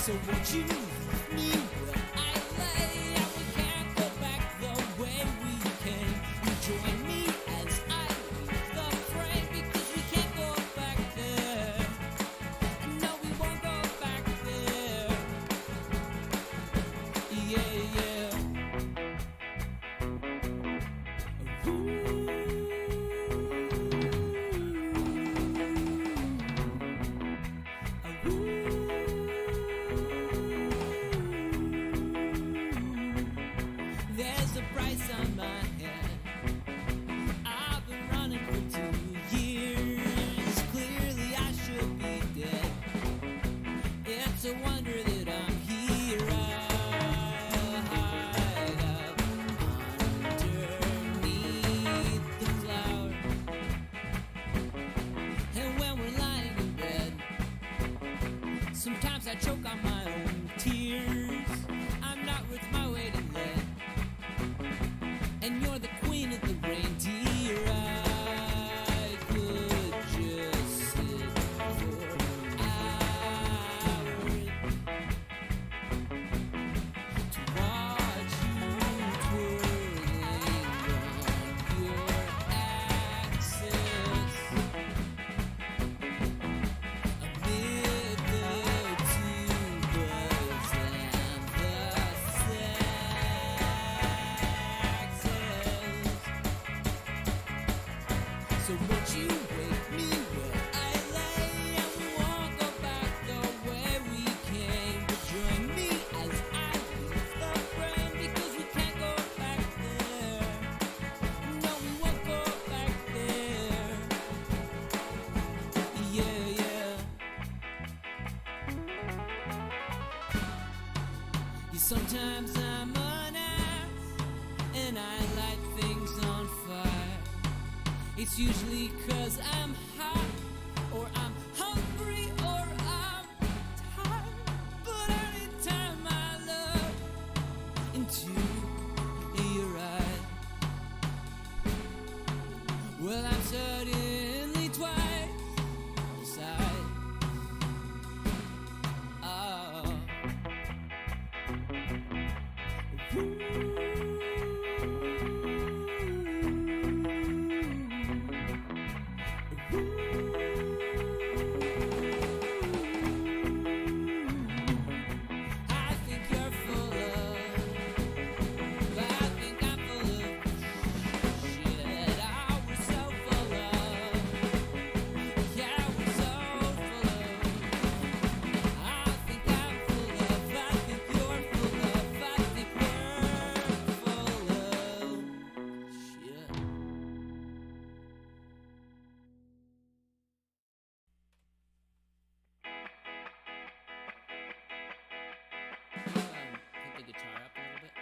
So won't you leave me where I lay? And we can't go back the way we came. You join me as I leave the frame, because we can't go back there. And no, we won't go back there. Yeah, yeah. There's a price on my head. I've been running for 2 years. Clearly I should be dead. It's a wonder that I'm here. I hide up underneath the flower. And when we're lying in bed, sometimes I choke on my own tears. I'm not worth my weight in lead. And you're the queen of the reindeer. I could just sit for hours to watch you twirling on your axis amid the tubas and the saxes. So won't you wake me where I lay? And we won't go back the way we came. But join me as I leave the frame, because we can't go back there. No, we won't go back there. Yeah, yeah. Yeah, sometimes I'm an ass and I light things on fire. It's usually 'cause I'm hot, or I'm hungry, or I'm tired. But anytime I look into your eyes, well, I'm suddenly twice the size. Oh. I think you're full of, I think I'm full of shit. I was so full of, yeah, I was so full of. I think I'm full of, I think you're full of, I think we're full of shit. Put the guitar up a little bit.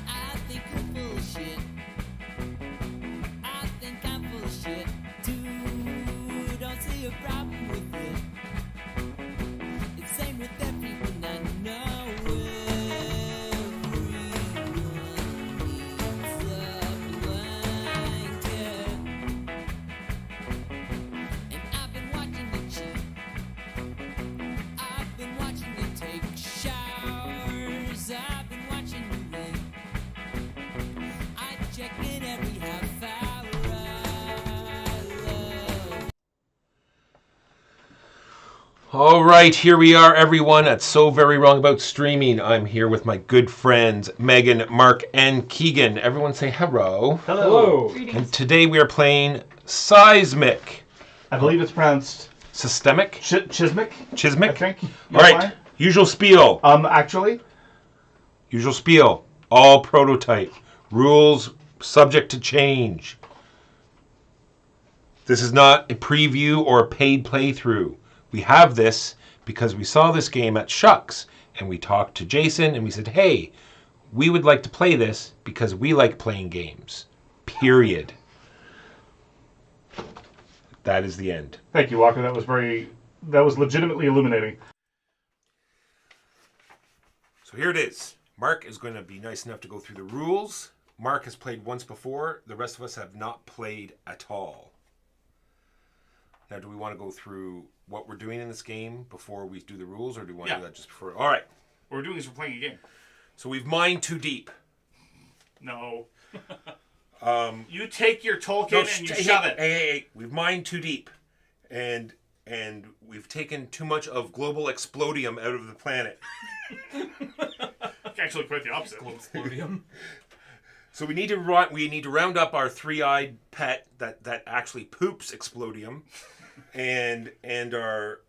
I think you're full of shit. I think I'm full of shit too. Don't see a problem with it. It's same with everyone I know. Everyone needs a blanket. And I've been watching it cheat. I've been watching it take showers. I've been watching you rain. I check in every half hour. I love. All right, here we are, everyone. That's So Very Wrong About Streaming. I'm here with my good friends, Megan, Mark, and Keegan. Everyone say hello. Hello. And today we are playing CYSMIC. I believe it's pronounced Systemic? CYSMIC. CYSMIC? I think. All right, usual spiel. Actually, Usual spiel. All prototype. Rules subject to change. This is not a preview or a paid playthrough. We have this because we saw this game at Shucks and we talked to Jason and we said, hey, we would like to play this because we like playing games. Period. That is the end. Thank you, Walker. That was legitimately illuminating. So here it is. Mark is going to be nice enough to go through the rules. Mark has played once before. The rest of us have not played at all. Now, do we want to go through what we're doing in this game before we do the rules, or do we want to do that just before? All right. What we're doing is we're playing a game. So we've mined too deep. No. You take your Tolkien and you shove it. Hey. We've mined too deep. And we've taken too much of global explodium out of the planet. Actually, quite the opposite. Explodium. So we need to round up our three-eyed pet that actually poops explodium, and are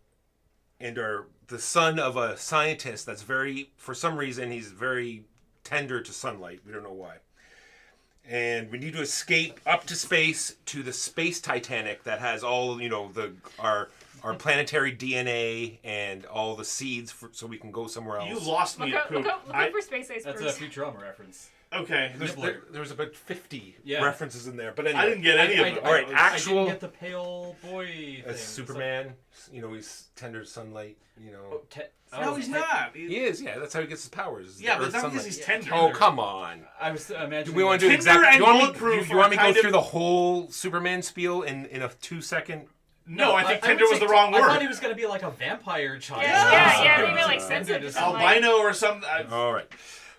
the son of a scientist that's for some reason he's very tender to sunlight. We don't know why. And we need to escape up to space to the space Titanic that has all our planetary DNA and all the seeds so we can go somewhere else. You lost me at poop. Look out for space icebergs. That's a Futurama reference. Okay. There's about 50 Yeah. references in there, but anyway. I didn't get any of them. All right, I didn't get the pale boy thing. As Superman, he's tender to sunlight. No, he's not. He is. Yeah, that's how he gets his powers. Yeah, but Earth not because sunlight. he's tender. Oh, come on. I was imagining. Do we want to do Tinder exactly? and You want bulletproof me to are go through the whole Superman spiel in a 2-second? No, I think would tender was say the wrong I word. thought he was going to be like a vampire child. Yeah, maybe like sensitive to sunlight. Albino or something. All right.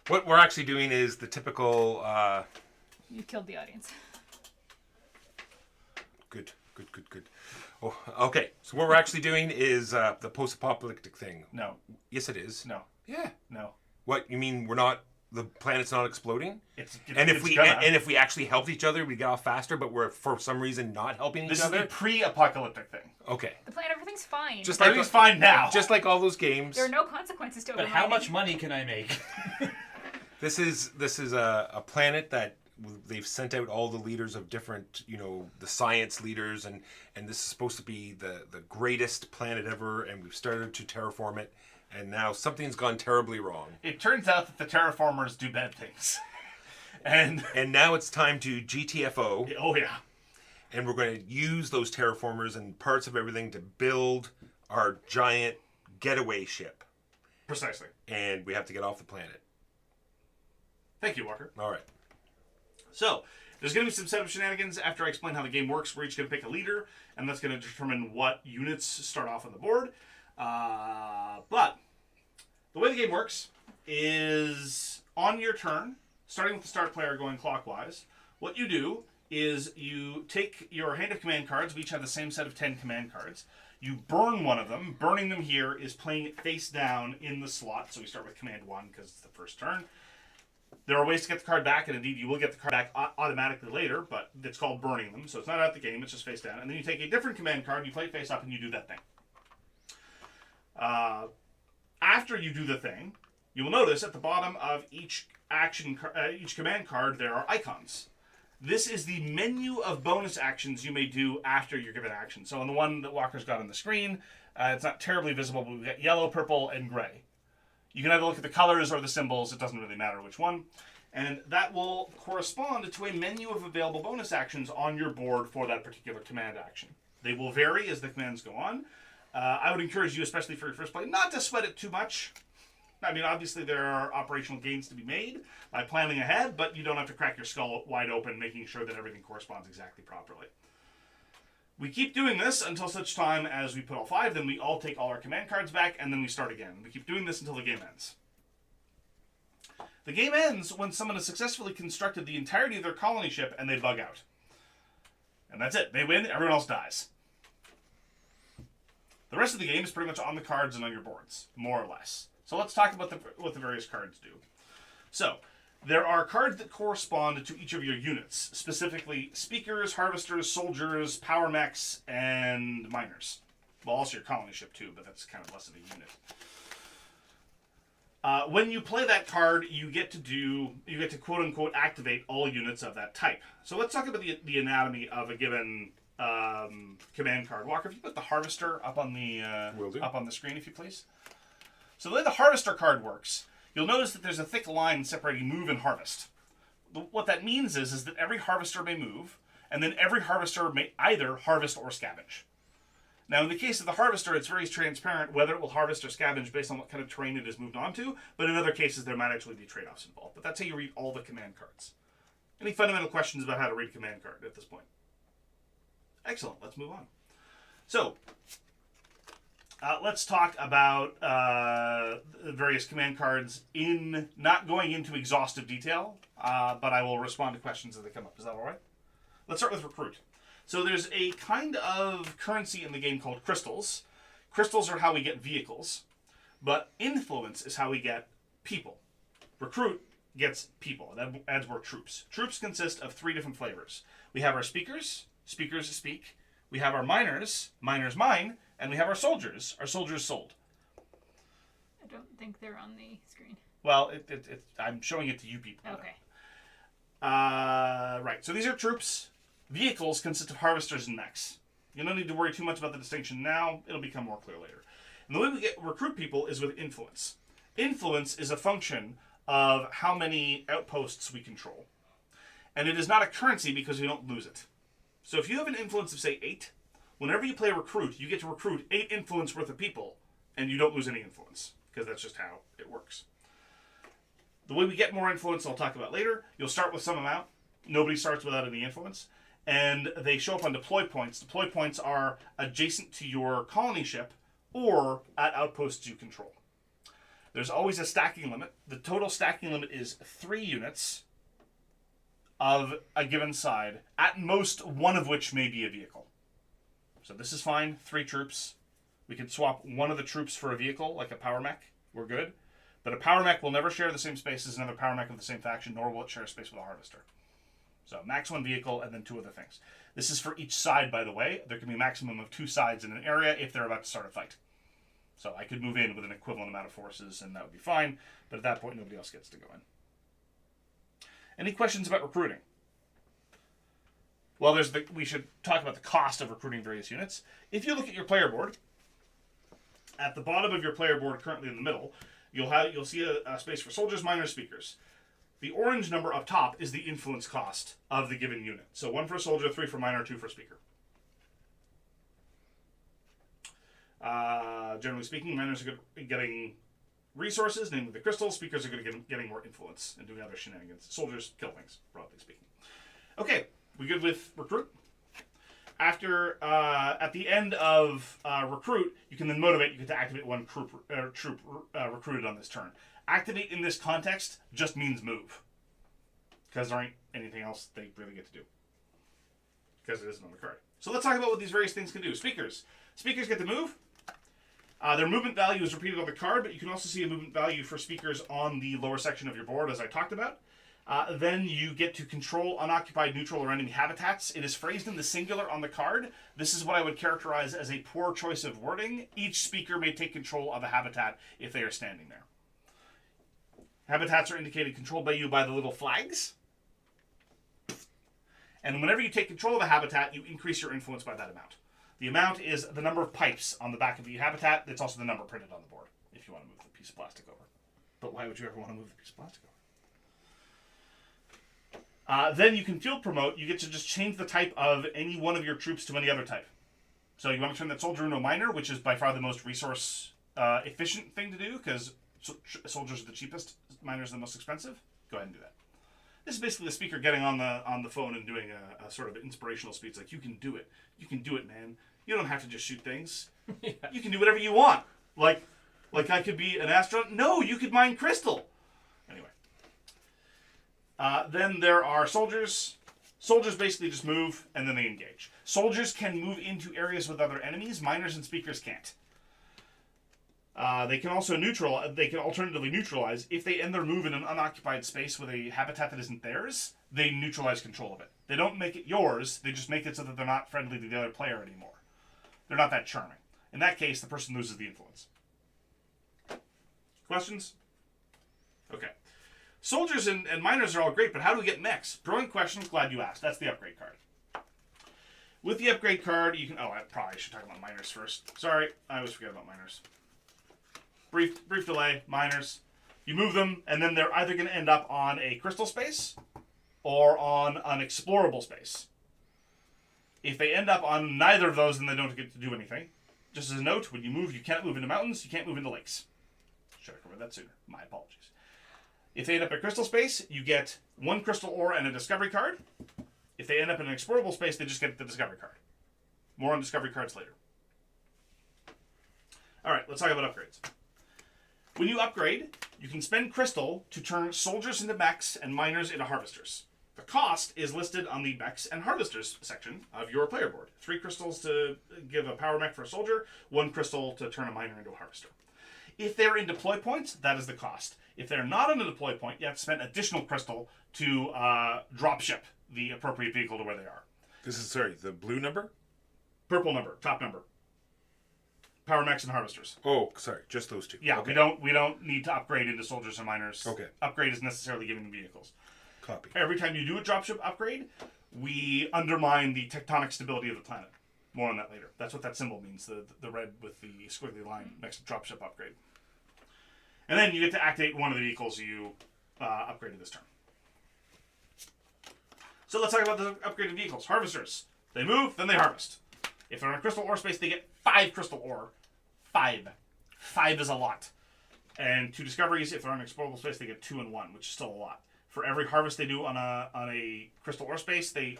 What we're actually doing is the typical. You killed the audience. Good. Oh, okay. So what we're actually doing is the post-apocalyptic thing. No. Yes, it is. No. Yeah. No. What you mean? We're not. The planet's not exploding. And If we actually helped each other, we get off faster. But we're for some reason not helping this each other. is the pre-apocalyptic thing. Okay. The plan, everything's fine. Just like Everything's fine now. Just like all those games. There are no consequences to But how much money can I make? This is a planet that they've sent out all the leaders of different, the science leaders, and this is supposed to be the greatest planet ever, and we've started to terraform it, and now something's gone terribly wrong. It turns out that the terraformers do bad things. And now it's time to GTFO. Oh, yeah. And we're going to use those terraformers and parts of everything to build our giant getaway ship. Precisely. And we have to get off the planet. Thank you, Walker. All right. So, there's going to be some setup shenanigans after I explain how the game works. We're each going to pick a leader, and that's going to determine what units start off on the board. But the way the game works is on your turn, starting with the start player going clockwise, what you do is you take your hand of command cards. We each have the same set of 10 command cards. You burn one of them. Burning them here is playing it face down in the slot. So we start with command 1 because it's the first turn. There are ways to get the card back, and indeed you will get the card back automatically later, but it's called burning them, so it's not out the game, it's just face down. And then you take a different command card, you play it face up, and you do that thing. After you do the thing, you will notice at the bottom of each command card there are icons. This is the menu of bonus actions you may do after your given action. So on the one that Walker's got on the screen, it's not terribly visible, but we've got yellow, purple, and gray. You can either look at the colors or the symbols. It doesn't really matter which one. And that will correspond to a menu of available bonus actions on your board for that particular command action. They will vary as the commands go on. I would encourage you, especially for your first play, not to sweat it too much. I mean, obviously there are operational gains to be made by planning ahead, but you don't have to crack your skull wide open, making sure that everything corresponds exactly properly. We keep doing this until such time as we put all 5, then we all take all our command cards back, and then we start again. We keep doing this until the game ends. The game ends when someone has successfully constructed the entirety of their colony ship and they bug out. And that's it. They win, everyone else dies. The rest of the game is pretty much on the cards and on your boards, more or less. So let's talk about what the various cards do. So, there are cards that correspond to each of your units, specifically speakers, harvesters, soldiers, power mechs, and miners. Well, also your colony ship too, but that's kind of less of a unit. When you play that card, you get to quote unquote activate all units of that type. So let's talk about the anatomy of a given command card. Walker, if you put the harvester up on the screen, if you please. So the way the harvester card works, you'll notice that there's a thick line separating move and harvest. What that means is that every harvester may move, And then every harvester may either harvest or scavenge. Now, in the case of the harvester, it's very transparent whether it will harvest or scavenge based on what kind of terrain it has moved on to, but in other cases, there might actually be trade-offs involved. But that's how you read all the command cards. Any fundamental questions about how to read a command card at this point? Excellent. Let's move on. So, let's talk about various command cards in not going into exhaustive detail, but I will respond to questions as they come up. Is that all right? Let's start with recruit. So there's a kind of currency in the game called crystals. Crystals are how we get vehicles, but influence is how we get people. Recruit gets people. That adds more troops. Troops consist of 3 different flavors. We have our speakers. Speakers speak. We have our miners. Miners mine. And we have our soldiers sold. I don't think they're on the screen. Well, I'm showing it to you people. Okay. Right, so these are troops. Vehicles consist of harvesters and mechs. You don't need to worry too much about the distinction now. It'll become more clear later. And the way we recruit people is with influence. Influence is a function of how many outposts we control. And it is not a currency because we don't lose it. So if you have an influence of, say, 8, whenever you play recruit, you get to recruit 8 influence worth of people, and you don't lose any influence, because that's just how it works. The way we get more influence, I'll talk about later. You'll start with some amount. Nobody starts without any influence. And they show up on deploy points. Deploy points are adjacent to your colony ship or at outposts you control. There's always a stacking limit. The total stacking limit is 3 units of a given side, at most one of which may be a vehicle. So this is fine, 3 troops. We can swap one of the troops for a vehicle, like a power mech. We're good. But a power mech will never share the same space as another power mech of the same faction, nor will it share space with a harvester. So max 1 vehicle and then 2 other things. This is for each side, by the way. There can be a maximum of 2 sides in an area if they're about to start a fight. So I could move in with an equivalent amount of forces and that would be fine. But at that point, nobody else gets to go in. Any questions about recruiting? Well, we should talk about the cost of recruiting various units. If you look at your player board, at the bottom of your player board, currently in the middle, you'll see a space for soldiers, miners, speakers. The orange number up top is the influence cost of the given unit. So 1 for a soldier, 3 for miner, 2 for speaker. Generally speaking, miners are good at getting resources, namely the crystals. Speakers are good at getting more influence and doing other shenanigans. Soldiers kill things, broadly speaking. Okay, we good with recruit? After, at the end of recruit, you can then motivate. You get to activate 1 troop recruited on this turn. Activate in this context just means move. Because there ain't anything else they really get to do. Because it isn't on the card. So let's talk about what these various things can do. Speakers. Speakers get to move. Their movement value is repeated on the card, but you can also see a movement value for speakers on the lower section of your board, as I talked about. Then you get to control unoccupied, neutral, or enemy habitats. It is phrased in the singular on the card. This is what I would characterize as a poor choice of wording. Each speaker may take control of a habitat if they are standing there. Habitats are indicated controlled by you by the little flags. And whenever you take control of a habitat, you increase your influence by that amount. The amount is the number of pipes on the back of the habitat. That's also the number printed on the board, if you want to move the piece of plastic over. But why would you ever want to move the piece of plastic over? Then you can field promote. You get to just change the type of any one of your troops to any other type. So you want to turn that soldier into a miner, which is by far the most resource efficient thing to do, because soldiers are the cheapest, miners are the most expensive. Go ahead and do that. This is basically the speaker getting on the phone and doing a sort of inspirational speech, like, you can do it. You can do it, man. You don't have to just shoot things. Yeah. You can do whatever you want. Like I could be an astronaut. No, you could mine crystal. Anyway. Then there are soldiers. Soldiers basically just move, and then they engage. Soldiers can move into areas with other enemies. Miners and speakers can't. They can also They can alternatively neutralize if they end their move in an unoccupied space with a habitat that isn't theirs. They neutralize control of it. They don't make it yours. They just make it so that they're not friendly to the other player anymore. They're not that charming. In that case, the person loses the influence. Questions? Okay. Soldiers and miners are all great, but how do we get mechs? Brilliant question. Glad you asked. That's the upgrade card. With the upgrade card, you can... Oh, I probably should talk about miners first. Sorry, I always forget about miners. Brief delay. Miners. You move them, and then they're either going to end up on a crystal space or on an explorable space. If they end up on neither of those, then they don't get to do anything. Just as a note, when you move, you can't move into mountains, you can't move into lakes. Should have covered that sooner. My apologies. If they end up in crystal space, you get 1 crystal ore and a discovery card. If they end up in an explorable space, they just get the discovery card. More on discovery cards later. Alright, let's talk about upgrades. When you upgrade, you can spend crystal to turn soldiers into mechs and miners into harvesters. The cost is listed on the mechs and harvesters section of your player board. 3 crystals to give a power mech for a soldier, 1 crystal to turn a miner into a harvester. If they're in deploy points, that is the cost. If they're not in a deploy point, you have to spend additional crystal to drop ship the appropriate vehicle to where they are. This is, sorry, the blue number? Purple number, top number. Power mechs and harvesters. Oh, sorry, just those 2. Yeah, okay. we don't need to upgrade into soldiers and miners. Okay. Upgrade is necessarily giving them vehicles. Copy. Every time you do a dropship upgrade, we undermine the tectonic stability of the planet. More on that later. That's what that symbol means, the red with the squiggly line next to dropship upgrade. And then you get to activate one of the vehicles you upgraded this turn. So let's talk about the upgraded vehicles. Harvesters. They move, then they harvest. If they're in a crystal ore space, they get 5 crystal ore. 5. 5 is a lot. And 2 discoveries. If they're in an explorable space, they get 2 and 1, which is still a lot. For every harvest they do on a crystal ore space, they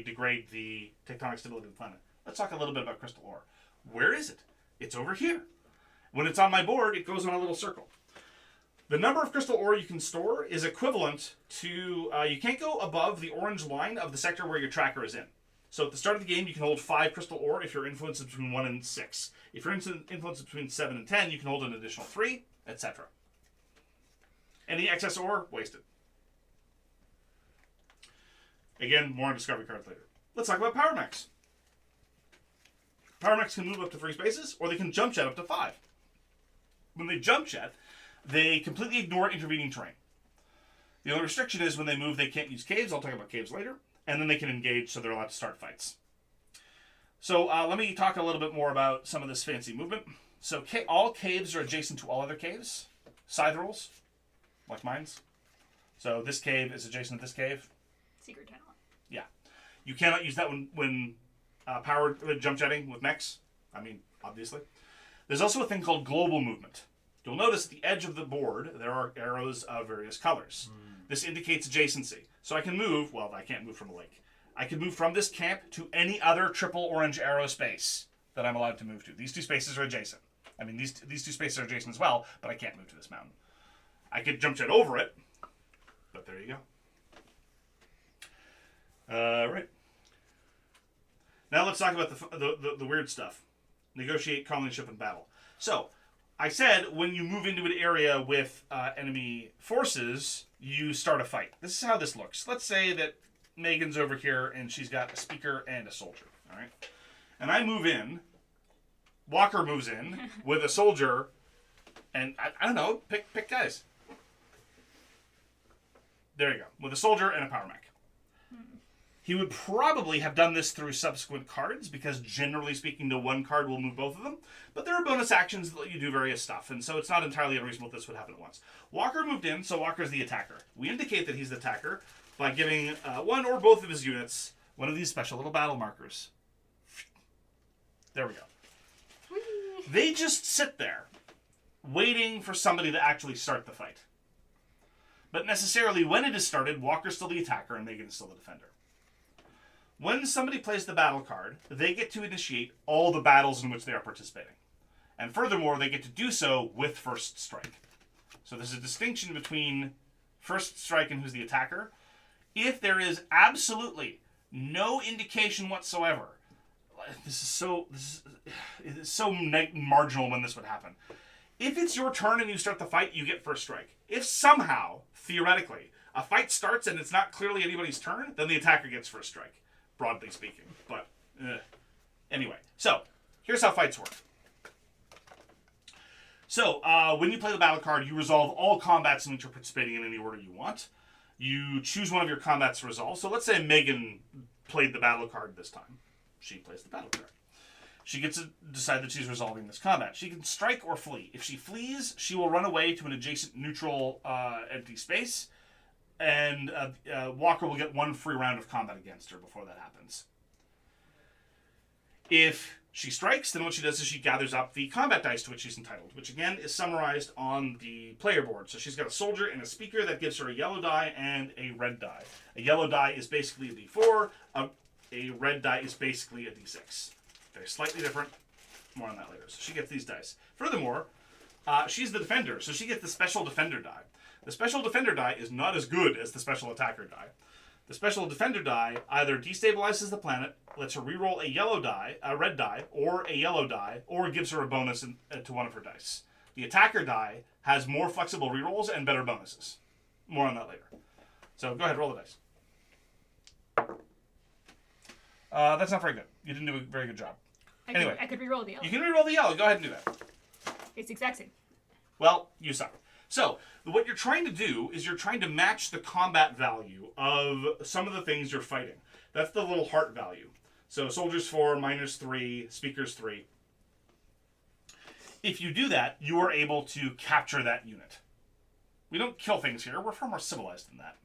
degrade the tectonic stability of the planet. Let's talk a little bit about crystal ore. Where is it? It's over here. When it's on my board, it goes on a little circle. The number of crystal ore you can store is equivalent to... you can't go above the orange line of the sector where your tracker is in. So at the start of the game, you can hold 5 crystal ore if your influence is between 1 and 6. If your influence is between 7 and 10, you can hold an additional 3, etc. Any excess ore, wasted. Again, more on discovery cards later. Let's talk about power mechs. Power mechs can move up to 3 spaces, or they can jump jet up to 5. When they jump jet, they completely ignore intervening terrain. The only restriction is when they move, they can't use caves. I'll talk about caves later. And then they can engage, so they're allowed to start fights. So let me talk a little bit more about some of this fancy movement. So all caves are adjacent to all other caves. Scythe rules, like mines. So this cave is adjacent to this cave. Secret tunnel. Yeah. You cannot use that when powered jump jetting with mechs. I mean, obviously. There's also a thing called global movement. You'll notice at the edge of the board, there are arrows of various colors. This indicates adjacency. So I can move, well, I can't move from a lake. I can move from this camp to any other triple orange arrow space that I'm allowed to move to. These 2 spaces are adjacent. I mean, these 2 spaces are adjacent as well, but I can't move to this mountain. I could jump jet over it, but there you go. Right. Now let's talk about the weird stuff. Negotiate colonyship and battle. So, I said when you move into an area with enemy forces, you start a fight. This is how this looks. Let's say that Megan's over here and she's got a speaker and a soldier. All right, and I move in. Walker moves in with a soldier, and I don't know. Pick guys. There you go, with a soldier and a power mech. He would probably have done this through subsequent cards, because generally speaking, the 1 card will move both of them. But there are bonus actions that let you do various stuff, and so it's not entirely unreasonable this would happen at once. Walker moved in, so Walker's the attacker. We indicate that he's the attacker by giving 1 or both of his units one of these special little battle markers. There we go. They just sit there, waiting for somebody to actually start the fight. But necessarily, when it is started, Walker's still the attacker and Megan is still the defender. When somebody plays the battle card, they get to initiate all the battles in which they are participating. And furthermore, they get to do so with first strike. So there's a distinction between first strike and who's the attacker. If there is absolutely no indication whatsoever, it is so marginal when this would happen. If it's your turn and you start the fight, you get first strike. If somehow, theoretically, a fight starts and it's not clearly anybody's turn, then the attacker gets first strike. Broadly speaking, but anyway. So here's how fights work. So when you play the battle card, you resolve all combats in which you're participating in any order you want. You choose one of your combats to resolve. So let's say Megan played the battle card this time. She plays the battle card. She gets to decide that she's resolving this combat. She can strike or flee. If she flees, she will run away to an adjacent neutral empty space. And Walker will get 1 free round of combat against her before that happens. If she strikes, then what she does is she gathers up the combat dice to which she's entitled, which again is summarized on the player board. So she's got a soldier and a speaker that gives her a yellow die and a red die. A yellow die is basically a d4, a red die is basically a d6. They're slightly different. More on that later. So she gets these dice. Furthermore, she's the defender, so she gets the special defender die. The special defender die is not as good as the special attacker die. The special defender die either destabilizes the planet, lets her reroll a yellow die, a red die, or a yellow die, or gives her a bonus to one of her dice. The attacker die has more flexible rerolls and better bonuses. More on that later. So go ahead, roll the dice. That's not very good. You didn't do a very good job. Anyway. I could reroll the yellow. You can reroll the yellow. Go ahead and do that. It's the exact same. Well, you suck. So, what you're trying to do is you're trying to match the combat value of some of the things you're fighting. That's the little heart value. So, soldiers 4, miners 3, speakers 3. If you do that, you are able to capture that unit. We don't kill things here. We're far more civilized than that.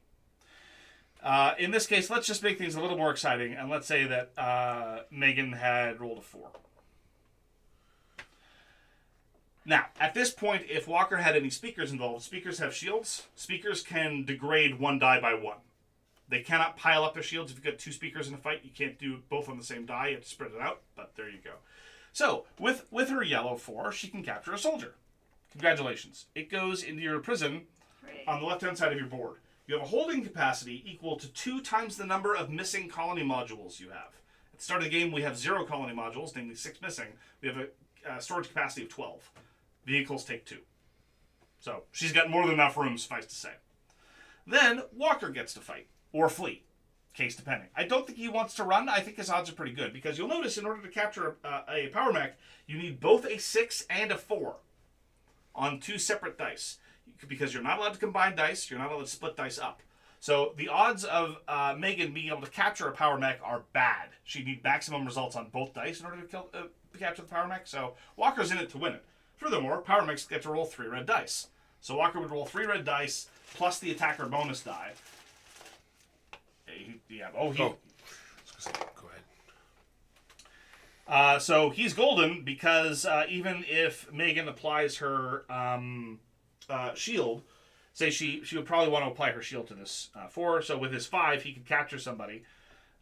In this case, let's just make things a little more exciting, and let's say that Megan had rolled a 4. Now, at this point, if Walker had any speakers involved, speakers have shields. Speakers can degrade one die by one. They cannot pile up their shields. If you've got 2 speakers in a fight, you can't do both on the same die. You have to spread it out, but there you go. So, with her yellow 4, she can capture a soldier. Congratulations. It goes into your prison on the left-hand side of your board. You have a holding capacity equal to 2 times the number of missing colony modules you have. At the start of the game, we have 0 colony modules, namely 6 missing. We have a storage capacity of 12. Vehicles take 2. So, she's got more than enough room, suffice to say. Then, Walker gets to fight. Or flee. Case depending. I don't think he wants to run. I think his odds are pretty good. Because you'll notice, in order to capture a power mech, you need both a 6 and a 4. On 2 separate dice. Because you're not allowed to combine dice. You're not allowed to split dice up. So, the odds of Megan being able to capture a power mech are bad. She'd need maximum results on both dice in order to capture the power mech. So, Walker's in it to win it. Furthermore, power mechs get to roll 3 red dice. So Walker would roll 3 red dice plus the attacker bonus die. Go ahead. So he's golden because even if Megan applies her shield, say she would probably want to apply her shield to this 4. So with his 5, he could capture somebody,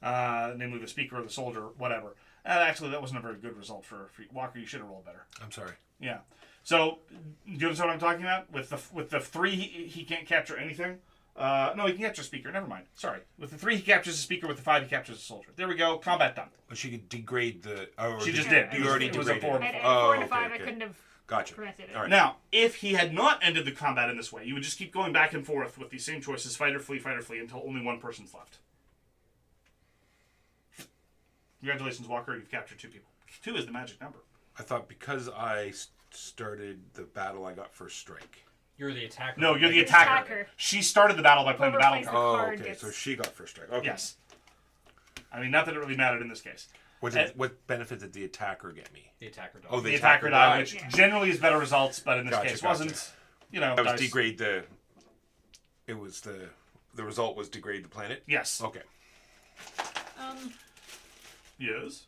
namely the speaker or the soldier, whatever. Actually, that wasn't a very good result for Walker. You should have rolled better. I'm sorry. Yeah. So, do you understand what I'm talking about? With the 3, he can't capture anything. No, he can capture a speaker. Never mind. Sorry. With the 3, he captures a speaker. With the 5, he captures a soldier. There we go. Combat done. But she could degrade the... Oh, She just did. You already It was a degraded 4 it. to At 4. 4 and okay, 5, I okay. couldn't have Gotcha. prevented it. All right. Now, if he had not ended the combat in this way, you would just keep going back and forth with these same choices, fight or flee, until only one person's left. Congratulations, Walker. You've captured 2 people. 2 is the magic number. I thought because I started the battle, I got first strike. You're the attacker. No, you're the The attacker. attacker. She started the battle by playing the battle Overplays card. Oh, card okay. gets- So she got first strike. Okay. Yes. I mean, not that it really mattered in this case. What benefit did the attacker get me? The attacker dog. Oh, The attacker die, which Yeah. generally is better results, but in this Gotcha, case gotcha. wasn't. You know, That was dice. degrade the... It was the result was degrade the planet? Yes. Okay. Yes.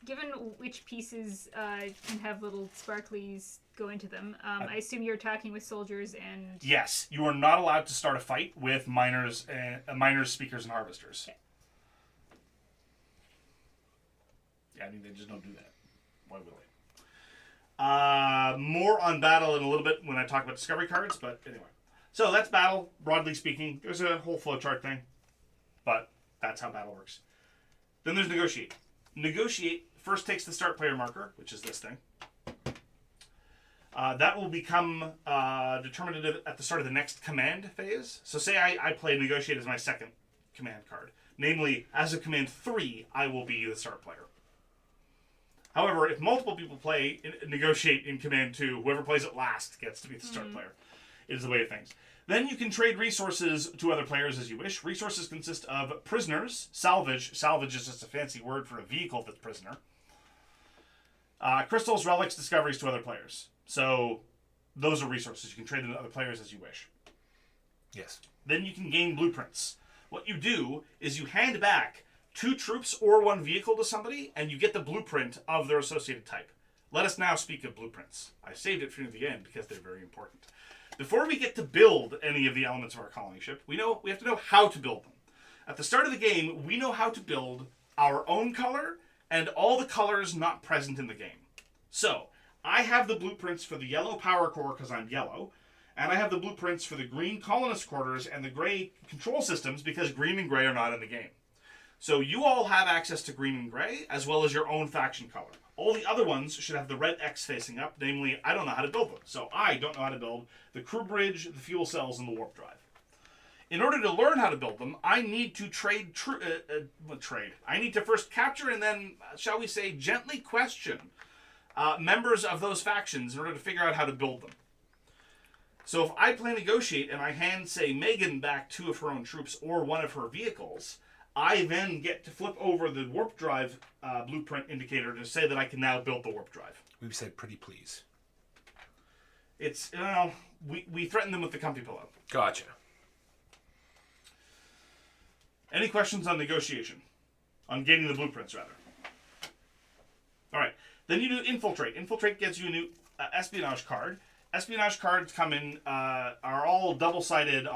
Given which pieces can have little sparklies go into them, I assume you're attacking with soldiers and... Yes, you are not allowed to start a fight with miners, speakers, and harvesters. Okay. Yeah, I mean, they just don't do that. Why will they? More on battle in a little bit when I talk about discovery cards, but anyway. So that's battle, broadly speaking. There's a whole flowchart thing, but that's how battle works. Then there's negotiate. Negotiate first takes the start player marker, which is this thing. That will become determinative at the start of the next command phase. So say I play negotiate as my second command card. Namely, as of command 3, I will be the start player. However, if multiple people play negotiate in command 2, whoever plays it last gets to be the start player. It is the way of things. Then you can trade resources to other players as you wish. Resources consist of prisoners, salvage. Salvage is just a fancy word for a vehicle that's prisoner. Crystals, relics, discoveries to other players. So those are resources. You can trade them to other players as you wish. Yes. Then you can gain blueprints. What you do is you hand back 2 troops or 1 vehicle to somebody, and you get the blueprint of their associated type. Let us now speak of blueprints. I saved it for the end because they're very important. Before we get to build any of the elements of our colony ship, we have to know how to build them. At the start of the game, we know how to build our own color and all the colors not present in the game. So, I have the blueprints for the yellow power core because I'm yellow, and I have the blueprints for the green colonist quarters and the gray control systems because green and gray are not in the game. So you all have access to green and gray, as well as your own faction color. All the other ones should have the red X facing up, namely, I don't know how to build them. So I don't know how to build the crew bridge, the fuel cells, and the warp drive. In order to learn how to build them, I need to I need to first capture and then, shall we say, gently question members of those factions in order to figure out how to build them. So if I play negotiate and I hand, say, Megan back 2 of her own troops or 1 of her vehicles, I then get to flip over the warp drive blueprint indicator to say that I can now build the warp drive. We've said pretty please. It's, we threaten them with the comfy pillow. Gotcha. Any questions on negotiation? On getting the blueprints, rather. All right. Then you do infiltrate. Infiltrate gets you a new espionage card. Espionage cards come in, are all double-sided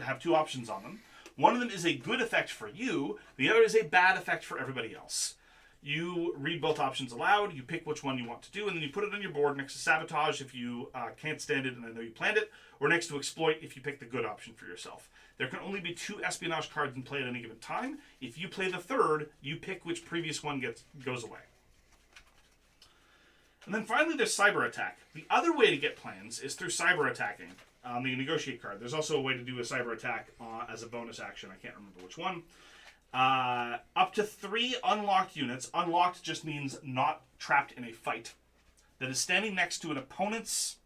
have 2 options on them. One of them is a good effect for you. The other is a bad effect for everybody else. You read both options aloud, you pick which one you want to do, and then you put it on your board next to sabotage if you can't stand it and I know you planned it, or next to exploit if you pick the good option for yourself. There can only be 2 espionage cards in play at any given time. If you play the third, you pick which previous one goes away. And then finally there's cyber attack. The other way to get plans is through cyber attacking on the negotiate card. There's also a way to do a cyber attack as a bonus action. I can't remember which one. Up to 3 unlocked units. Unlocked just means not trapped in a fight. That is standing next to an opponent's...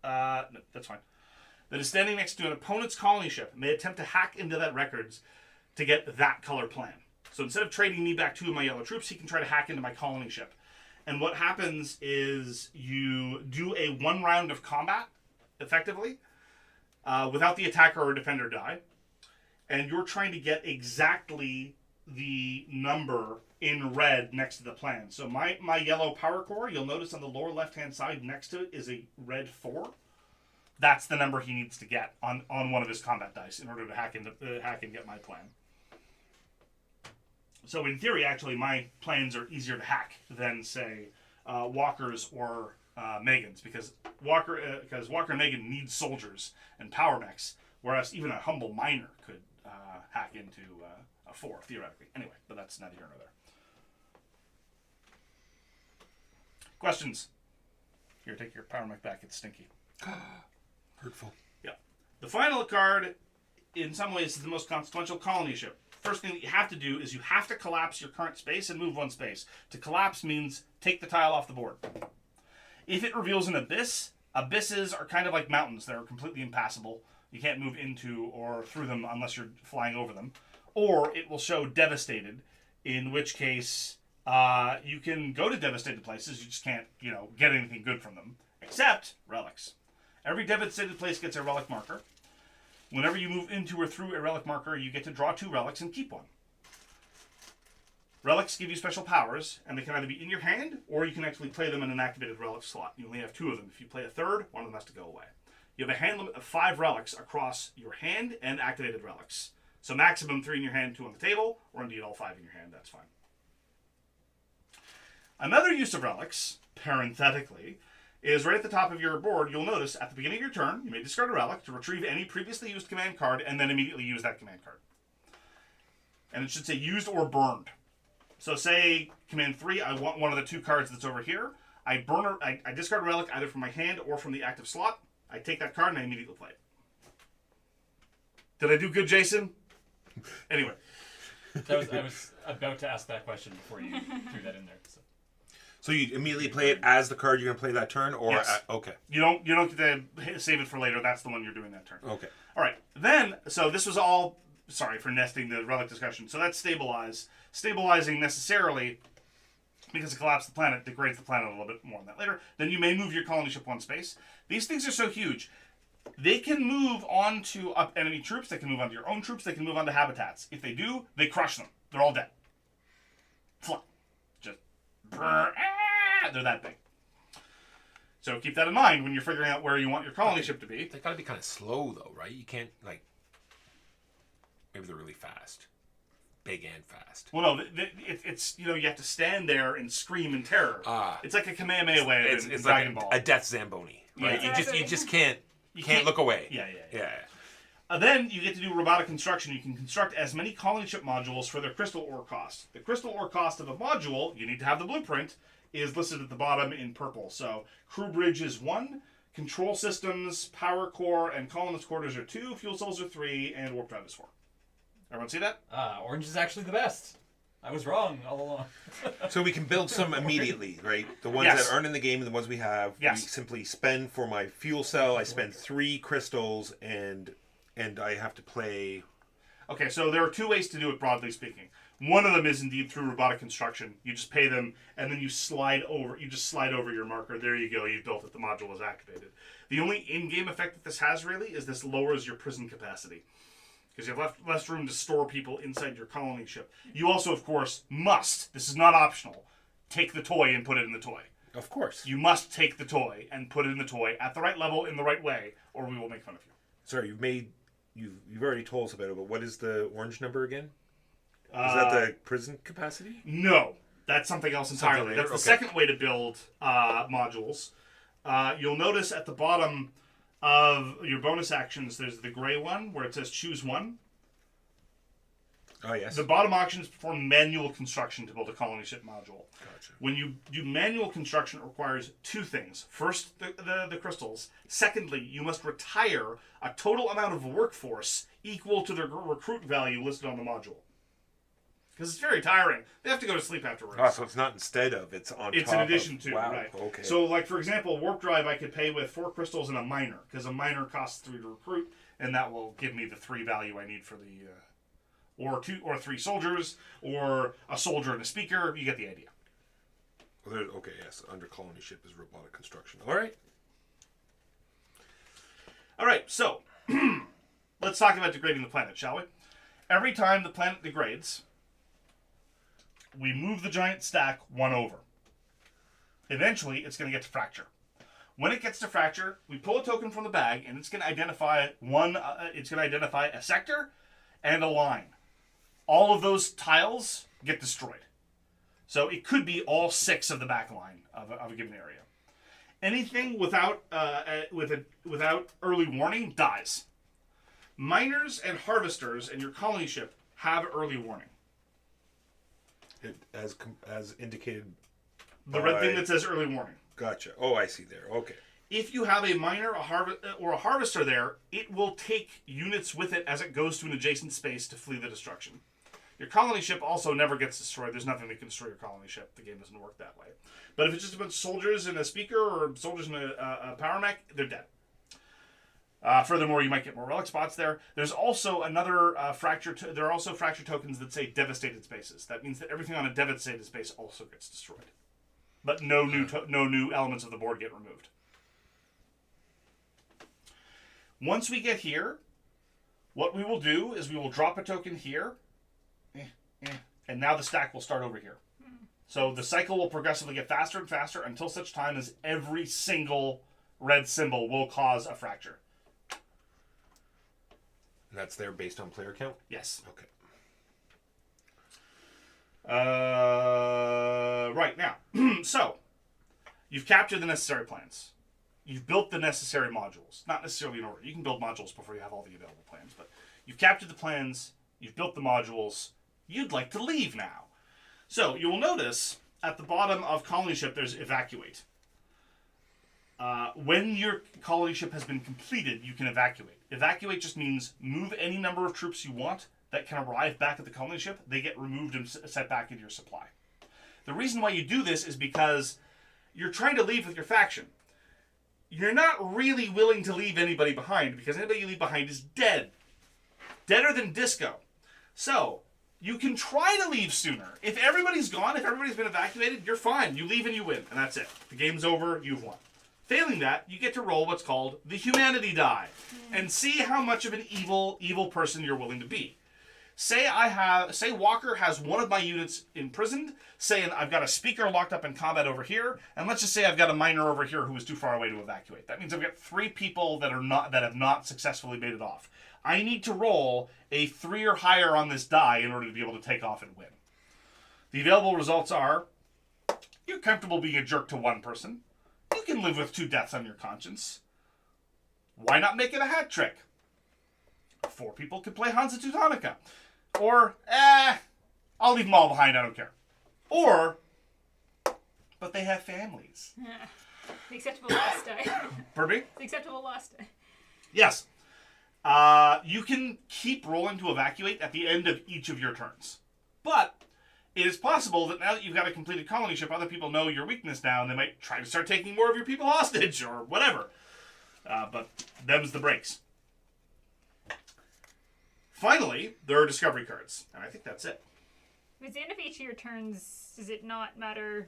no, that's fine. That is standing next to an opponent's colony ship may attempt to hack into that records to get that color plan. So instead of trading me back 2 of my yellow troops, he can try to hack into my colony ship. And what happens is you do a 1 round of combat, effectively, without the attacker or defender die. And you're trying to get exactly the number in red next to the plan. So my yellow power core, you'll notice on the lower left-hand side next to it is a red 4. That's the number he needs to get on one of his combat dice in order to hack and get my plan. So in theory, actually, my plans are easier to hack than, say, Walker's or Megan's, because Walker and Megan need soldiers and power mechs, whereas even a humble miner could hack into a 4, theoretically. Anyway, but that's neither here nor there. Questions? Here, take your power mech back. It's stinky. Hurtful. Yeah. The final card, in some ways, is the most consequential colony ship. First thing that you have to do is you have to collapse your current space and move 1 space. To collapse means take the tile off the board. If it reveals an abyss, abysses are kind of like mountains. They're completely impassable. You can't move into or through them unless you're flying over them. Or it will show devastated, in which case you can go to devastated places. You just can't, get anything good from them, except relics. Every devastated place gets a relic marker. Whenever you move into or through a relic marker, you get to draw 2 relics and keep 1. Relics give you special powers, and they can either be in your hand, or you can actually play them in an activated relic slot. You only have 2 of them. If you play a third, one of them has to go away. You have a hand limit of 5 relics across your hand and activated relics. So maximum 3 in your hand, 2 on the table, or indeed all 5 in your hand, that's fine. Another use of relics, parenthetically, is right at the top of your board. You'll notice at the beginning of your turn, you may discard a relic to retrieve any previously used command card and then immediately use that command card. And it should say used or burned. So say command 3, I want one of the 2 cards that's over here. I discard a relic either from my hand or from the active slot. I take that card and I immediately play it. Did I do good, Jason? Anyway. I was about to ask that question before you threw that in there. So you immediately play it as the card you're going to play that turn, or yes. Okay. You don't get to save it for later. That's the one you're doing that turn. Okay. All right. Then, so this was all. Sorry for nesting the relic discussion. So that's stabilize. Stabilizing necessarily, because it collapsed the planet, degrades the planet a little bit more on that later. Then you may move your colony ship 1 space. These things are so huge. They can move on to enemy troops. They can move on to your own troops. They can move on to habitats. If they do, they crush them. They're all dead. Fly. Just... They're that big. So keep that in mind when you're figuring out where you want your colony ship to be. They gotta be kind of slow though, right? You can't like. Maybe they're really fast, big and fast. Well, no, it's you have to stand there and scream in terror. It's like a Kamehameha wave in Dragon Ball. A death Zamboni, right? Yeah. You just can't look away. Yeah. Then you get to do robotic construction. You can construct as many colony ship modules for their crystal ore cost. The crystal ore cost of a module, you need to have the blueprint, is listed at the bottom in purple. So crew bridge is 1, control systems, power core, and colonist quarters are 2, fuel cells are 3, and warp drive is 4. Everyone see that? Orange is actually the best. I was wrong all along. So we can build some immediately, right? The ones that aren't in the game and the ones we have. Yes. We simply spend for my fuel cell. I spend 3 crystals, and I have to play. Okay, so there are 2 ways to do it, broadly speaking. One of them is indeed through robotic construction. You just pay them, and then you slide over your marker. There you go. You've built it. The module is activated. The only in-game effect that this has really is this lowers your prison capacity, because you have less room to store people inside your colony ship. You also, of course, must, this is not optional, take the toy and put it in the toy. Of course. You must take the toy and put it in the toy at the right level in the right way, or we will make fun of you. Sorry, you've already told us about it, but what is the orange number again? Is that the prison capacity? No, that's something else entirely. Something That's the later? second way to build modules. You'll notice at the bottom of your bonus actions, there's the gray one where it says choose one. Oh, yes. The bottom options perform manual construction to build a colony ship module. Gotcha. When you do manual construction, it requires 2 things. First, the crystals. Secondly, you must retire a total amount of workforce equal to the recruit value listed on the module. Because it's very tiring. They have to go to sleep afterwards. Oh, so it's not instead of, it's on It's top in addition of. to, Wow, right. okay. So, like, for example, warp drive I could pay with 4 crystals and a miner, because a miner costs 3 to recruit, and that will give me the 3 value I need for the, or 2 or 3 soldiers, or a soldier and a speaker. You get the idea. Well, okay, yes. Under colony ship is robotic construction. All right. All right, so let's talk about degrading the planet, shall we? Every time the planet degrades, we move the giant stack 1 over. Eventually, it's going to get to fracture. When it gets to fracture, we pull a token from the bag, and it's going to identify a sector and a line. All of those tiles get destroyed. So it could be all 6 of the back line of a given area. Anything without early warning dies. Miners and harvesters in your colony ship have early warning. As indicated. The red thing that says early warning. Gotcha. Oh, I see there. Okay. If you have a miner or a harvester there, it will take units with it as it goes to an adjacent space to flee the destruction. Your colony ship also never gets destroyed. There's nothing that can destroy your colony ship. The game doesn't work that way. But if it's just a bunch of soldiers and a speaker or soldiers and a power mech, they're dead. Furthermore, you might get more relic spots there. There's also another fracture. There are also fracture tokens that say devastated spaces. That means that everything on a devastated space also gets destroyed, but no new elements of the board get removed. Once we get here, what we will do is we will drop a token here, and now the stack will start over here. So the cycle will progressively get faster and faster until such time as every single red symbol will cause a fracture. And that's there based on player count? Yes. Okay. Right now. So, you've captured the necessary plans. You've built the necessary modules. Not necessarily in order. You can build modules before you have all the available plans. But you've captured the plans. You've built the modules. You'd like to leave now. So, you will notice at the bottom of colony ship there's evacuate. When your colony ship has been completed, you can evacuate. Evacuate just means move any number of troops you want that can arrive back at the colony ship. They get removed and set back into your supply. The reason why you do this is because you're trying to leave with your faction. You're not really willing to leave anybody behind because anybody you leave behind is dead. Deader than disco. So, you can try to leave sooner. If everybody's gone, if everybody's been evacuated, you're fine. You leave and you win, and that's it. The game's over, you've won. Failing that, you get to roll what's called the humanity die and see how much of an evil person you're willing to be. Say Walker has one of my units imprisoned, saying I've got a speaker locked up in combat over here, and let's just say I've got a miner over here who is too far away to evacuate. That means I've got 3 people that have not successfully made it off. I need to roll a 3 or higher on this die in order to be able to take off and win. The available results are: you're comfortable being a jerk to 1 person. You can live with 2 deaths on your conscience. Why not make it a hat trick? 4 people could play Hansa Teutonica. Or, I'll leave them all behind, I don't care. Or, but they have families. The acceptable loss die. Pardon me? The acceptable loss die. Yes. You can keep rolling to evacuate at the end of each of your turns. But it is possible that now that you've got a completed colony ship, other people know your weakness now, and they might try to start taking more of your people hostage, or whatever. But them's the breaks. Finally, there are discovery cards, and I think that's it. At the end of each of your turns, does it not matter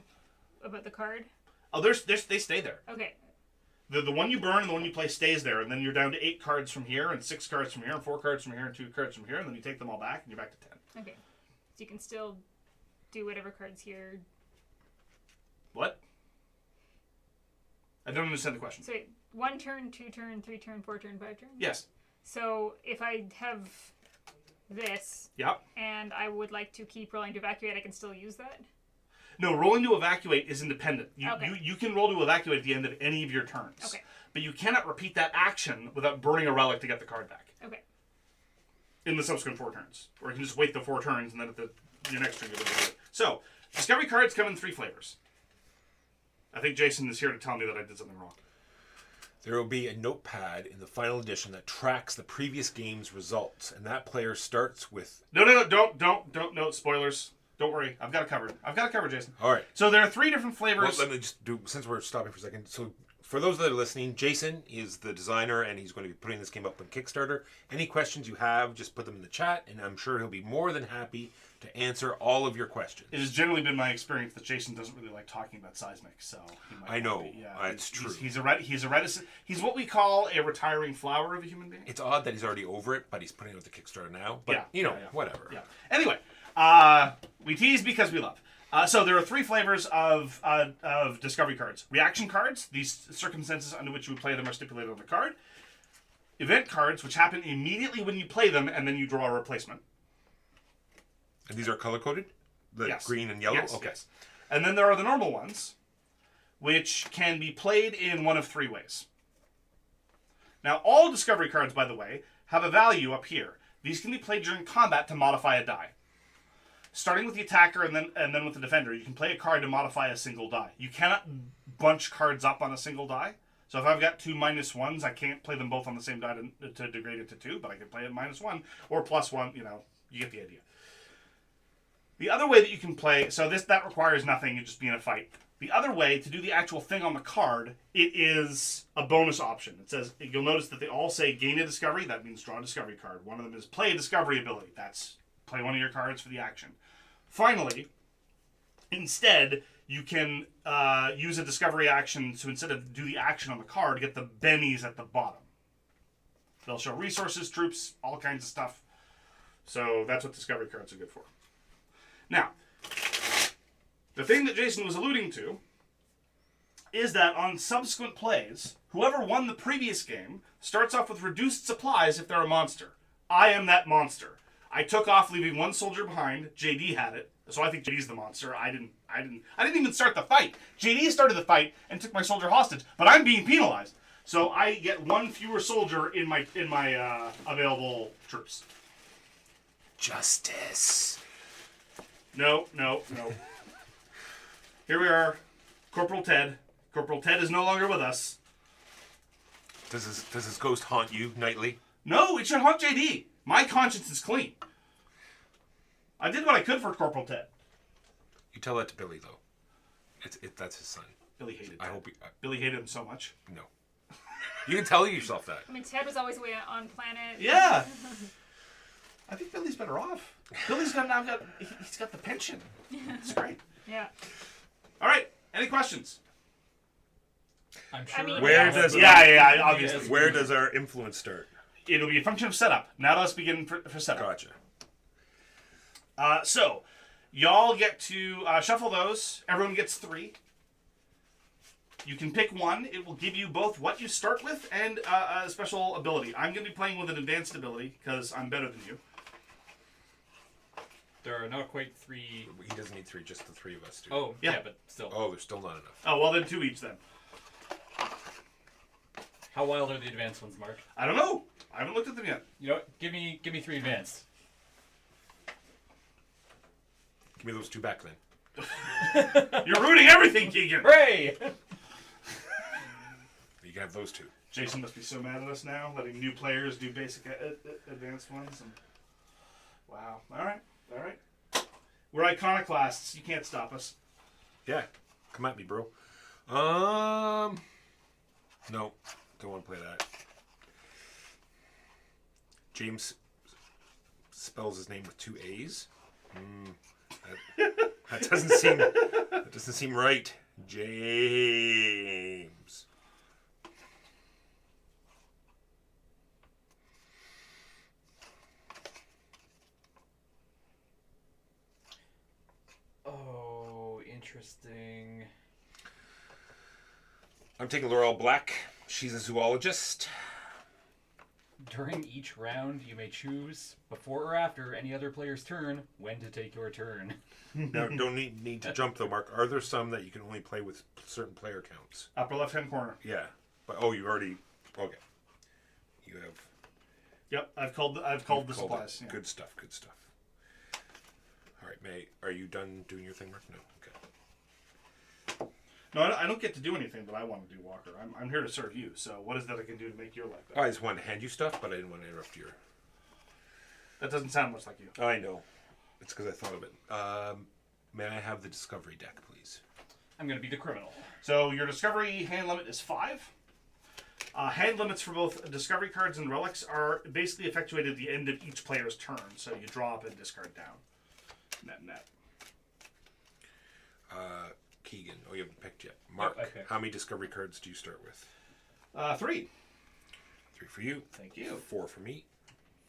about the card? Oh, they stay there. Okay. The one you burn and the one you play stays there, and then you're down to 8 cards from here, and 6 cards from here, and 4 cards from here, and 2 cards from here, and then you take them all back, and you're back to 10. Okay. So you can still do whatever cards here. What? I don't understand the question. So 1 turn, 2 turn, 3 turn, 4 turn, 5 turn? Yes. So if I have this, Yep. and I would like to keep rolling to evacuate, I can still use that? No, rolling to evacuate is independent. Okay. You can roll to evacuate at the end of any of your turns. Okay. But you cannot repeat that action without burning a relic to get the card back. Okay. In the subsequent 4 turns. Or you can just wait the 4 turns, and then at your next turn you'll do it. So, discovery cards come in 3 flavors. I think Jason is here to tell me that I did something wrong. There will be a notepad in the final edition that tracks the previous game's results, and that player starts with... No, don't, spoilers. Don't worry, I've got it covered. Jason. All right. So there are 3 different flavors. Well, let me just do, since we're stopping for a second, so for those that are listening, Jason is the designer, and he's going to be putting this game up on Kickstarter. Any questions you have, just put them in the chat, and I'm sure he'll be more than happy to answer all of your questions. It has generally been my experience that Jason doesn't really like talking about CYSMIC, so he might I know, not be, yeah, it's true. He's a reticent. He's what we call a retiring flower of a human being. It's odd that he's already over it, but he's putting it with the Kickstarter now. But, whatever. Yeah. Anyway, we tease because we love. So there are 3 flavors of discovery cards. Reaction cards, these circumstances under which you would play them are stipulated on the card. Event cards, which happen immediately when you play them, and then you draw a replacement. And these are color-coded? The Yes. green and yellow? Yes, okay. yes. And then there are the normal ones, which can be played in one of 3 ways. Now, all discovery cards, by the way, have a value up here. These can be played during combat to modify a die. Starting with the attacker and then with the defender, you can play a card to modify a single die. You cannot bunch cards up on a single die. So if I've got 2 -1s, I can't play them both on the same die to degrade it to 2, but I can play it -1 or +1, you get the idea. The other way that you can play, so that requires nothing, you just be in a fight. The other way, to do the actual thing on the card, it is a bonus option. It says, you'll notice that they all say gain a discovery, that means draw a discovery card. One of them is play a discovery ability, that's play one of your cards for the action. Finally, instead, you can use a discovery action to, instead of do the action on the card, get the bennies at the bottom. They'll show resources, troops, all kinds of stuff. So that's what discovery cards are good for. Now, the thing that Jason was alluding to is that on subsequent plays, whoever won the previous game starts off with reduced supplies if they're a monster. I am that monster. I took off leaving 1 soldier behind. JD had it, so I think JD's the monster. I didn't even start the fight. JD started the fight and took my soldier hostage, but I'm being penalized. So I get 1 fewer soldier in my available troops. Justice. No. Here we are, Corporal Ted. Corporal Ted is no longer with us. Does his ghost haunt you nightly? No, it should haunt JD. My conscience is clean. I did what I could for Corporal Ted. You tell that to Billy, though. That's his son. Billy hated I Ted. hope Billy hated him so much. No. You can tell yourself that. I mean, Ted was always away on planet. Yeah. I think Billy's better off. Billy's got the pension. It's great. Yeah. All right. Any questions? I'm sure. I mean, Where yes. does Yeah, obviously. where does our influence start? It'll be a function of setup. Now let's begin for setup. Gotcha. So, y'all get to shuffle those. Everyone gets 3. You can pick one. It will give you both what you start with and a special ability. I'm going to be playing with an advanced ability because I'm better than you. There are not quite 3. He doesn't need 3, just the 3 of us do. Oh, Yeah. yeah, but still. Oh, there's still not enough. Oh, well then 2 each then. How wild are the advanced ones, Mark? I don't know. I haven't looked at them yet. You know what? Give me 3 advanced. Give me those 2 back then. You're ruining everything, Keegan. Hooray! You can have those 2. Jason must be so mad at us now, letting new players do basic advanced ones. And... Wow. All right. We're iconoclasts. You can't stop us. Yeah, come at me, bro. No, don't want to play that. James spells his name with 2 A's. That doesn't seem right. James. Oh, interesting. I'm taking Laurel Black. She's a zoologist. During each round, you may choose, before or after any other player's turn, when to take your turn. Now, don't need to jump though, Mark. Are there some that you can only play with certain player counts? Upper left-hand corner. Yeah, but you already okay. You have Yep, I've called the called supplies. it. Yeah. Good stuff. All right, May. Are you done doing your thing, Mark? No. Okay. No, I don't get to do anything that I want to do, Walker. I'm here to serve you. So what is that I can do to make your life better? I just wanted to hand you stuff, but I didn't want to interrupt your. That doesn't sound much like you. I know. It's because I thought of it. May I have the discovery deck, please? I'm going to be the criminal. So your discovery hand limit is 5. Hand limits for both discovery cards and relics are basically effectuated at the end of each player's turn. So you draw up and discard down. Net. Keegan. Oh, you haven't picked yet. Mark, I picked. how many discovery cards do you start with? 3. 3 for you. Thank you. 4 for me.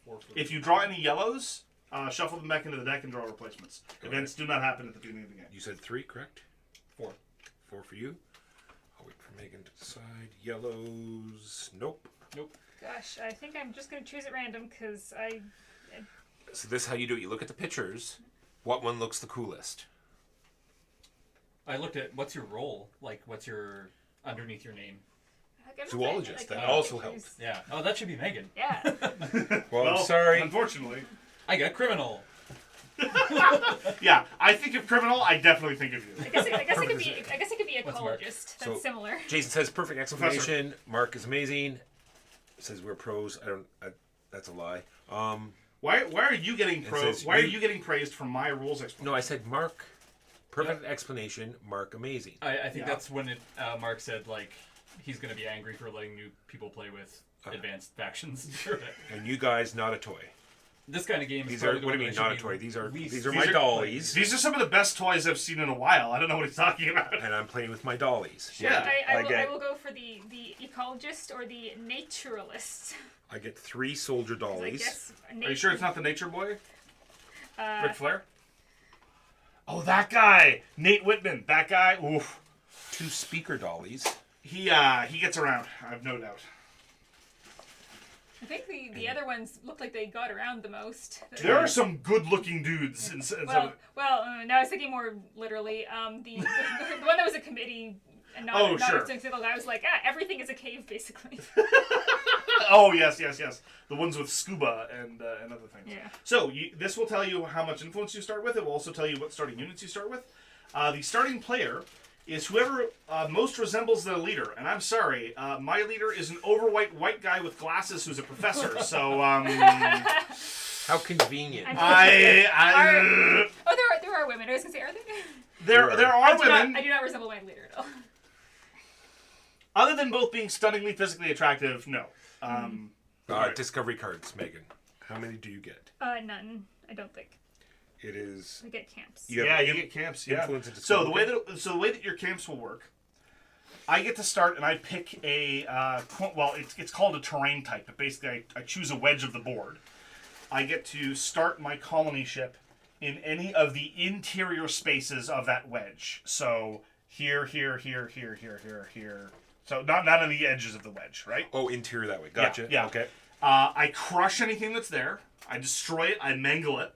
4 for If you draw any yellows, shuffle them back into the deck and draw replacements. Go Events do not happen at the beginning of the game. You said 3, correct? 4. 4 for you. I'll wait for Megan to decide. Yellows. Nope. Gosh, I think I'm just going to choose at random because I... So this is how you do it. You look at the pictures. What one looks the coolest? I looked at what's your role? Like, what's your underneath your name? Zoologist, that I also choose- helped. Yeah. Oh, that should be Megan. Yeah. Well, I'm sorry. Unfortunately. I got criminal. Yeah, I think of criminal, I definitely think of you. I guess it could be. I guess it could be What's Mark? ecologist. That's So- similar. Jason says perfect explanation. Mark is amazing. Says we're pros. That's a lie. Why are you getting says Why are you- you getting praised for my rules explanation? No, I said Mark. Perfect explanation. Mark amazing. I think Yeah. that's when Mark said, like, he's going to be angry for letting new people play with advanced factions. And you guys not a toy. This kind of game is These probably are the what do one you mean that not a should toy? be These are least- my dollies. These are some of the best toys I've seen in a while. I don't know what he's talking about. And I'm playing with my dollies. Yeah. I get- will go for the ecologist or the naturalist. I get 3 soldier 'Cause I dollies. guess Are you sure it's not the Nature Boy? Uh, Ric Flair? Oh, that guy! Nate Whitman. That guy, oof. 2 speaker dollies. He gets around, I have no doubt. I think the other ones look like they got around the most. There are some good-looking dudes. No, I was thinking more literally. The one that was a committee and not, Oh, not sure. a single guy was like, everything is a cave basically. Oh, yes. The ones with scuba and other things. Yeah. So, this will tell you how much influence you start with. It will also tell you what starting units you start with. The starting player is whoever most resembles their leader. And I'm sorry, my leader is an overweight white guy with glasses who's a professor. So, How convenient. there There are women. I was gonna say, are are there? women. I do not resemble my leader at all. Other than both being stunningly physically attractive, no. Discovery cards, Megan. How many do you get? None. I don't think. It is. I get camps. You Yeah, have you get camps. Yeah. influence and So the discovery. way that your camps will work I get to start, and I pick a, it's called a terrain type, but basically I choose a wedge of the board. I get to start my colony ship in any of the interior spaces of that wedge. So here. So not on the edges of the wedge, right? Oh, interior that way. Gotcha. Yeah. Okay. I crush anything that's there. I destroy it. I mangle it.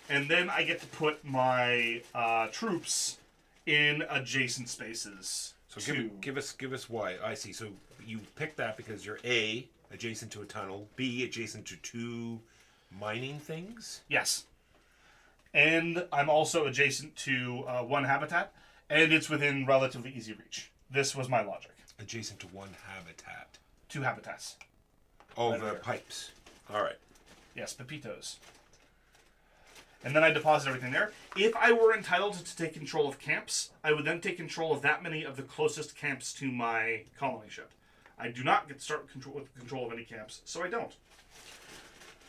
And then I get to put my troops in adjacent spaces. So give us why. I see. So you pick that because you're A, adjacent to a tunnel, B, adjacent to 2 mining things. Yes. And I'm also adjacent to 1 habitat, and it's within relatively easy reach. This was my logic. Adjacent to 1 habitat. 2 habitats. Oh, Right the there. pipes. All right. Yes, pepitos. And then I deposit everything there. If I were entitled to take control of camps, I would then take control of that many of the closest camps to my colony ship. I do not get to start with control of any camps, so I don't.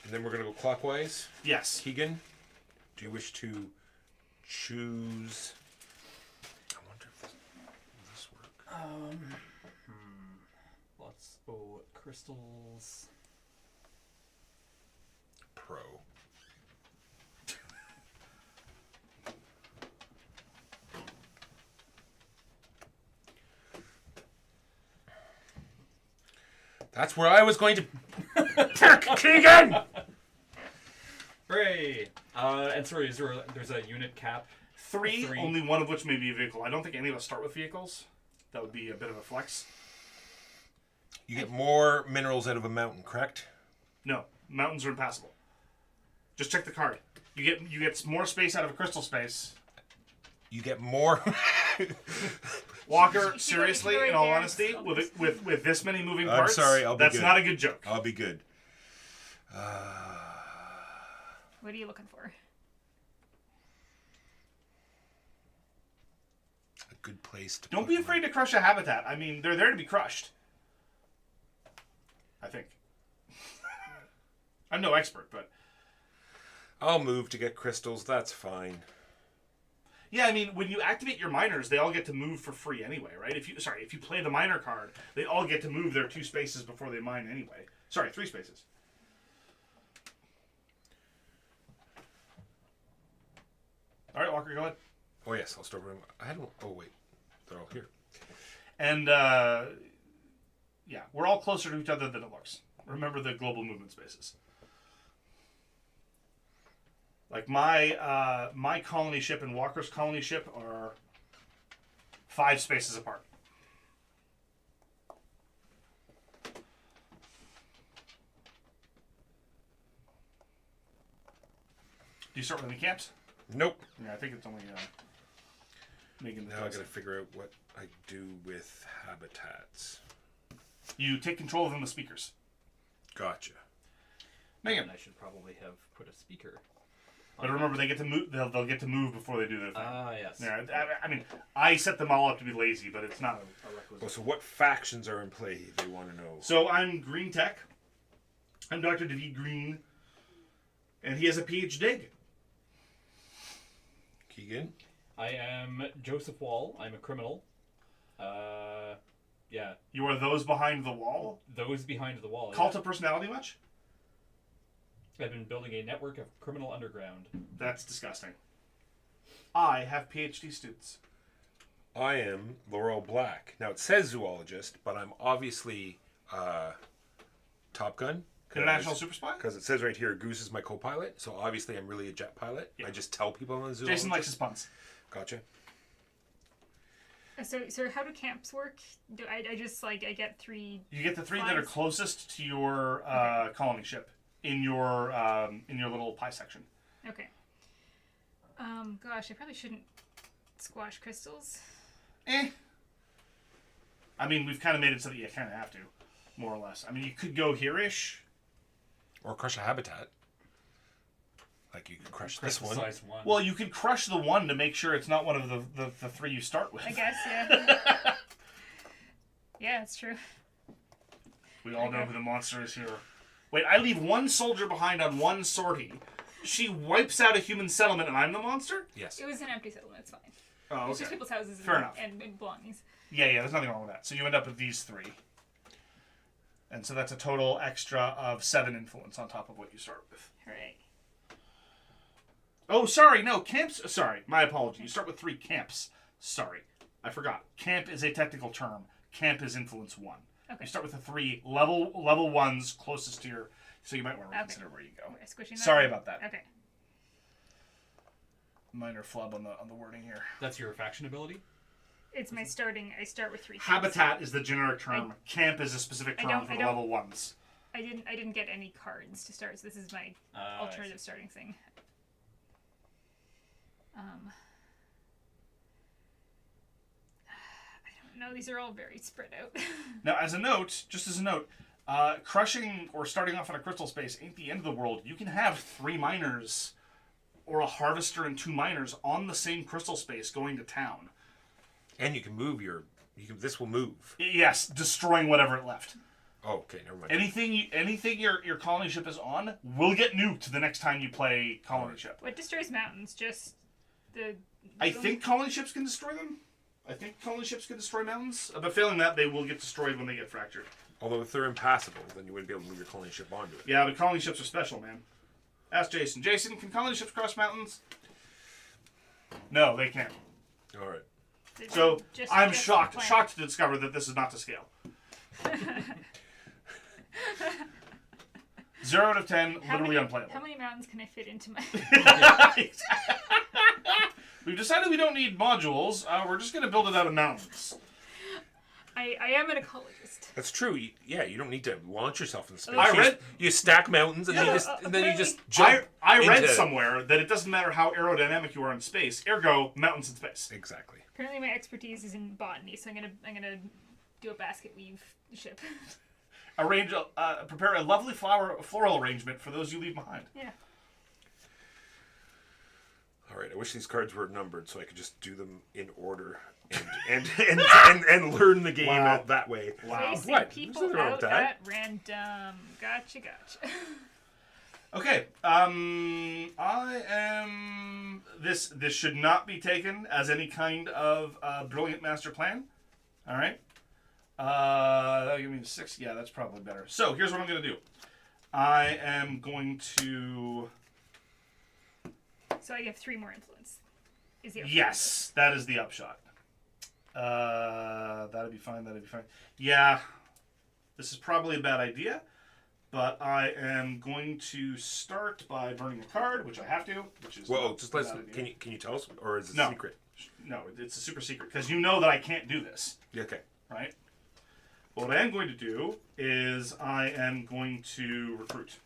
And then we're going to go clockwise. Yes. Keegan, do you wish to choose... I wonder if this work. Let's go crystals. Pro. That's where I was going to pick Keegan! Hooray! And sorry, there's a unit cap? Three, Three. only one of which may be a vehicle. I don't think any of us start with vehicles. That would be a bit of a flex. You get more minerals out of a mountain, correct? No, mountains are impassable. Just check the card. You get more space out of a crystal space. You get more... Walker, She seriously, right in all there. honesty, with this many moving I'm parts, sorry, I'll be that's good. not a good joke. I'll be good. What are you looking for? A good place to Don't put be my- afraid to crush a habitat. I mean, they're there to be crushed. I think. I'm no expert, but I'll move to get crystals, that's fine. yeah, I mean, when you activate your miners, they all get to move for free anyway, right? If you play the miner card, they all get to move their 2 spaces before they mine anyway. Sorry, 3 spaces. All right, Walker, go ahead. Oh yes, I'll start with... I don't... Oh wait, they're all here. And yeah, we're all closer to each other than it looks. Remember the global movement spaces. Like my colony ship and Walker's colony ship are 5 spaces apart. Do you start with any camps? Nope. Yeah, I think it's only making the Now I toast. gotta figure out what I do with habitats. You take control of them with speakers. Gotcha. Megan. I should probably have put a speaker. But remember, they get to move. They'll get to move before they do their thing. Ah, yes. Yeah, I mean, I set them all up to be lazy, but it's not a requisite. Well, so what factions are in play? They want to know. So I'm Green Tech. I'm Dr. David Green, and he has a PhD. Keegan. I am Joseph Wall. I'm a criminal. Yeah. You are those behind the wall. Those behind the wall. Cult yeah. of personality much? I've been building a network of criminal underground. That's disgusting. I have PhD students. I am Laurel Black. Now it says zoologist, but I'm obviously Top Gun. International super spy? Because it says right here, Goose is my co-pilot. So obviously I'm really a jet pilot. Yeah. I just tell people I'm a zoologist. Jason likes his puns. Gotcha. So how do camps work? Do I just I get 3? You get the 3 that are Flies. closest to your colony ship in your little pie section. Okay. Gosh, I probably shouldn't squash crystals. I mean, we've kind of made it so that you kind of have to, more or less. I mean, you could go here-ish. Or crush a habitat. Like you could crush this one. Size 1. Well, you could crush the 1 to make sure it's not one of the 3 you start with. I guess, yeah. Yeah, it's true. We all know who the monster is here. Wait, I leave 1 soldier behind on 1 sortie, she wipes out a human settlement and I'm the monster? Yes. It was an empty settlement. It's fine. Oh, It's just okay. people's houses Fair enough. and belongings. Yeah, there's nothing wrong with that. So you end up with these 3. And so that's a total extra of 7 influence on top of what you start with. Hooray. Oh, sorry, no, camps. Sorry, my apology. You start with 3 camps. Sorry, I forgot. Camp is a technical term. Camp is influence 1. Okay. You start with the 3 level 1s closest to your. So you might want to reconsider where you go. We're squishing that. Sorry about that. Okay. Minor flub on the wording here. That's your faction ability? It's my starting. I start with 3. Habitat is the generic term. Camp is a specific term for I the don't- level 1s. I didn't get any cards to start, so this is my I alternative starting thing. I don't know. These are all very spread out. Now, just as a note, crushing or starting off in a crystal space ain't the end of the world. You can have 3 miners or a harvester and 2 miners on the same crystal space going to town. And you can move this will move. Yes, destroying whatever it left. Oh, okay, never mind. Anything your colony ship is on will get nuked the next time you play colony ship. What destroys mountains? Just the. I think colony ships can destroy them. I think colony ships can destroy mountains. But failing that, they will get destroyed when they get fractured. Although if they're impassable, then you wouldn't be able to move your colony ship onto it. Yeah, but colony ships are special, man. Ask Jason. Jason, can colony ships cross mountains? No, they can't. All right. So I'm just shocked the plan. to discover that this is not to scale. 0 out of 10, literally unplayable. How many mountains can I fit into my? We've decided we don't need modules. We're just going to build it out of mountains. I am an ecologist. That's true. You don't need to launch yourself into space. I read- you stack mountains and then you just jump. I read into- somewhere that it doesn't matter how aerodynamic you are in space. Ergo, mountains in space. Exactly. Apparently, my expertise is in botany, so I'm gonna do a basket weave ship. Prepare a lovely floral arrangement for those you leave behind. Yeah. All right. I wish these cards were numbered so I could just do them in order and learn the game out that way. Wow. Placing What? people There's nothing wrong out with that. at random. Gotcha. Okay. I am. This should not be taken as any kind of brilliant master plan. All right. That'll give me 6. Yeah, that's probably better. So here's what I'm going to do. I am going to. So I have 3 more influence. Is the Yes, that is the upshot. That'd be fine. Yeah, this is probably a bad idea, but I am going to start by burning a card, which I have to. Which is Whoa, not just a let's. bad idea. Can you tell us, or is it No. secret? No, it's a super secret because you know that I can't do this, Yeah, okay. right? What I am going to do is I am going to recruit,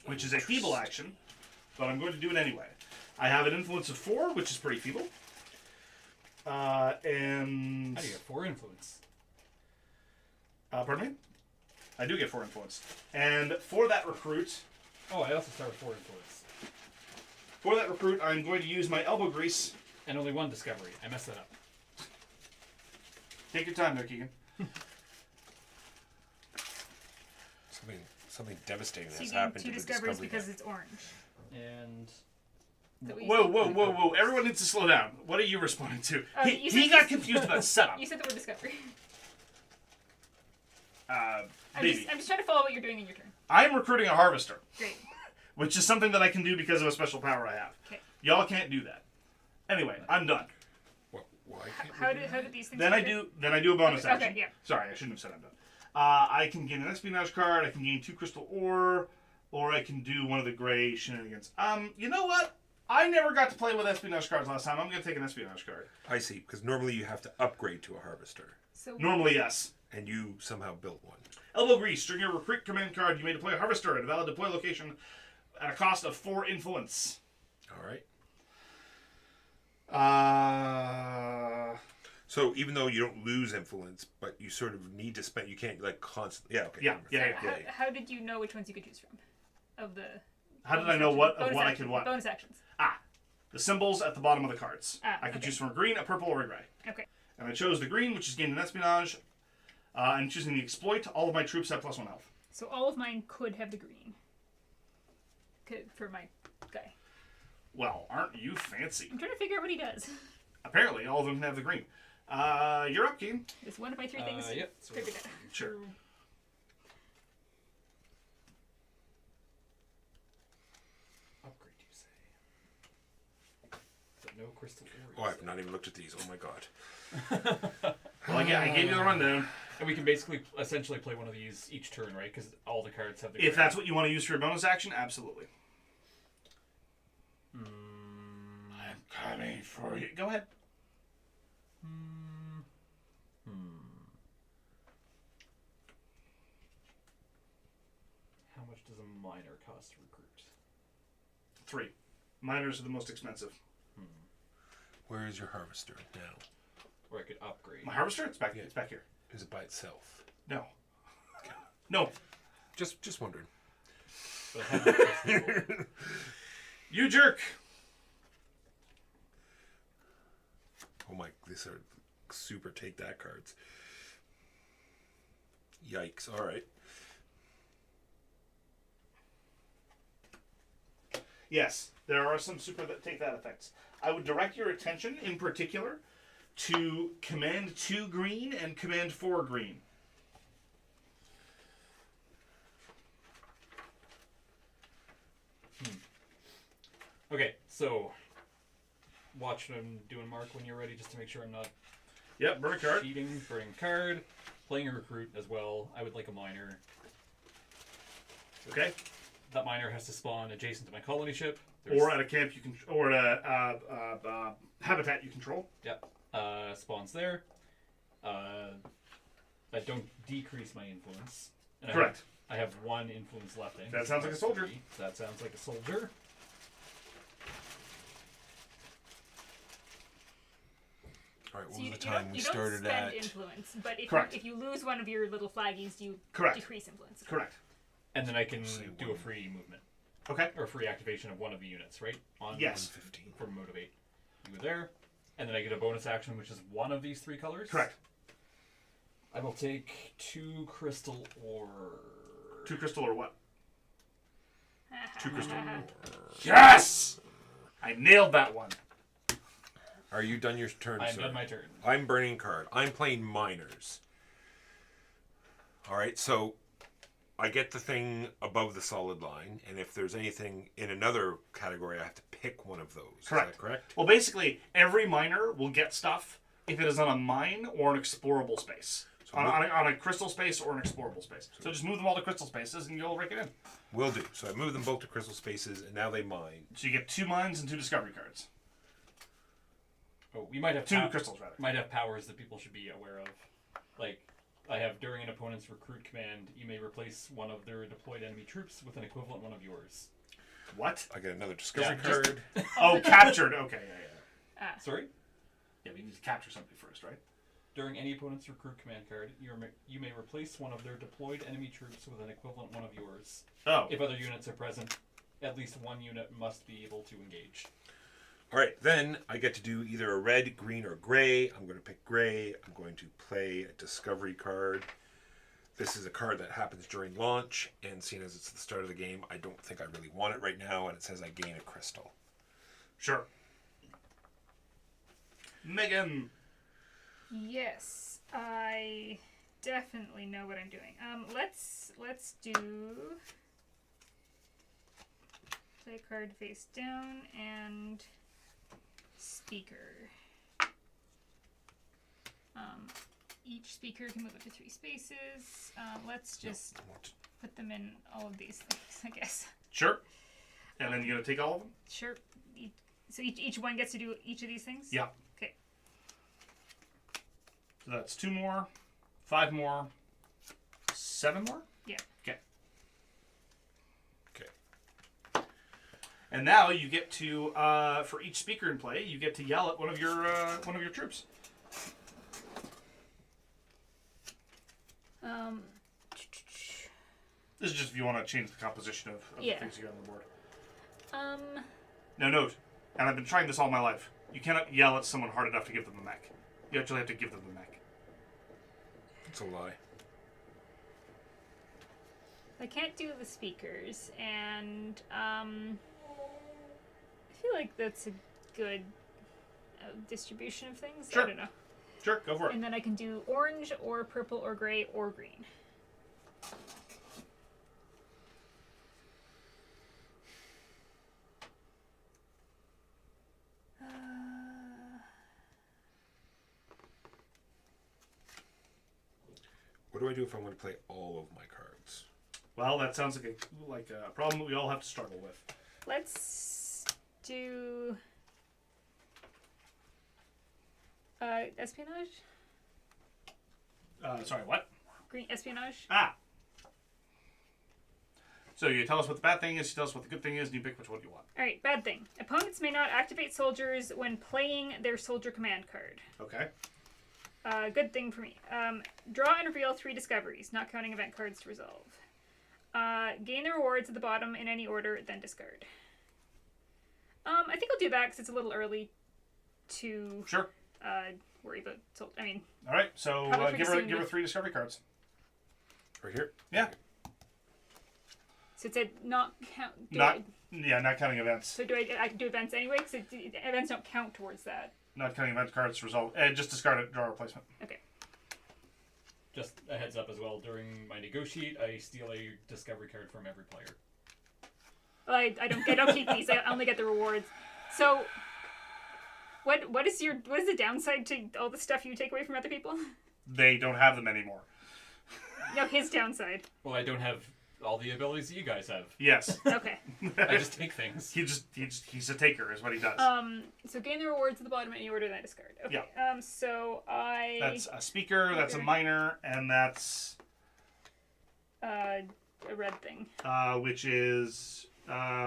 which is a feeble action, but I'm going to do it anyway. I have an influence of 4, which is pretty feeble. And How do you get 4 influence? pardon me? I do get 4 influence. And for that recruit, Oh, I also start with 4 influence. I'm going to use my elbow grease. And only 1 discovery. I messed that up. Take your time there, Keegan. Something devastating So has you gain happened 2 to the discoveries discovery because deck. it's orange. And That we- Whoa. Everyone needs to slow down. What are you responding to? You He said- got confused about setup. You said the word discovery. Baby. I'm just trying to follow what you're doing in your turn. I'm recruiting a harvester, Great. which is something that I can do because of a special power I have. Okay. Y'all can't do that. Anyway, I'm done. Well, why can't we How do did these things? Then I happen? do a bonus Okay, action. okay, yeah. Sorry, I shouldn't have said I'm done. I can gain an espionage card. I can gain 2 crystal ore, or I can do one of the gray shenanigans. You know what? I never got to play with espionage cards last time. I'm going to take an espionage card. I see, because normally you have to upgrade to a harvester, So Normally, yes. and you somehow built one. Elbow grease. During your recruit command card, you may deploy a harvester at a valid deploy location at a cost of 4 influence. All right. So even though you don't lose influence, but you sort of need to spend, you can't like constantly. Yeah. Okay. Yeah, yeah, how, yeah. how did you know which ones you could choose from? Of the. How did I know what bonus I actions, could what? Bonus actions. The symbols at the bottom of the cards. I could okay. choose from a green, a purple, or a gray. Okay. And I chose the green, which is gain an espionage. And choosing the exploit, all of my troops have +1 health. So all of mine could have the green. for my guy. Well, aren't you fancy? I'm trying to figure out what he does. Apparently, all of them have the green. You're up, Keen. It's one of my three things. Yep. So Figured out. Sure. upgrade, you say? But no crystal ore. Oh, I've not even looked at these. Oh my god. Well, again, I gave you the rundown. And we can basically, essentially play one of these each turn, right? Because all the cards have the. If that's what you want to use for your bonus action, absolutely. I'm coming for you. Go ahead. How much does a miner cost to recruit? 3. Miners are the most expensive. Where is your harvester now? Or I could upgrade. My harvester? It's back. It's back here. Is it by itself? No. No. Just wondering. But I have no crystal ore. You jerk. Oh my, these are super take that cards. Yikes. All right. Yes, there are some super that take that effects. I would direct your attention in particular to command 2 green and command 4 green. Okay, so watch what I'm doing, Mark, when you're ready, just to make sure I'm not Yep, burn a card. cheating. Burning a card, playing a recruit as well. I would like a miner. Okay. That miner has to spawn adjacent to my colony ship. Or at a camp you can, or at a habitat you control. Yep. Spawns there. That don't decrease my influence. And Correct. I have 1 influence left. That sounds like a soldier. That sounds like a soldier. All right. What So was you, the time we started don't spend at? influence, but Correct. if you lose one of your little flaggies, you Correct. decrease influence. Correct. And then I can Say do a 1. free movement. Okay. Or free activation of one of the units, right? On Yes. 15. For motivate. You go there. And then I get a bonus action, which is one of these 3 colors. Correct. I will take 2 crystal ore. 2 crystal or what? 2 crystal. Yes! I nailed that one. Are you done your turn, I'm sir? done my turn. I'm burning card. I'm playing miners. All right, so I get the thing above the solid line, and if there's anything in another category, I have to pick one of those. Correct. Is that correct? Well, basically, every miner will get stuff if it is on a mine or an explorable space. So On a crystal space or an explorable space. So just move them all to crystal spaces and you'll rake it in. Will do. So I move them both to crystal spaces, and now they mine. So you get 2 mines and 2 discovery cards. Oh, we might have 2 crystals, rather. might have powers that people should be aware of. Like, I have during an opponent's recruit command, you may replace one of their deployed enemy troops with an equivalent one of yours. What? I get another discovery Yeah, just- card. Oh, captured. Okay, yeah. Sorry? Yeah, we need to capture something first, right? During any opponent's recruit command card, you may replace one of their deployed enemy troops with an equivalent one of yours. Oh. If other units are present, at least one unit must be able to engage. All right, then I get to do either a red, green, or gray. I'm going to pick gray. I'm going to play a discovery card. This is a card that happens during launch, and seeing as it's the start of the game, I don't think I really want it right now, and it says I gain a crystal. Sure. Megan. Yes, I definitely know what I'm doing. Let's do play a card face down and speaker. Each speaker can move up to 3 spaces. Let's just put them in all of these things, I guess. Sure. And then you're going to take all of them? Sure. So each one gets to do each of these things? Yeah. Okay. So that's 2 more, 5 more, 7 more? Yeah. Okay. Okay. And now you get to, for each speaker in play, you get to yell at one of your troops. This is just if you want to change the composition of the things you got on the board. Now note, and I've been trying this all my life, you cannot yell at someone hard enough to give them a mech. You actually have to give them the mech. It's a lie. I can't do the speakers, and I feel like that's a good distribution of things. Sure. I don't know. Sure, go for it. And then I can do orange or purple or gray or green. What do I do if I want to play all of my cards? Well, that sounds like a problem that we all have to struggle with. Let's do espionage. Sorry, what? Green espionage. Ah. So you tell us what the bad thing is, you tell us what the good thing is, and you pick which one you want. All right, bad thing. Opponents may not activate soldiers when playing their soldier command card. Okay. Good thing for me. Draw and reveal 3 discoveries, not counting event cards to resolve. Gain the rewards at the bottom in any order, then discard. I think I'll do that because it's a little early to Sure. worry about. All right. So Probably give pretty her soon. 3 discovery cards. Right here? Yeah. So it said not count. Not counting events. So I can do events anyway because events don't count towards that. Not counting event cards to resolve. Just discard it. Draw a replacement. Okay. Just a heads up as well. During my negotiate, I steal a discovery card from every player. Well, I don't keep these. I only get the rewards. So, what is the downside to all the stuff you take away from other people? They don't have them anymore. No, his downside. Well, I don't have all the abilities that you guys have. Yes. Okay. I just take things. He's a taker, is what he does. So gain the rewards at the bottom in any order that I discard. Okay. Yeah. So I. That's a speaker. That's a Okay. minor, and that's A red thing. which is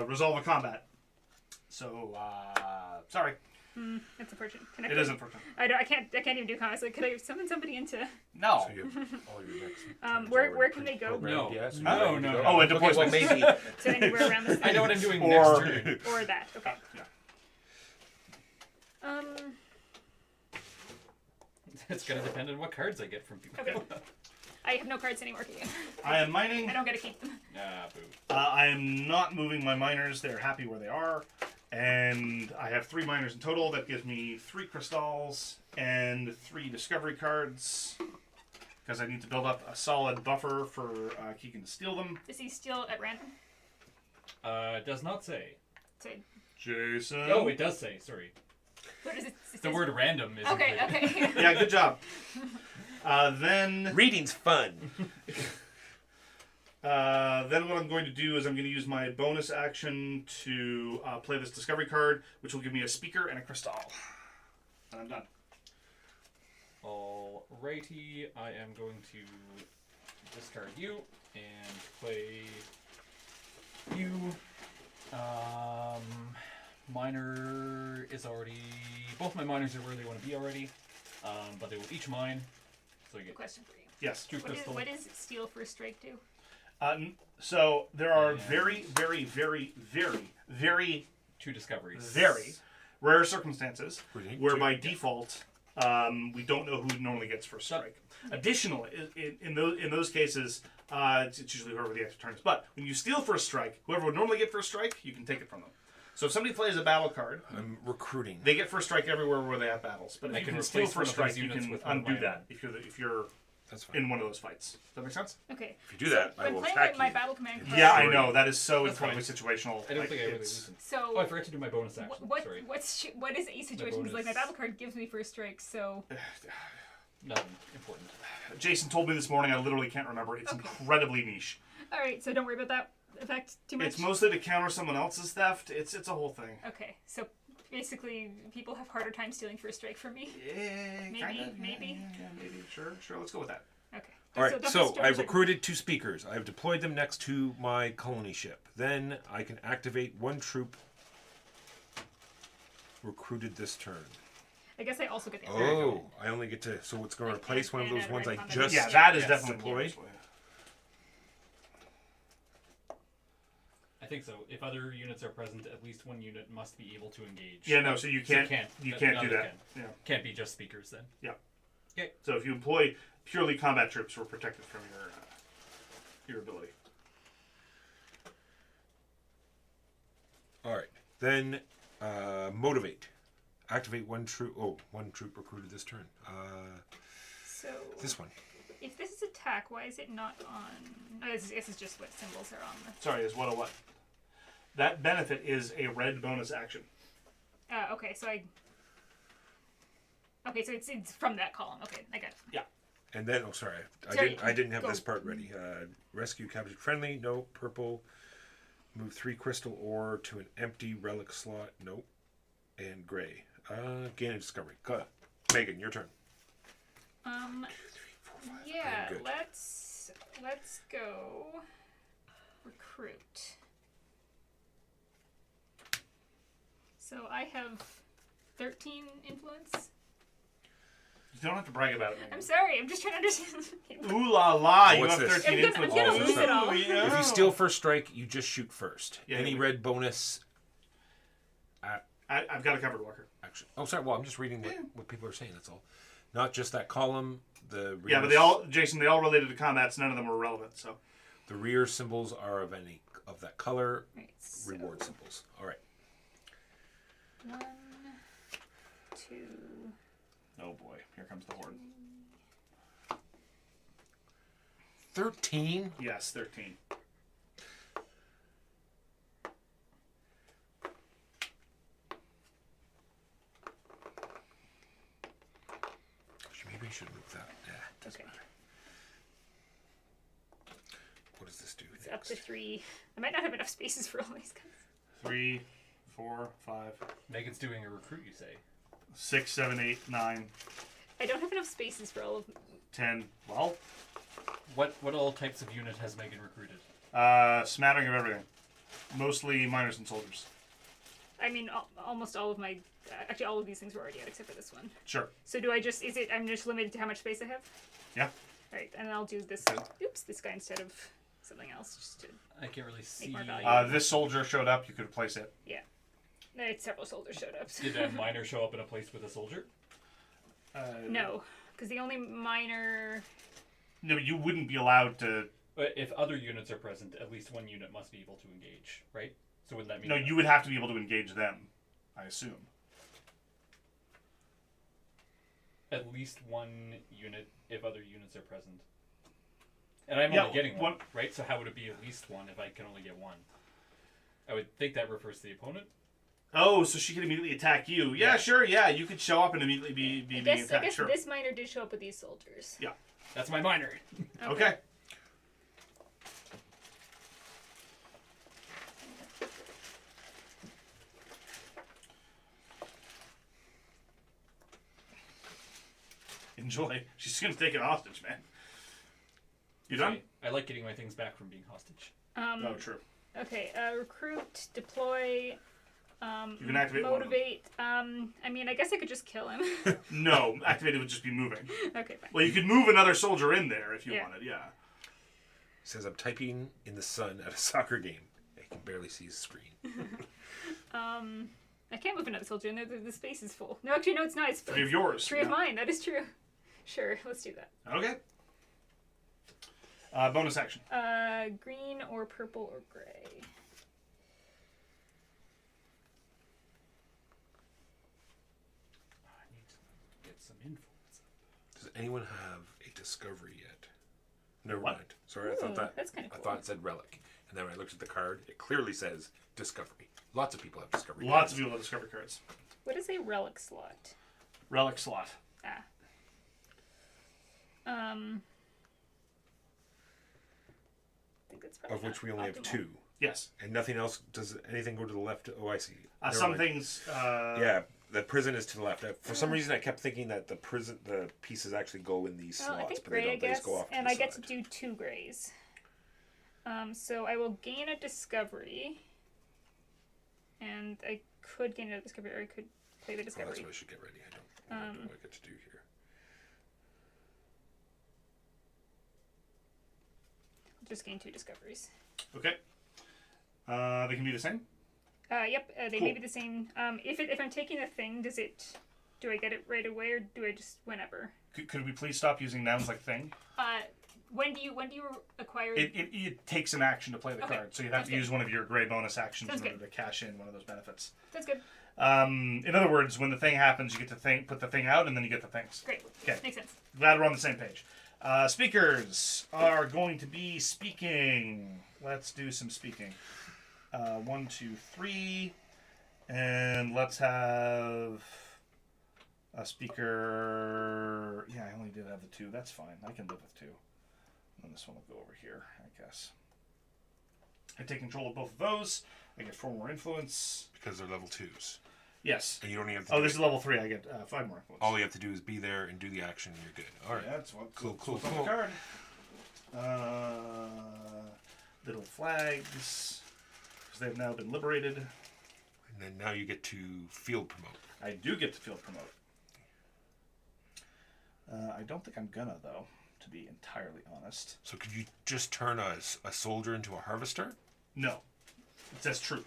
resolve a combat. So sorry, That's unfortunate. Can I it is unfortunate. I can't even do comments. Like, could I summon somebody into? No. So you have all your next Where can they go? No. Yes. No. Oh, and Okay, well, deployment. maybe. So anywhere around this. I know what I'm doing Or- next turn. Or that. Okay. Yeah. It's gonna depend on what cards I get from people. Okay. I have no cards anymore. Can you? I am mining. I don't get to keep them. Boo. I am not moving my miners. They're happy where they are. And I have 3 miners in total. That gives me 3 crystals and 3 discovery cards. Because I need to build up a solid buffer for Keegan to steal them. Does he steal at random? It does not say. So, Jason. Oh, it does say. Sorry. what does it? The word random is. Okay. Okay. Yeah, good job. Then Reading's fun. what I'm going to do is I'm going to use my bonus action to play this discovery card, which will give me a speaker and a crystal. And I'm done. Alrighty, I am going to discard you and play you. Miner is already. Both my miners are where they want to be already, but they will each mine. So you get Question for you. Yes. 2 crystal. What is steal for a strike do? So there are And- very, very, very, very, very, 2 discoveries. very rare circumstances Really? where by default we don't know who normally gets first strike. Additionally, in those cases, it's usually whoever the extra turn is. But when you steal first strike, whoever would normally get first strike, you can take it from them. So if somebody plays a battle card, I'm recruiting. they get first strike everywhere where they have battles. But I if you can can steal replace one first of those strike, you units can with one of undo my that own. if you're That's fine. in one of those fights. Does that make sense? Okay. If you do that, I when will playing attack my you. battle command card. Yeah, I Sorry. know that is so That's incredibly situational. I don't Like, think I really it's- lose. So Oh, I forgot to do my bonus action. Sorry. what is a situation? Because like my bonus. battle card gives me first strike, so Nothing important. Jason told me this morning. I literally can't remember. It's Okay. incredibly niche. all right. So don't worry about that effect too much. It's mostly to counter someone else's theft. It's a whole thing. Okay. So basically, people have harder time stealing first strike from me. Yeah, Maybe, kinda. maybe. Yeah, maybe. Sure. Let's go with that. Okay. All right, that's so the I've strike. recruited 2 speakers. I've deployed them next to my colony ship. Then I can activate 1 troop recruited this turn. I guess I also get the. Oh, I only get to. So it's going to Like, replace one of and those ones I combat. just. Yeah, that is yes, definitely deployed. I think so. If other units are present, at least one unit must be able to engage. Yeah, no. So you can't. You can't none do of that. Can. Yeah. Can't be just speakers then. So if you employ purely combat troops, we're protected from your ability. All right. Then motivate. Activate one troop. Oh, one troop recruited this turn. So This one. if this is attack, why is it not on? Oh, this is just what symbols are on. Sorry, is what a what? That benefit is a red bonus action. Okay, so it's from that column. Okay, I got it. Yeah. And then, oh, sorry, Sorry, I didn't have go. this part ready. Rescue captured friendly. No. Purple. Move 3 crystal ore to an empty relic slot. Nope. And gray. Gain a discovery. Go. Megan, your turn. 2, 3, 4, 5. Yeah, Good. let's go recruit. So I have 13 influence. You don't have to brag about it. I'm sorry, I'm just trying to understand. Ooh la la! You what's have this? 13 I'm influence. gonna Oh, lose so- it all. Yeah. If you steal first strike, you just shoot first. Yeah, Any yeah. red bonus. I've got a covered Walker. Action. Oh, sorry. Well, I'm just reading what people are saying. That's all. Not just that column. The Yeah, but Jason, they all related to combats. None of them were relevant. So The rear symbols are of any of that color. Right, so Reward symbols. All right. 1, 2. oh boy, here comes the horde. 13. Yes, 13. Maybe I should move that. Yeah. Doesn't Okay. matter. What does this do? It's up to 3. I might not have enough spaces for all these guys. 3, 4, 5, Megan's doing a recruit, you say? 6, 7, 8, 9, I don't have enough spaces for all of them. 10. Well, What all types of unit has Megan recruited? smattering of everything. Mostly miners and soldiers. I mean, almost all of my. Actually, all of these things were already out except for this one. Sure. So do I just? Is it? I'm just limited to how much space I have. Yeah. Right, and I'll do this. Oops, this guy instead of something else, just to. I can't really see. more value. This soldier showed up. You could replace it. Yeah. Several soldiers showed up. so- Did a miner show up in a place with a soldier? No, because the only minor. No, you wouldn't be allowed to. But if other units are present, at least one unit must be able to engage, right? So wouldn't that mean? No, you would have to be able to engage them. I assume. At least one unit if other units are present. And I'm Yeah, only getting one, one- right? So how would it be at least one if I can only get one? I would think that refers to the opponent. Oh, so she could immediately attack you. Yeah, Yeah. sure. Yeah, you could show up and immediately be I being guess attacked. Sure. this minor did show up with these soldiers. Yeah. That's my miner. Okay. Enjoy. She's gonna take it hostage, man. You done? I like getting my things back from being hostage. Oh, true. Okay. Recruit, deploy. You can activate one of them. motivate. I mean, I guess I could just kill him. No, activated would just be moving. Okay, fine. Well, you could move another soldier in there if you Yeah. wanted. Yeah. He says, I'm typing in the sun at a soccer game. I can barely see his screen. I can't move another soldier in there. The space is full. No, actually, no, it's not. It's 3 of yours. 3 of mine. That is true. Sure, let's do that. Okay. Bonus action. Green or purple or gray. I need to get some influence. Does anyone have a discovery yet? Never What? mind. Sorry, I thought Ooh, that. that's kinda I cool. thought it said relic, and then when I looked at the card, it clearly says discovery. Lots of people have discovery. Lots of cards. people have discovery cards. What is a relic slot? Relic slot. Ah. I think that's probably Of which not we only have optimal. 2, Yes. and nothing else. Does anything go to the left? Oh, I see. Never Some mind. things. Yeah, the prison is to the left. For some reason, I kept thinking that the pieces actually go in these Well, slots, I think but they gray, I don't. They just guess, go off. and to I the get to side. do 2 grays. So I will gain a discovery, and I could gain a discovery, or I could play the Oh, that's discovery. what I should get ready. I don't know what I get to do here. Just gain 2 discoveries. Okay. They can be the same. Yep, they Cool. may be the same. If I'm taking a thing, do I get it right away, or do I just whenever? Could we please stop using nouns like thing? When do you acquire? It takes an action to play the Okay. card, so you'd have Sounds to good. use one of your gray bonus actions Sounds in order good. to cash in one of those benefits. That's good. In other words, when the thing happens, you get to put the thing out, and then you get the things. Great. Okay. Makes sense. Glad we're on the same page. Speakers are going to be speaking. Let's do some speaking. 1, 2, 3, and let's have a speaker. Yeah, I only did have the 2. That's fine. I can live with 2. And this one will go over here, I guess. I take control of both of those. I get 4 more influence. Because they're level 2s. Yes. And you don't even have to Oh, do this it. is level 3. I get 5 more influence. All you have to do is be there and do the action, and you're good. All right. Yeah, that's what. Cool, that's cool, what's on cool. the card. Little flags, because they've now been liberated. And then now you get to field promote. I do get to field promote. I don't think I'm gonna, though, to be entirely honest. So could you just turn a soldier into a harvester? No. It says troop.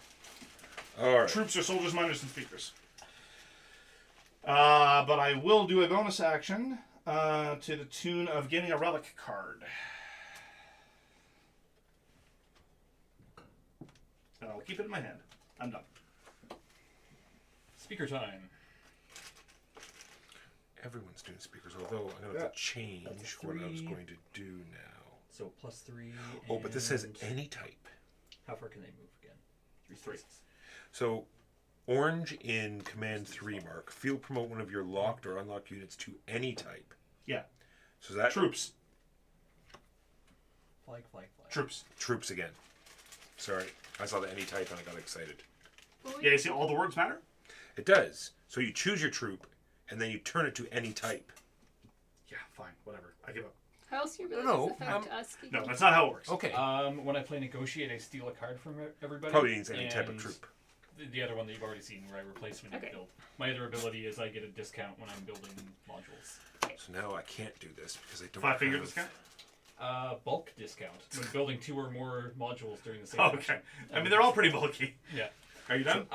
All right. Troops are soldiers, miners, and speakers. But I will do a bonus action to the tune of getting a relic card. And I'll keep it in my hand. I'm done. Speaker time. Everyone's doing speakers, although I'm going to have to change That's what I was 3. going to do now. So +3. Oh, but this says and- any type. How far can they move again? 3 spaces. So, orange in Command 3, Mark. Field promote one of your locked or unlocked units to any type. Yeah. So that Troops. Flag. Troops. troops again. Sorry, I saw the any type and I got excited. Yeah, you see all the words matter? It does. So you choose your troop and then you turn it to any type. Yeah, fine, whatever. I give up. How else do you really No, affect us? No, that's not how it works. Okay. When I play negotiate, I steal a card from everybody. Probably means any type of and troop. The other one that you've already seen, where I replace when you Okay. build. My other ability is I get a discount when I'm building modules. So now I can't do this because I don't 5 finger have... discount? Bulk discount when building 2 or more modules during the same. Oh, action. okay. I mean, they're all pretty bulky. Yeah. Are you done?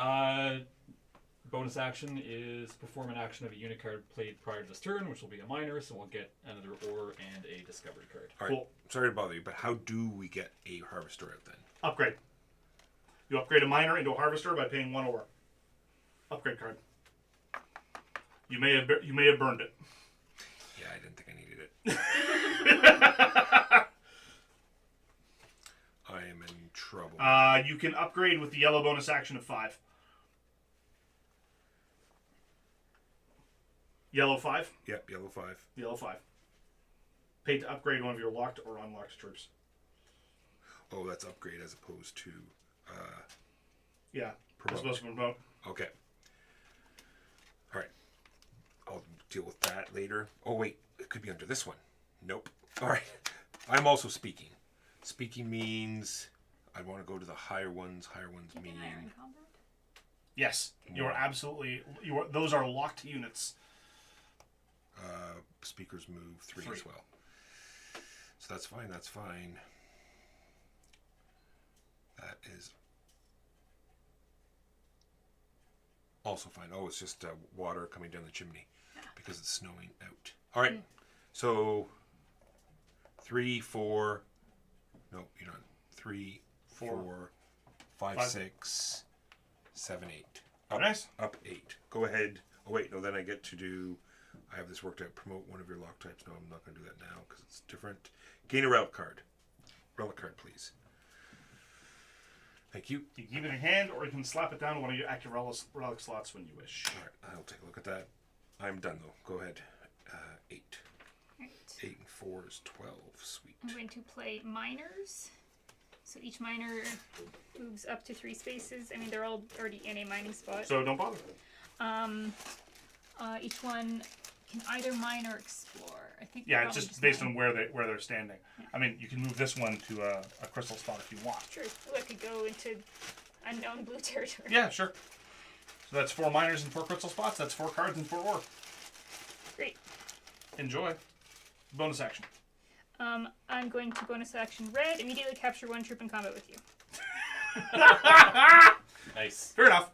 Bonus action is perform an action of a unit card played prior to this turn, which will be a minor, so we'll get another ore and a discovery card. All right. Cool. Sorry to bother you, but how do we get a harvester out then? Upgrade. You upgrade a miner into a harvester by paying 1 ore. Upgrade card. You may have burned it. Yeah, I didn't think I needed it. I am in trouble. You can upgrade with the yellow bonus action of 5. Yellow 5. Yep, yellow 5. Yellow 5. Pay to upgrade one of your locked or unlocked troops. Oh, that's upgrade as opposed to... Yeah. Promote. As opposed to promote. Okay. All right. I'll deal with that later. Oh, wait. It could be under this one. Nope. All right. I'm also speaking. Speaking means I want to go to the higher ones. Higher ones Keep mean... an iron combat. Yes. You are absolutely... Those are locked units. Speakers move 3 3. as well. So that's fine. That's fine. That is also fine. Oh, it's just water coming down the chimney because it's snowing out. All right. So 3, 4. No, you're not. 3, 4, 5, 6, 7, 8. Up, Nice. Up 8. Go ahead. Oh wait, no. Then I get to do. I have this worked out. Promote one of your lock types. No, I'm not going to do that now because it's different. Gain a relic card. Relic card, please. Thank you. You can keep it in hand, or you can slap it down to one of your active relic slots when you wish. All right, I'll take a look at that. I'm done though. Go ahead. 8. Right. 8 and 4 is 12. Sweet. I'm going to play miners. So each miner moves up to 3 spaces. I mean, they're all already in a mining spot. So don't bother. Each one can either mine or explore. I think. Yeah, probably it's just based mine. on where they're standing. I mean, you can move this one to a crystal spot if you want. Sure. Ooh, I could go into unknown blue territory. Yeah, sure. So that's 4 miners and 4 crystal spots. That's 4 cards and 4 ore. Great. Enjoy. Bonus action. I'm going to bonus action red. Immediately capture 1 troop in combat with you. Nice. Fair enough.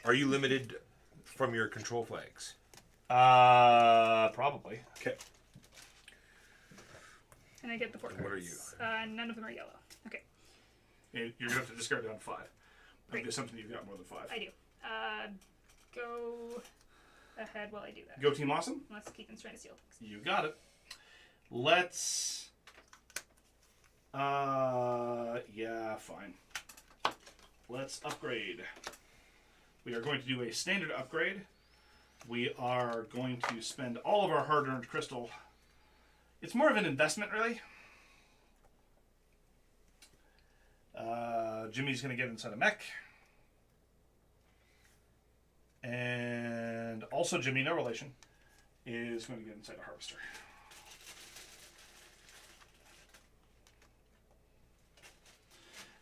Are you limited from your control flags? Probably. Okay. And I get the 4 cards. what are you? None of them are yellow. Okay, You're going to have to discard down to 5. Great. The assumption you've got more than 5. I do. Go ahead while I do that. Go Team Awesome. Unless Keaton's trying to steal things. You got it. Let's... yeah, fine. Let's upgrade. We are going to do a standard upgrade. We are going to spend all of our hard-earned crystal. It's more of an investment, really. Jimmy's going to get inside a mech. And also Jimmy, no relation, is going to get inside a harvester.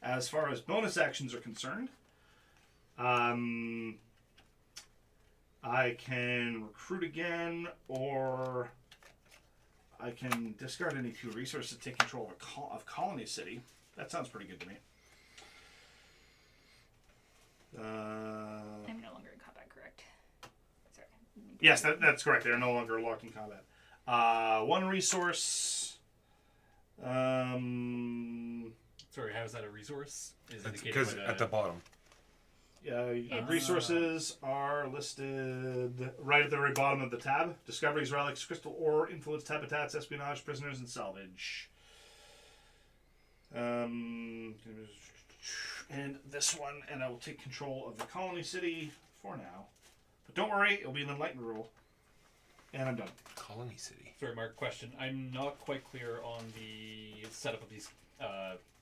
As far as bonus actions are concerned, I can recruit again, or I can discard any 2 resources to take control of Colony City. That sounds pretty good to me. I'm no longer in combat, correct? Sorry. Yes, that's correct. They are no longer locked in combat. 1 resource. Sorry, how is that a resource? Is It's indicated because by at the bottom. Resources are listed right at the very bottom of the tab. Discoveries, relics, crystal ore, influenced habitats, espionage, prisoners, and salvage. And this one, and I will take control of the Colony City for now. But don't worry, it'll be an enlightened rule. And I'm done. Colony City. Sorry, Mark, question. I'm not quite clear on the setup of these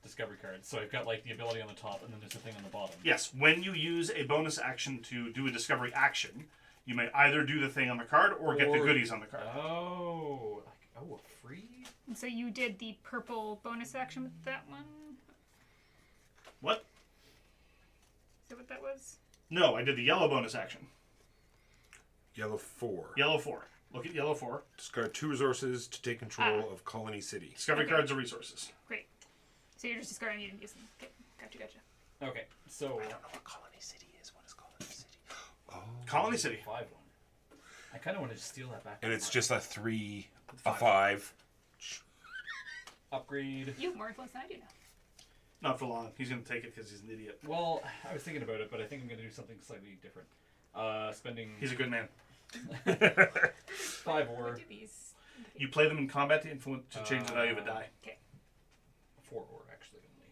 discovery cards. So I've got like the ability on the top, and then there's a thing on the bottom. Yes, when you use a bonus action to do a discovery action, you may either do the thing on the card or get the goodies on the card. Oh, a free? And so you did the purple bonus action with that one? What? Is that what that was? No, I did the yellow bonus action. Yellow 4. Yellow 4. Look at yellow 4. Discard 2 resources to take control of Colony City. Discovery Okay. cards are resources. Great. So you're just discarding, you didn't use them. Okay. Gotcha. Okay, so I don't know what Colony City is. What is Colony City? Oh. Colony City. 5 one. I kind of want to just steal that back. And it's just a 3, a 5. 5. Upgrade. You have more influence than I do now. Not for long. He's going to take it because he's an idiot. Well, I was thinking about it, but I think I'm going to do something slightly different. Spending He's a good man. 5 What ore, do these? You play them in combat to change the value of a die. Okay. 4 ore actually only.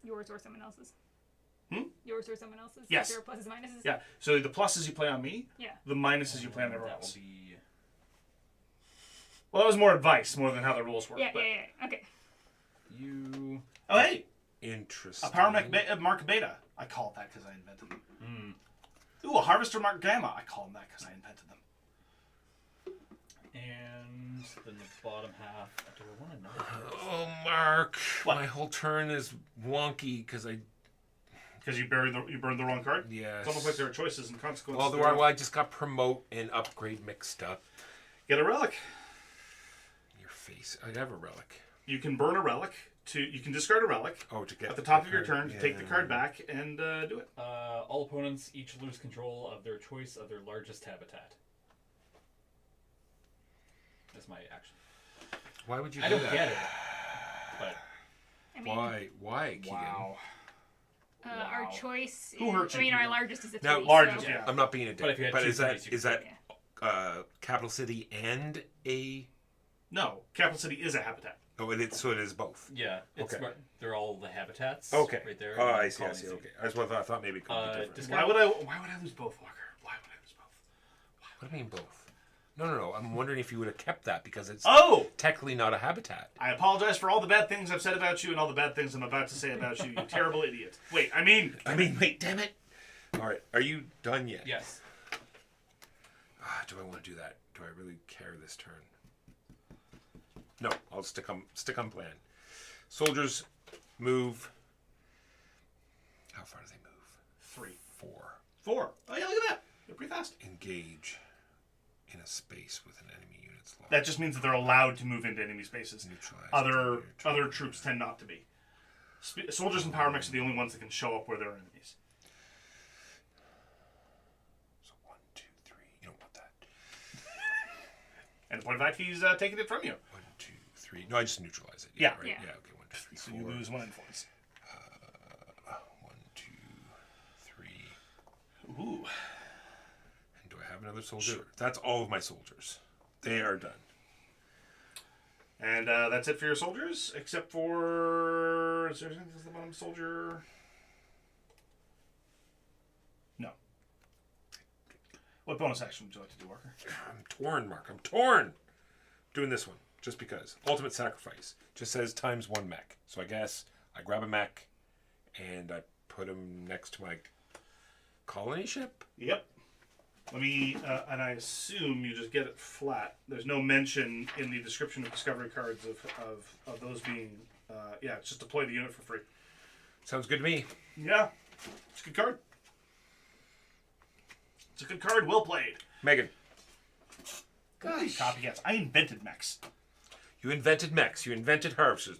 Yours or someone else's? Hmm? Yours or someone else's? Yes. Zero pluses, minuses? Yeah. So the pluses you play on me. Yeah. The minuses you play on everyone That will else. be Well, that was more advice, more than how the rules work. Yeah. but... Okay. you. Oh, hey! Interesting. A power mark beta. I call it that because I invented them. Ooh, a harvester mark gamma. I call them that because I invented them. And then the bottom half. Do I want to know? Oh, Mark. What? My whole turn is wonky because I... Because you burned the wrong card? Yes. It's almost like there are choices and consequences. Well, thereof. I just got promote and upgrade mixed up. Get a relic. Your face. I have a relic. You can burn a relic. You can discard a relic Oh, to get at the top of your card. turn to take the card back and do it. All opponents each lose control of their choice of their largest habitat. That's my action. Why would you I do don't that? get it, but I mean, Why, Keegan? Our choice. Who hurt you, I mean, our Keegan? largest is a 3. Now, largest, so... yeah. I'm not being a But if you dick, had but two is that cities, you could- capital city and a... No, capital city is a habitat. Oh, so it is both. yeah, it's Okay. they're all the habitats. Okay. right there. Oh, and I then see. Colony City. Okay. I thought maybe it could be different. discard- Why would I lose both, Walker? Why would I lose both? What do you mean both? No. I'm wondering if you would have kept that because it's Oh! technically not a habitat. I apologize for all the bad things I've said about you and all the bad things I'm about to say about you, you terrible idiot. Wait, Wait, damn it. All right. Are you done yet? Yes. Do I want to do that? Do I really care this turn? No, I'll stick on plan. Soldiers move. How far do they move? 3. 4. 4. Oh yeah, look at that. They're pretty fast. Engage in a space with an enemy unit's lost. That just means that they're allowed to move into enemy spaces. Neutralize Other troops tend not to be. Soldiers and power mechs are the only ones that can show up where there are enemies. So 1, 2, 3. You don't want that. And the point of fact, he's taking it from you. 1, 2, 3. 3. No, I just neutralize it. Yeah. Right? Yeah. Yeah. Okay. 1, 2, 3, So 4. you lose 1 influence. 1, 2, 3. Ooh. And do I have another soldier? That's all of my soldiers. They are done. And that's it for your soldiers, except for... Is there anything at the bottom soldier? No. What bonus action would you like to do, Walker? I'm torn, Mark. I'm torn. Doing this one just because. Ultimate sacrifice just says ×1 mech. So I guess I grab a mech and I put him next to my colony ship. Yep. Let me, and I assume you just get it flat. There's no mention in the description of discovery cards of those being, yeah, it's just deploy the unit for free. Sounds good to me. Yeah, it's a good card. It's a good card. Well played. Megan, Gosh. Copycats. I invented mechs. you invented mechs. You invented harvesters.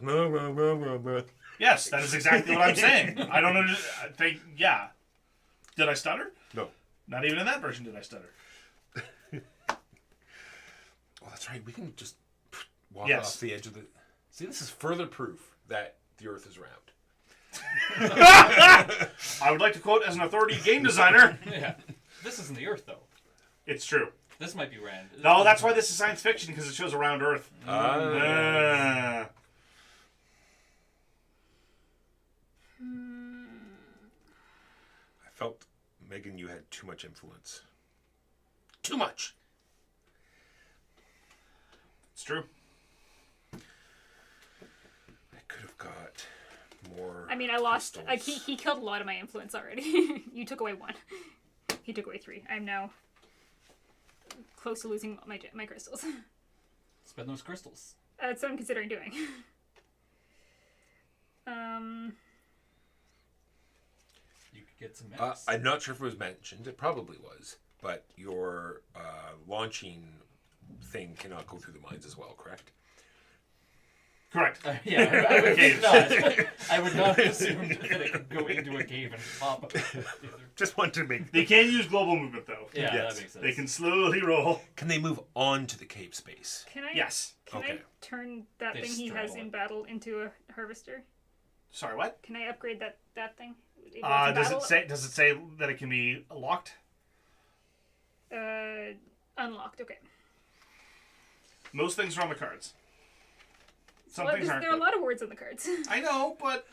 Yes, that is exactly what I'm saying. I don't know. I think, yeah. Did I stutter? No. Not even in that version did I stutter. Oh, that's right. We can just walk Yes. off the edge of the... See, this is further proof that the Earth is round. I would like to quote as an authority game designer. Yeah. This isn't the Earth, though. It's true. This might be Rand. No, that's why this is science fiction, because it shows a round Earth. Ah. I felt, Megan, you had too much influence. Too much. It's true. I could have got more. I mean, I lost. crystals. He killed a lot of my influence already. You took away 1. He took away 3. I'm now close to losing my crystals. Spend those crystals. That's what I'm considering doing. You could get some mechs. I'm not sure if it was mentioned. It probably was. But your launching thing cannot go through the mines as well, correct? Correct. Yeah, I would not assume that it could go into a cave and pop up. Just want to make... They can use global movement, though. Yeah, Yes. that makes sense. They can slowly roll. Can they move on to the cave space? Can I? Yes. Can Okay. I turn that They thing he has straddle in it. battle into a harvester? Sorry, what? Can I upgrade that thing? It was in Does battle? it say that it can be locked? Unlocked. Okay. Most things are on the cards. Some Well, things aren't. there are a but- lot of words on the cards. I know, but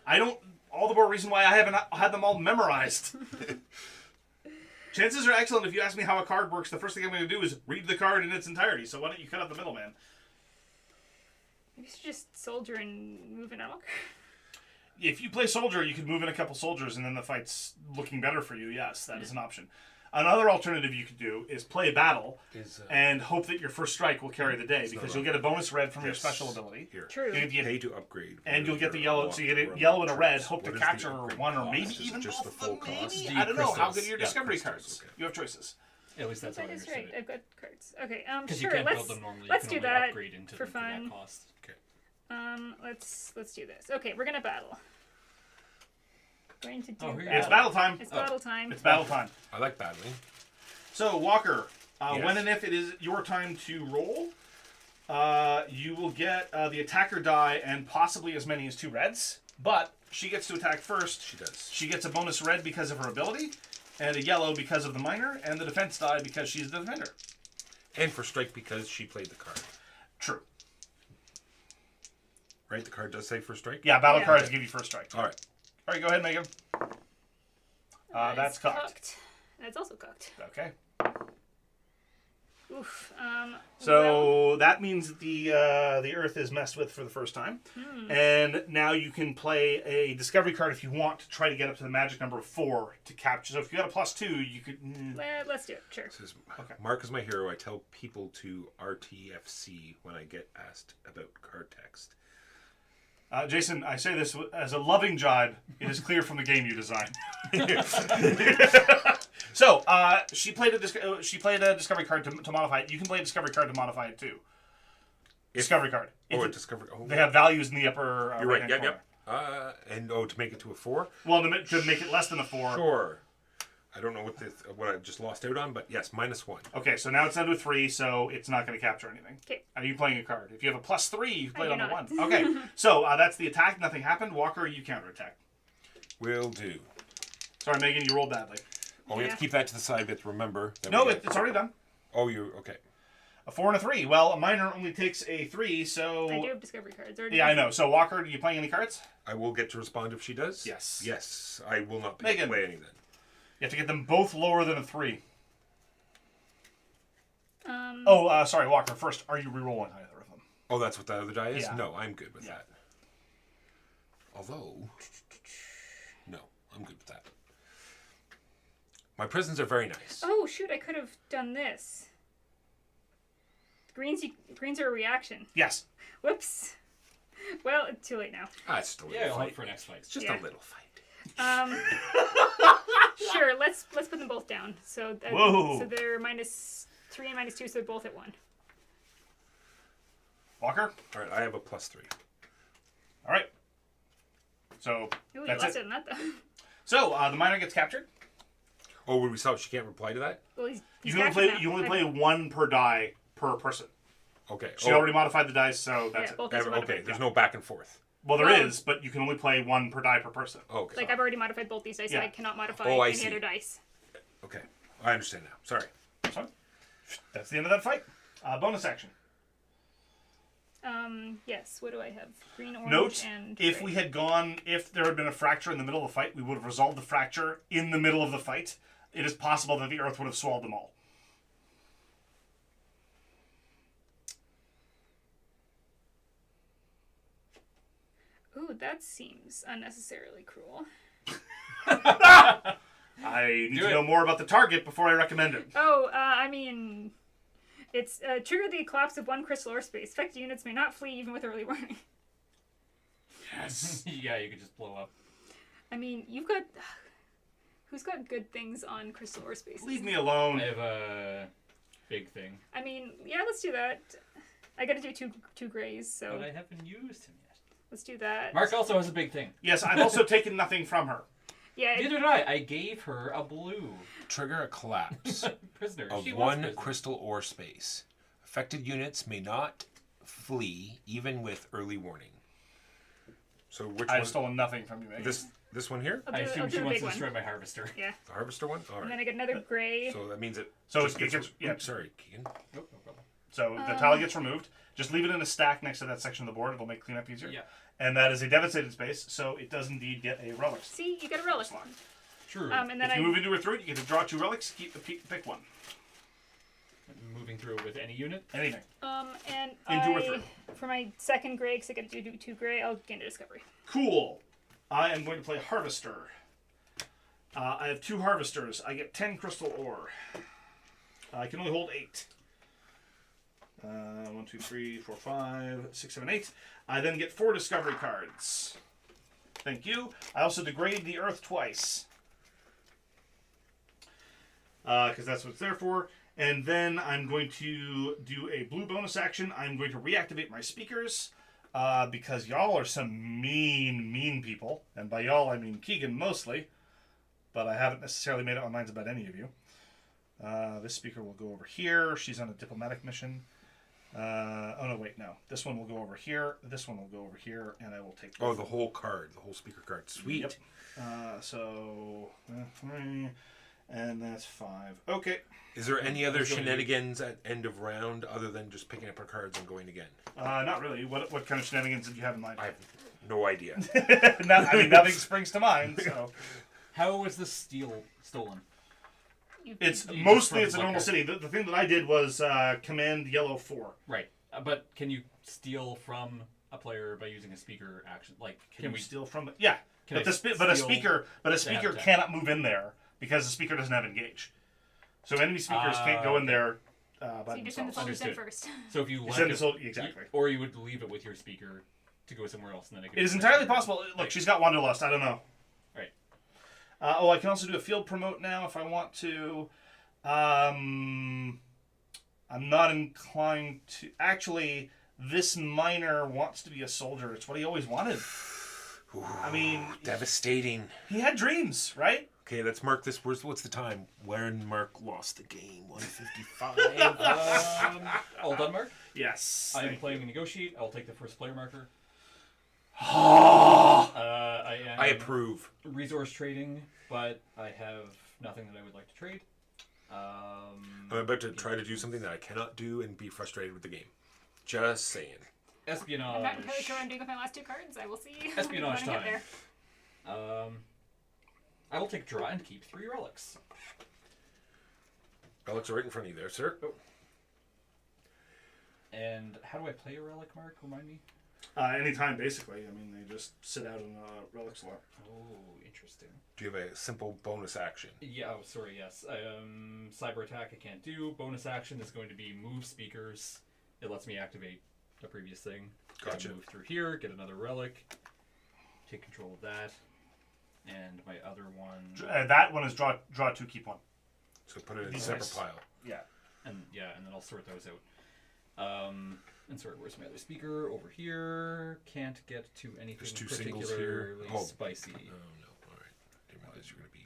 I don't. All the more reason why I haven't had them all memorized. Chances are excellent. If you ask me how a card works, the first thing I'm going to do is read the card in its entirety. So why don't you cut out the middleman? Maybe you should just soldier and move an elk. If you play soldier, you could move in a couple soldiers, and then the fight's looking better for you. Yes, that is an option. Another alternative you could do is play battle and hope that your first strike will carry the day, because you'll get a bonus red from your special ability. Here. True. You get- Pay to upgrade. And you'll get the your yellow, so you get a locked yellow and a room red. troops. Hope to What is the capture upgrade one or cost? maybe Is it even just both the full of them. cost? Maybe The I don't know. How crystals. good are your Yeah, discovery crystals, cards? okay. You have choices. At least that's how I That is understood right. it. I've got cards. Okay. Because Sure. you can't Let's build them normally. let's you do can only that upgrade into for them fun. that cost. Okay. Let's do this. Okay, we're gonna battle. Going to do. Oh, here you It's go. battle time. It's battle time. It's battle time. I like battling. So, Walker, Yes. when and if it is your time to roll, you will get the attacker die and possibly as many as 2 reds. But she gets to attack first. She does. She gets a bonus red because of her ability, and a yellow because of the minor, and the defense die because she's the defender. And for strike because she played the card. True. Right? The card does say for strike? Yeah, battle Yeah. cards give you first strike. All right. All right, go ahead, Megan. That's cocked. That's also cocked. Okay. Oof. So that means that the Earth is messed with for the first time, and now you can play a discovery card if you want to try to get up to the magic number of 4 to capture. So if you got a +2, you could. Let's do it. Sure. It says, Okay. Mark is my hero. I tell people to RTFC when I get asked about card text. Jason, I say this as a loving jibe. It is clear from the game you designed. So she played a discovery card to modify it. You can play a discovery card to modify it too. Discovery card. Oh, If a it- discovery. Oh, They have values in the upper you're right. right-hand Yep, corner. yep. And to make it to a 4? Well, to make it less than a 4. Sure. I don't know what I just lost out on, but yes, -1. Okay, so now it's down to a 3, so it's not going to capture anything. Okay. Are you playing a card? If you have a +3, you can play it do on the not. 1. Okay, so that's the attack. Nothing happened. Walker, you counterattack. Will do. Sorry, Megan, you rolled badly. Well, we have to keep that to the side, but remember. That No, we get- it's already done. Oh, you're okay. A 4 and a 3. Well, a minor only takes a 3, so... I do have discovery cards. Or Yeah, I know. So, Walker, are you playing any cards? I will get to respond if she does. Yes. Yes, I will not be Megan. play any then. You have to get them both lower than a 3. Um, Sorry, Walker. First, are you re-rolling either of them? Oh, that's what the other die is? Yeah. No, I'm good with Yeah. that. Although, no, I'm good with that. My prisons are very nice. Oh, shoot, I could have done this. Greens are a reaction. Yes. Whoops. Well, it's too late now. Ah, it's just a little Yeah, I'll fight. wait for next fight. It's just Yeah. a little fight. Sure, let's put them both down. So Whoa. so they're -3 and -2, so they're both at 1. Walker? All right, I have a +3. All right. So, Ooh, you that's lost it. it on that though. So, the minor gets captured. Oh, we saw she can't reply to that? Well, he's You can only play 1 per die per person. Okay. She already modified the dice, so that's Yeah, it. both these are Okay, modified. there's no back and forth. Well, there No. is, but you can only play 1 per die per person. Okay. Like I've already modified both these dice, Yeah. and I cannot modify Oh, I any see. other dice. Okay. I understand now. Sorry. So, that's the end of that fight. Bonus action. Yes. What do I have? Green, orange, Note, and if gray. we had gone, if there had been a fracture in the middle of the fight, we would have resolved the fracture in the middle of the fight. It is possible that the Earth would have swallowed them all. Ooh, that seems unnecessarily cruel. I need Do to it. know more about the target before I recommend it. Oh, I mean, it's trigger the collapse of 1 crystal or space. Affected units may not flee even with early warning. Yes. Yeah, you could just blow up. I mean, you've got who's got good things on crystal or space? Leave me alone. I have a big thing, I mean, yeah, let's do that. I got to do two grays, so but I haven't used him yet. let's do that. Mark also has a big thing. Yes, I've also taken nothing from her. Yeah, Neither did I. I gave her a blue Trigger a collapse prisoner. of She was 1 prisoner. crystal ore space. Affected units may not flee even with early warning. So which I've one? stolen nothing from you, Megan. This one here? I'll I do, assume I'll she do the wants big to one. destroy my harvester. Yeah, The harvester one? All and then right. I get another gray. So that means it. So just it gets- yeah. Oops, sorry, Keegan. Nope, no problem. So the tile gets removed. Just leave it in a stack next to that section of the board. It'll make cleanup easier. Yeah. And that is a devastated space, so it does indeed get a relic. See, you got a relic. Slot. True. And then If you I move into a through it, you get to draw 2 relics. Pick one. Moving through with any unit. Anything. and Into or I through? for my second gray, because I get to do 2 gray, I'll gain a discovery. Cool. I am going to play Harvester. I have 2 Harvesters. I get 10 crystal ore. I can only hold 8. 1, 2, 3, 4, 5, 6, 7, 8. I then get 4 discovery cards. Thank you. I also degrade the Earth twice. Because that's what it's there for. And then I'm going to do a blue bonus action. I'm going to reactivate my speakers. Because y'all are some mean people. And by y'all, I mean Keegan mostly. But I haven't necessarily made up my minds about any of you. This speaker will go over here. She's on a diplomatic mission. Oh, no, wait, no. This one will go over here. This one will go over here. And I will take... Oh, the whole card, the whole speaker card. Sweet. Yep. So... 3, and that's 5. Okay. Is there any other Let's go to you. shenanigans at end of round other than just picking up our cards and going again? Not really. What kind of shenanigans did you have in mind? I have no idea. Nothing springs to mind, so... How was the steel stolen? It's You mostly just it's a run normal like city. The thing that I did was command yellow 4. Right. But can you steal from a player by using a speaker action? Like, Can can we we? steal from it? Yeah, Can but I a steal speaker attack? cannot move in there because the speaker doesn't have engage. So enemy speakers can't go in there by So you just send the themselves. soldiers in Understood. first. So if you You like send it- the soldier- exactly. or you would leave it with your speaker to go somewhere else, and then it could It is entirely possible. Look, she's got Wanderlust. I don't know. Right. I can also do a field promote now if I want to. I'm not inclined to. Actually, this miner wants to be a soldier. It's what he always wanted. I mean, Devastating. he had dreams, right? Okay, let's mark this. What's the time? When Mark lost the game, 155. All done, Mark? Yes. I am playing Negotiate. I'll take the first player marker. I approve. Resource trading, but I have nothing that I would like to trade. I'm about to try to do something that I cannot do and be frustrated with the game. Just saying. Espionage. I'm not entirely sure what I'm doing with my last 2 cards. I will see. Espionage when I get time. there. I will take draw and keep 3 relics. Relics are right in front of you there, sir. Oh. And how do I play a relic, Mark? Remind me. Anytime, basically. I mean, they just sit out in a relic slot. Oh, interesting. Do you have a simple bonus action? Yeah, oh, sorry, yes. Cyber attack I can't do. Bonus action is going to be move speakers. It lets me activate a previous thing. Gotcha. Move through here, get another relic, take control of that. And my other one... That one is draw 2, keep 1. So put it in a These separate guys. pile. Yeah. And then I'll sort those out. And sorry, where's my other speaker? Over here. Can't get to anything There's 2 singles here. particularly spicy. Oh, no. All right. Didn't realize you were going to be...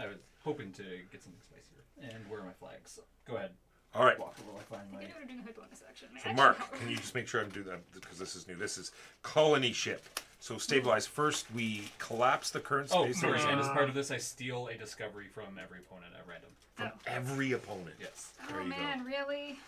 I was hoping to get something spicier. And where are my flags? So, go ahead. All right. Walk over like find I my... think I know what I'm doing with my bonus action. So Mark, can you just make sure I'm doing that because this is new. This is colony ship. So stabilize. First, we collapse the current Oh, space. sorry. And as part of this, I steal a discovery from every opponent at random. From every opponent. Yes. There Oh you man, really?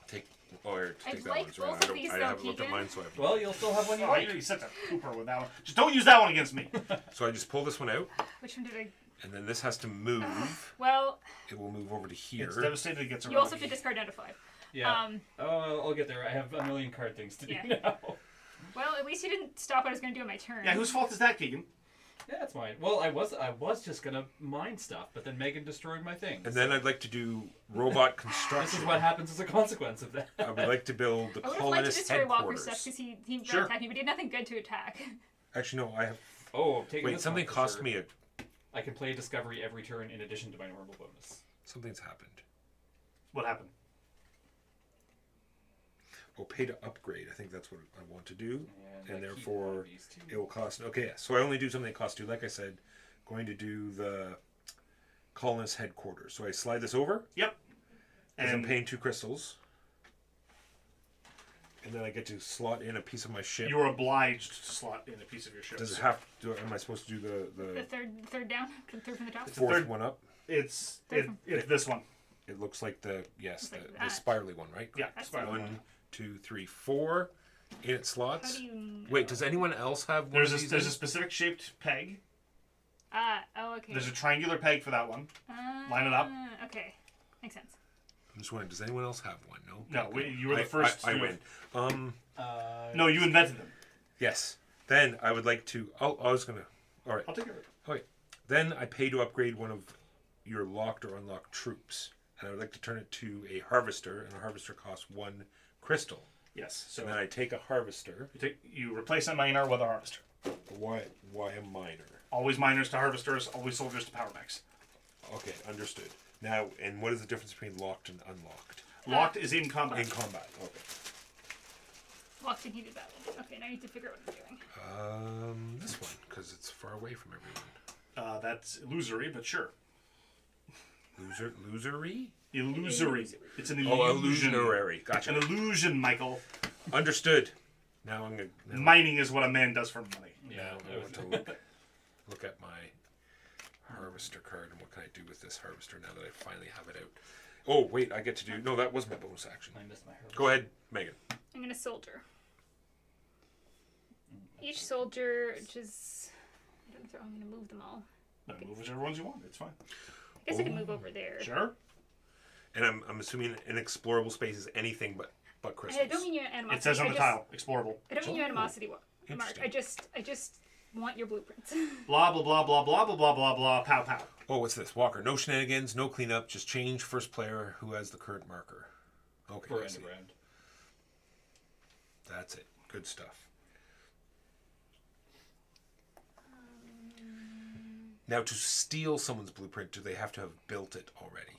Take. Oh, here, I take that like one. Sorry, both of these, I though, haven't looked at Keegan. mine, so I have. Well, you'll still have one you Oh, like. you set the pooper with that one. Just don't use that one against me. So I just pull this one out, Which one did I? and then this has to move. Well, It will move over to here. It's devastated against a you also relic. have to discard down to 5. Yeah. I'll get there. I have a million card things to do Yeah. now. Well, at least you didn't stop what I was going to do on my turn. Yeah, whose fault is that, Keegan? Yeah, that's mine. Well, I was just gonna mine stuff, but then Megan destroyed my thing. And then I'd like to do robot This construction. is what happens as a consequence of that. I would like to build the I would have liked to colonist destroy Walker's headquarters. stuff because he Sure. attacked me, but he had nothing good to attack. Actually, no. I have. Oh, I'm taking Wait, this something one for cost sure. me a. I can play a discovery every turn in addition to my normal bonus. Something's happened. What happened? Oh, pay to upgrade. I think that's what I want to do, And I and keep one therefore of these two. it will cost. Okay, so I only do something that costs 2. Like I said, going to do the colonist headquarters. So I slide this over. Yep. Because I'm And paying 2 crystals. And then I get to slot in a piece of my ship. you are obliged to slot in a piece of your ship. Does it have to? Am I supposed to do The the third down, third from the top. fourth third- one up? It's Third it's this one. It looks like the yes, like the that. spirally one, right? Yeah, That's spiral. 1, 2, 3, 4 in its How slots. do you? Wait, does anyone else have one There's of a these? there's a specific shaped peg. Oh, okay. There's a triangular peg for that one. Line it up. Okay, makes sense. I'm just wondering, does anyone else have one? No. No, Okay. you were the first. I to- win. No, you invented them. Yes. Then I would like to. Oh, I was gonna. All right. I'll take it. Okay. Then I pay to upgrade one of your locked or unlocked troops, and I would like to turn it to a harvester, and a harvester costs 1 crystal. Yes. So And then I take a harvester. you replace a miner with a harvester. Why a miner? Always miners to harvesters. Always soldiers to power mechs. Okay, understood. Now, and what is the difference between locked and unlocked? Locked is in combat. In combat. Okay. Locked in heated battle. Okay, now I need to figure out what I'm doing. This one because it's far away from everyone. That's illusory, but sure. Losery? Illusory. It's an Oh, illusion. illusionary. Gotcha. An illusion, Michael. Understood. Now I'm gonna. Now, Mining is what a man does for money. now I want to look at my harvester card and what can I do with this harvester now that I finally have it out. Oh wait, I get to do. No, that was my bonus action. I missed my harvest. Go ahead, Megan. I'm gonna soldier. Each soldier just. I'm gonna move them all. No, move whichever ones you want. It's fine. I guess I can move over there. Sure. And I'm assuming an explorable space is anything but crystals. I don't mean your animosity. It says on I the just- tile, explorable. I don't mean your Oh, animosity, Mark. interesting. I just want your blueprints. Blah blah blah blah blah blah blah blah blah. Pow pow. Oh, what's this? Walker. No shenanigans, no cleanup, just change first player who has the current marker. Okay, For I end see. of round. That's it. Good stuff. Now, to steal someone's blueprint, do they have to have built it already?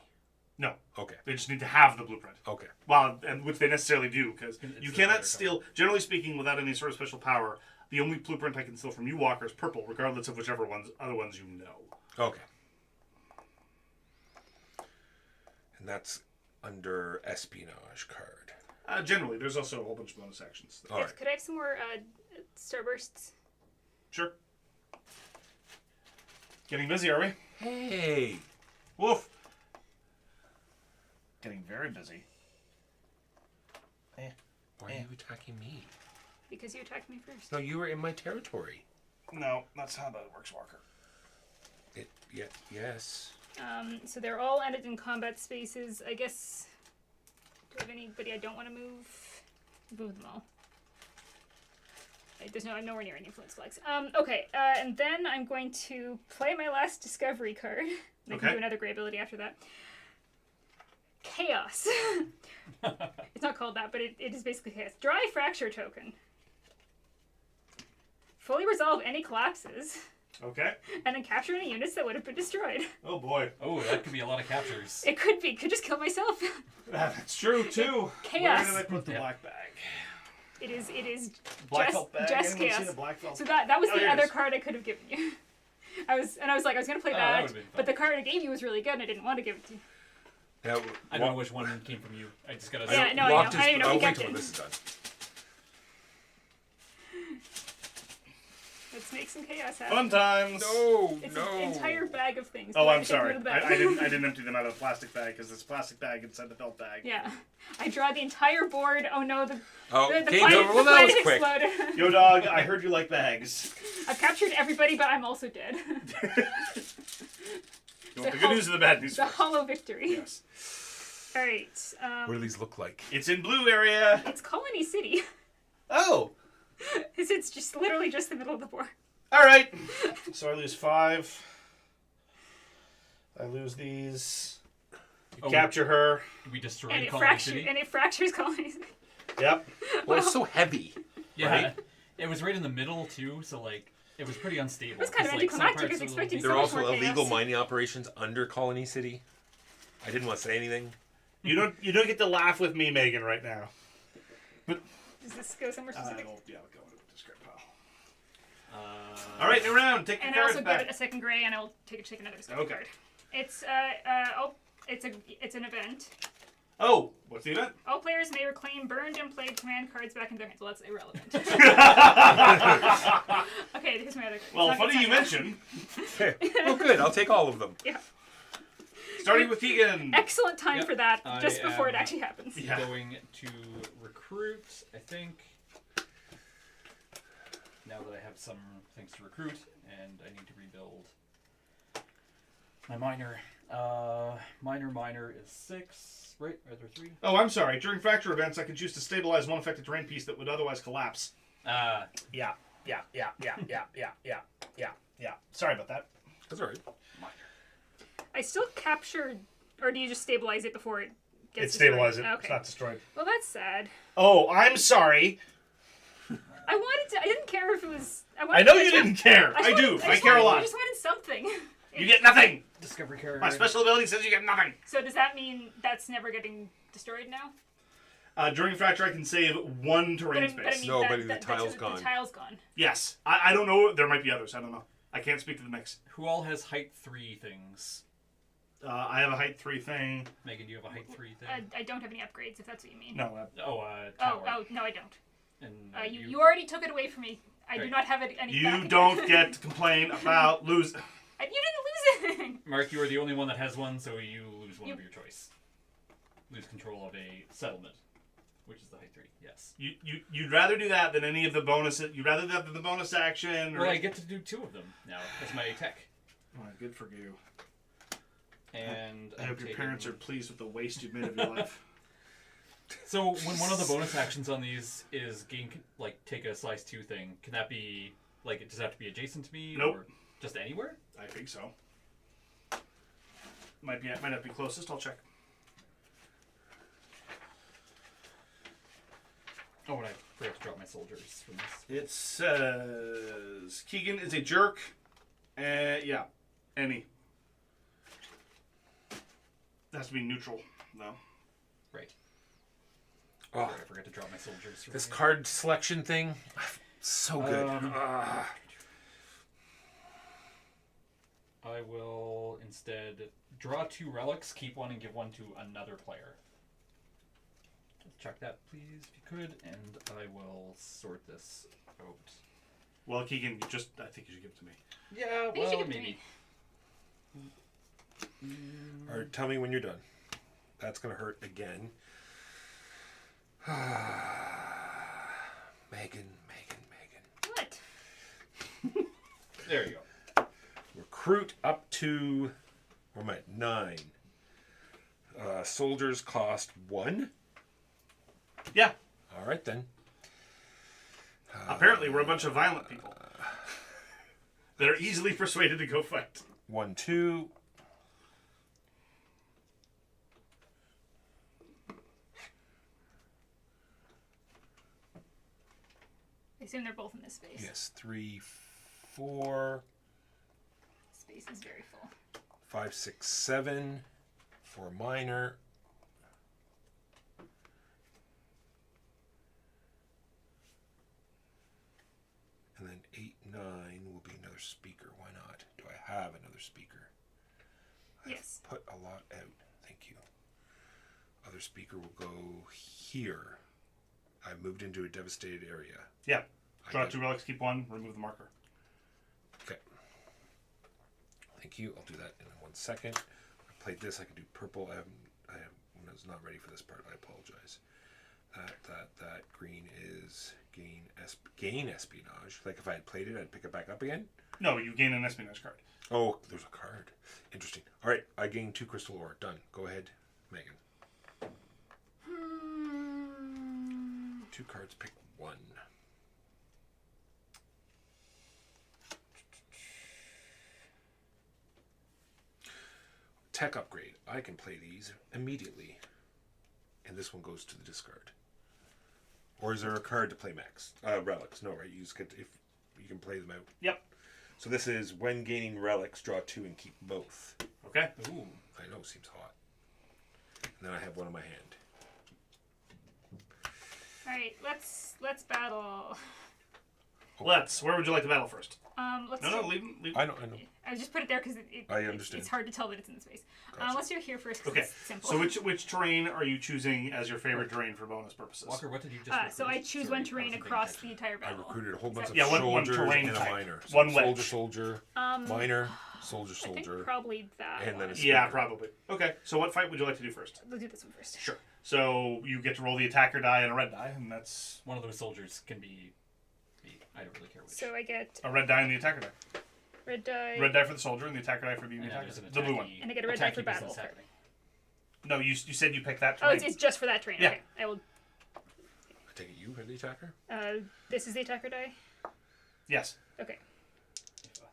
No, Okay. they just need to have the blueprint. Okay. Well, and which they necessarily do, because It's you the cannot player steal. Generally speaking, without any sort of special power, The only blueprint I can steal from you, Walker, is purple, regardless of whichever other ones you know. Okay. And that's under espionage card. Generally, there's also a whole bunch of bonus actions. All right. Could I have some more starbursts? Sure. Getting busy, are we? Hey. Woof. Getting very busy. Why are you attacking me? Because you attacked me first. No, you were in my territory. No, that's how that works, Walker. Yes. So they're all ended in combat spaces. I guess. Do I have anybody I don't want to move? Move them all. There's I'm nowhere near any influence flags. Okay, and then I'm going to play my last discovery card. I can do another gray ability after that. Chaos. It's not called that, but it is basically chaos. Draw a fracture token. Fully resolve any collapses. Okay. And then capture any units that would have been destroyed. Oh boy. Oh, that could be a lot of captures. It could be. Could just kill myself. That's true too. Chaos. Where did I put the black bag? It is Black just, felt bag. just Anyone chaos. seen a black felt? So that was Oh, the here it other is. card I could have given you. I was gonna play that that, would've been fun. but the card I gave you was really good and I didn't want to give it to you. Now, I don't know which one came from you. I just gotta. Yeah, no, I Walked know. I don't even know if I'll you wait kept till it. this is done. Let's make some chaos happen. Fun times. No, It's no. an entire bag of things. Oh, Do I I'm have to take sorry. them out of the I bag? didn't empty them out of the plastic bag because there's a plastic bag inside the felt bag. Yeah. I draw the entire board. Oh no, the Oh, the okay, planet, no, well, the that was planet quick. exploded. Yo, dog, I heard you like bags. I've captured everybody, but I'm also dead. You want the good news or the bad news It's a first? hollow victory. Yes. Alright. What do these look like? It's in blue area. It's Colony City. Oh. It's just literally just the middle of the board. All right. So I lose 5. I lose these. You capture her. We destroyed And it Colony City. fractures Colony City. Yep. Well, it's so heavy. Yeah, right? it was right in the middle too, so like it was pretty unstable. That's kind of 'cause, like, some anticlimactic, parts because were a little expecting There so are much also more illegal chaos. mining operations under Colony City. I didn't want to say anything. You don't get to laugh with me, Megan, right now. Does this go somewhere specific? I'll go into the discard pile. All right, new round. Take your And I also cards give back. it a second gray, and I will take another discovery Okay. card. It's it's an event. Oh, what's the event? All players may reclaim burned and played command cards back in their hands. Well, that's irrelevant. Okay, here's my other card. Well, It's not funny you gonna mention. Oh, good. I'll take all of them. Yeah. Starting with Keegan. Excellent time Yep, for that, I just before it am- actually happens. Yeah. going to recruit, I think. Now that I have some things to recruit, and I need to rebuild my miner. Miner is 6, right? Are there 3? Oh, I'm sorry. During fracture events, I can choose to stabilize one affected terrain piece that would otherwise collapse. Yeah. Sorry about that. That's all right. I still capture, or do you just stabilize it before it gets It's stabilized. destroyed? It's Okay. not destroyed. Well, that's sad. Oh, I'm sorry. I didn't care if it was. I know you didn't care. I do. I care a I lot. just wanted something. You get nothing. Discovery card. My special ability says you get nothing. So does that mean that's never getting destroyed now? During fracture, I can save 1 terrain I space. mean No, that, but the that's tile's the gone. tile's gone. Yes. I don't know. There might be others. I don't know. I can't speak to the mix. Who all has height 3 things? I have a height 3 thing. Megan, do you have a height 3 thing? I don't have any upgrades, if that's what you mean. No. Tower. Oh, no, I don't. And You already took it away from me. I do Right. not have it any You back. don't get to complain about lose. You didn't lose anything. Mark, you are the only one that has one, so you lose one You- of your choice. Lose control of a settlement, which is the height 3. Yes. You'd rather do that than any of the bonuses. You'd rather have the bonus action. Or... Well, I get to do 2 of them now as my tech. Oh, good for you. And I I'm hope your taking- parents are pleased with the waste you've made of your life. So when one of the bonus actions on these is take a slice 2 thing, can that be it does it have to be adjacent to me? Nope. Or just anywhere? I think so. Might not be closest. I'll check. Oh, and I forgot to drop my soldiers from this. It says Keegan is a jerk. Yeah, any. It has to be neutral, though. Right. Oh, Sorry, I forgot to drop my soldiers. From this here. card selection thing. So good. I will instead draw 2 relics, keep one, and give one to another player. Just check that, please, if you could, and I will sort this out. Well, Keegan, I think you should give it to me. Yeah, think you should well, give it to maybe. All right, tell me when you're done. That's going to hurt again. Megan. What? There you go. Recruit up to, where am I at? 9. Soldiers cost 1. Yeah. All right, then. Apparently, we're a bunch of violent people that are easily persuaded to go fight. 1, 2. I assume they're both in this space. Yes, 3, 4, Space is very full. 5, 6, 7 for minor. And then 8, 9 will be another speaker. Why not? Do I have another speaker? Yes. I've put a lot out. Thank you. Other speaker will go here. I've moved into a devastated area. Yeah. I Draw got- 2 relics, keep 1, remove the marker. Okay. Thank you. I'll do that in 1 second. I played this. I could do purple. I was not ready for this part. I apologize. That green is gain espionage. Like if I had played it, I'd pick it back up again. No, you gain an espionage card. Oh, there's a card. Interesting. All right, I gained 2 crystal ore. Done. Go ahead, Megan. 2 cards. Pick 1. Tech upgrade. I can play these immediately. And this one goes to the discard. Or is there a card to play max? Relics. No, right? You just get if you can play them out. Yep. So this is when gaining relics, draw 2 and keep both. Okay. Ooh, I know, seems hot. And then I have one in my hand. All right, let's battle. Where would you like to battle first? Let's. No, leave him. I know. I just put it there because I understand. It's hard to tell that it's in the space. Gotcha. Let's do it here first. 'Cause Okay. It's simple. So which terrain are you choosing as your favorite terrain for bonus purposes? Walker, what did you just So I recruit? choose Sorry, one terrain I wasn't across the paying entire I battle. recruited a whole bunch of Yeah, one soldiers terrain and a type. minor. So One wedge. soldier, minor, soldier, I think soldier. probably that And then one. a Yeah, probably. Okay. So what fight would you like to do first? Let's do this one first. Sure. So you get to roll the attacker die and a red die, and that's One of those soldiers can be I don't really care which. So I get a red die and the attacker die. red die. Red die for the soldier and the attacker die for being And the then attacker. there's an The blue one. attacky- And I get a red die for attacky battle business card. happening. No, you said you picked that Oh, terrain. it's just for that terrain. Yeah. Okay. I will. I take it you are the attacker? This is the attacker die. Yes. Okay. If other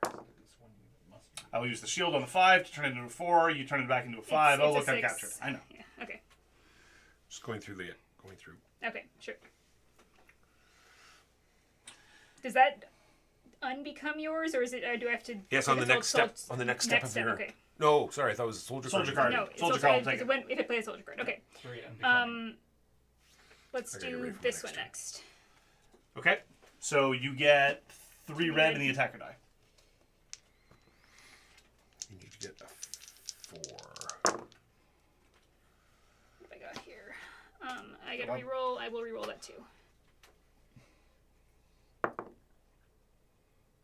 surprise, this one must be. I will use the shield on the 5 to turn it into a 4. You turn it back into a 5. It's Oh, a look, I 6. captured. I know. Yeah. Okay. Just going through. Okay. Sure. Does that unbecome yours, or is it? Do I have to? Yes, do on the sol- next step. sol- On the next step of your. Okay. No, sorry, I thought it was a soldier Soldier card. card. No. Soldier so card will I- take it. if I play a soldier card. Okay. It's very unbecoming. Let's I gotta get ready do for this the one next next. Okay. So you get 3 red in the attacker die. You need to get a 4. What have I got here? I get to reroll. I will reroll that too.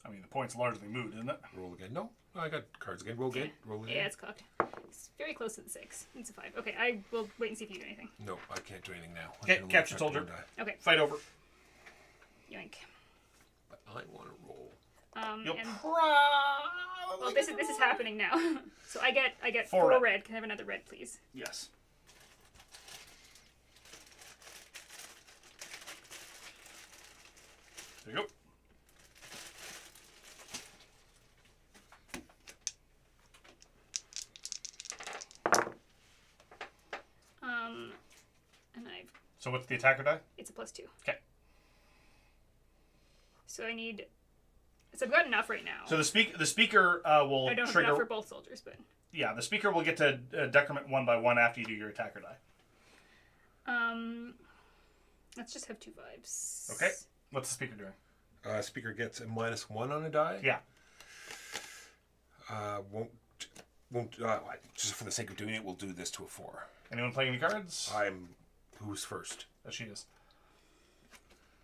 I mean, the point's largely moot, isn't it? Roll again. No, I got cards again. Roll again. Roll again. Yeah, it's cocked. It's very close to the 6. It's a 5. Okay, I will wait and see if you do anything. No, I can't do anything now. Okay, I can only capture affect soldier. one die. Okay, Fight over. yoink. But I want to roll. You'll And probably. well, this is happening now. So I get 4 4 red. red. Can I have another red, please? Yes. There you go. And I've So what's the attacker die? it's a +2. Okay. So I need. So I've got enough right now. So the speaker will I don't have trigger. enough for both soldiers, but Yeah, the speaker will get to decrement 1 by 1 after you do your attacker die. let's just have 2 vibes. Okay. What's the speaker doing? Speaker gets a -1 on a die. Yeah. Won't. Just for the sake of doing it, we'll do this to a 4. Anyone playing any cards? Who's first? She is.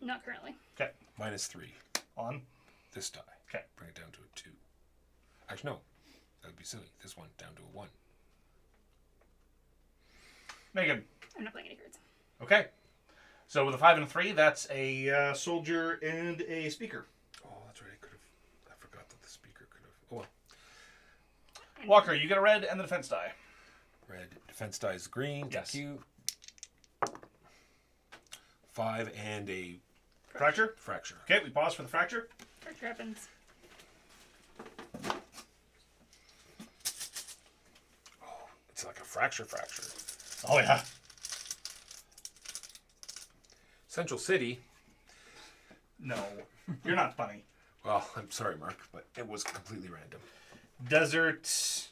Not currently. Okay. -3 On. this die. Okay. Bring it down to a 2. Actually, no. That would be silly. This one down to a 1. Megan. I'm not playing any cards. Okay. So with a 5 and a 3, that's a soldier and a speaker. Oh, that's right. I forgot that the speaker could have. Oh well. Walker, you get a red and the defense die. Red defense die is green. Yes. Thank you. 5 and a Fracture. fracture. Okay, we pause for the fracture. Fracture happens. It's like a fracture. Oh, yeah. Central City. No. You're not funny. Well, I'm sorry, Mark, but it was completely random. Desert.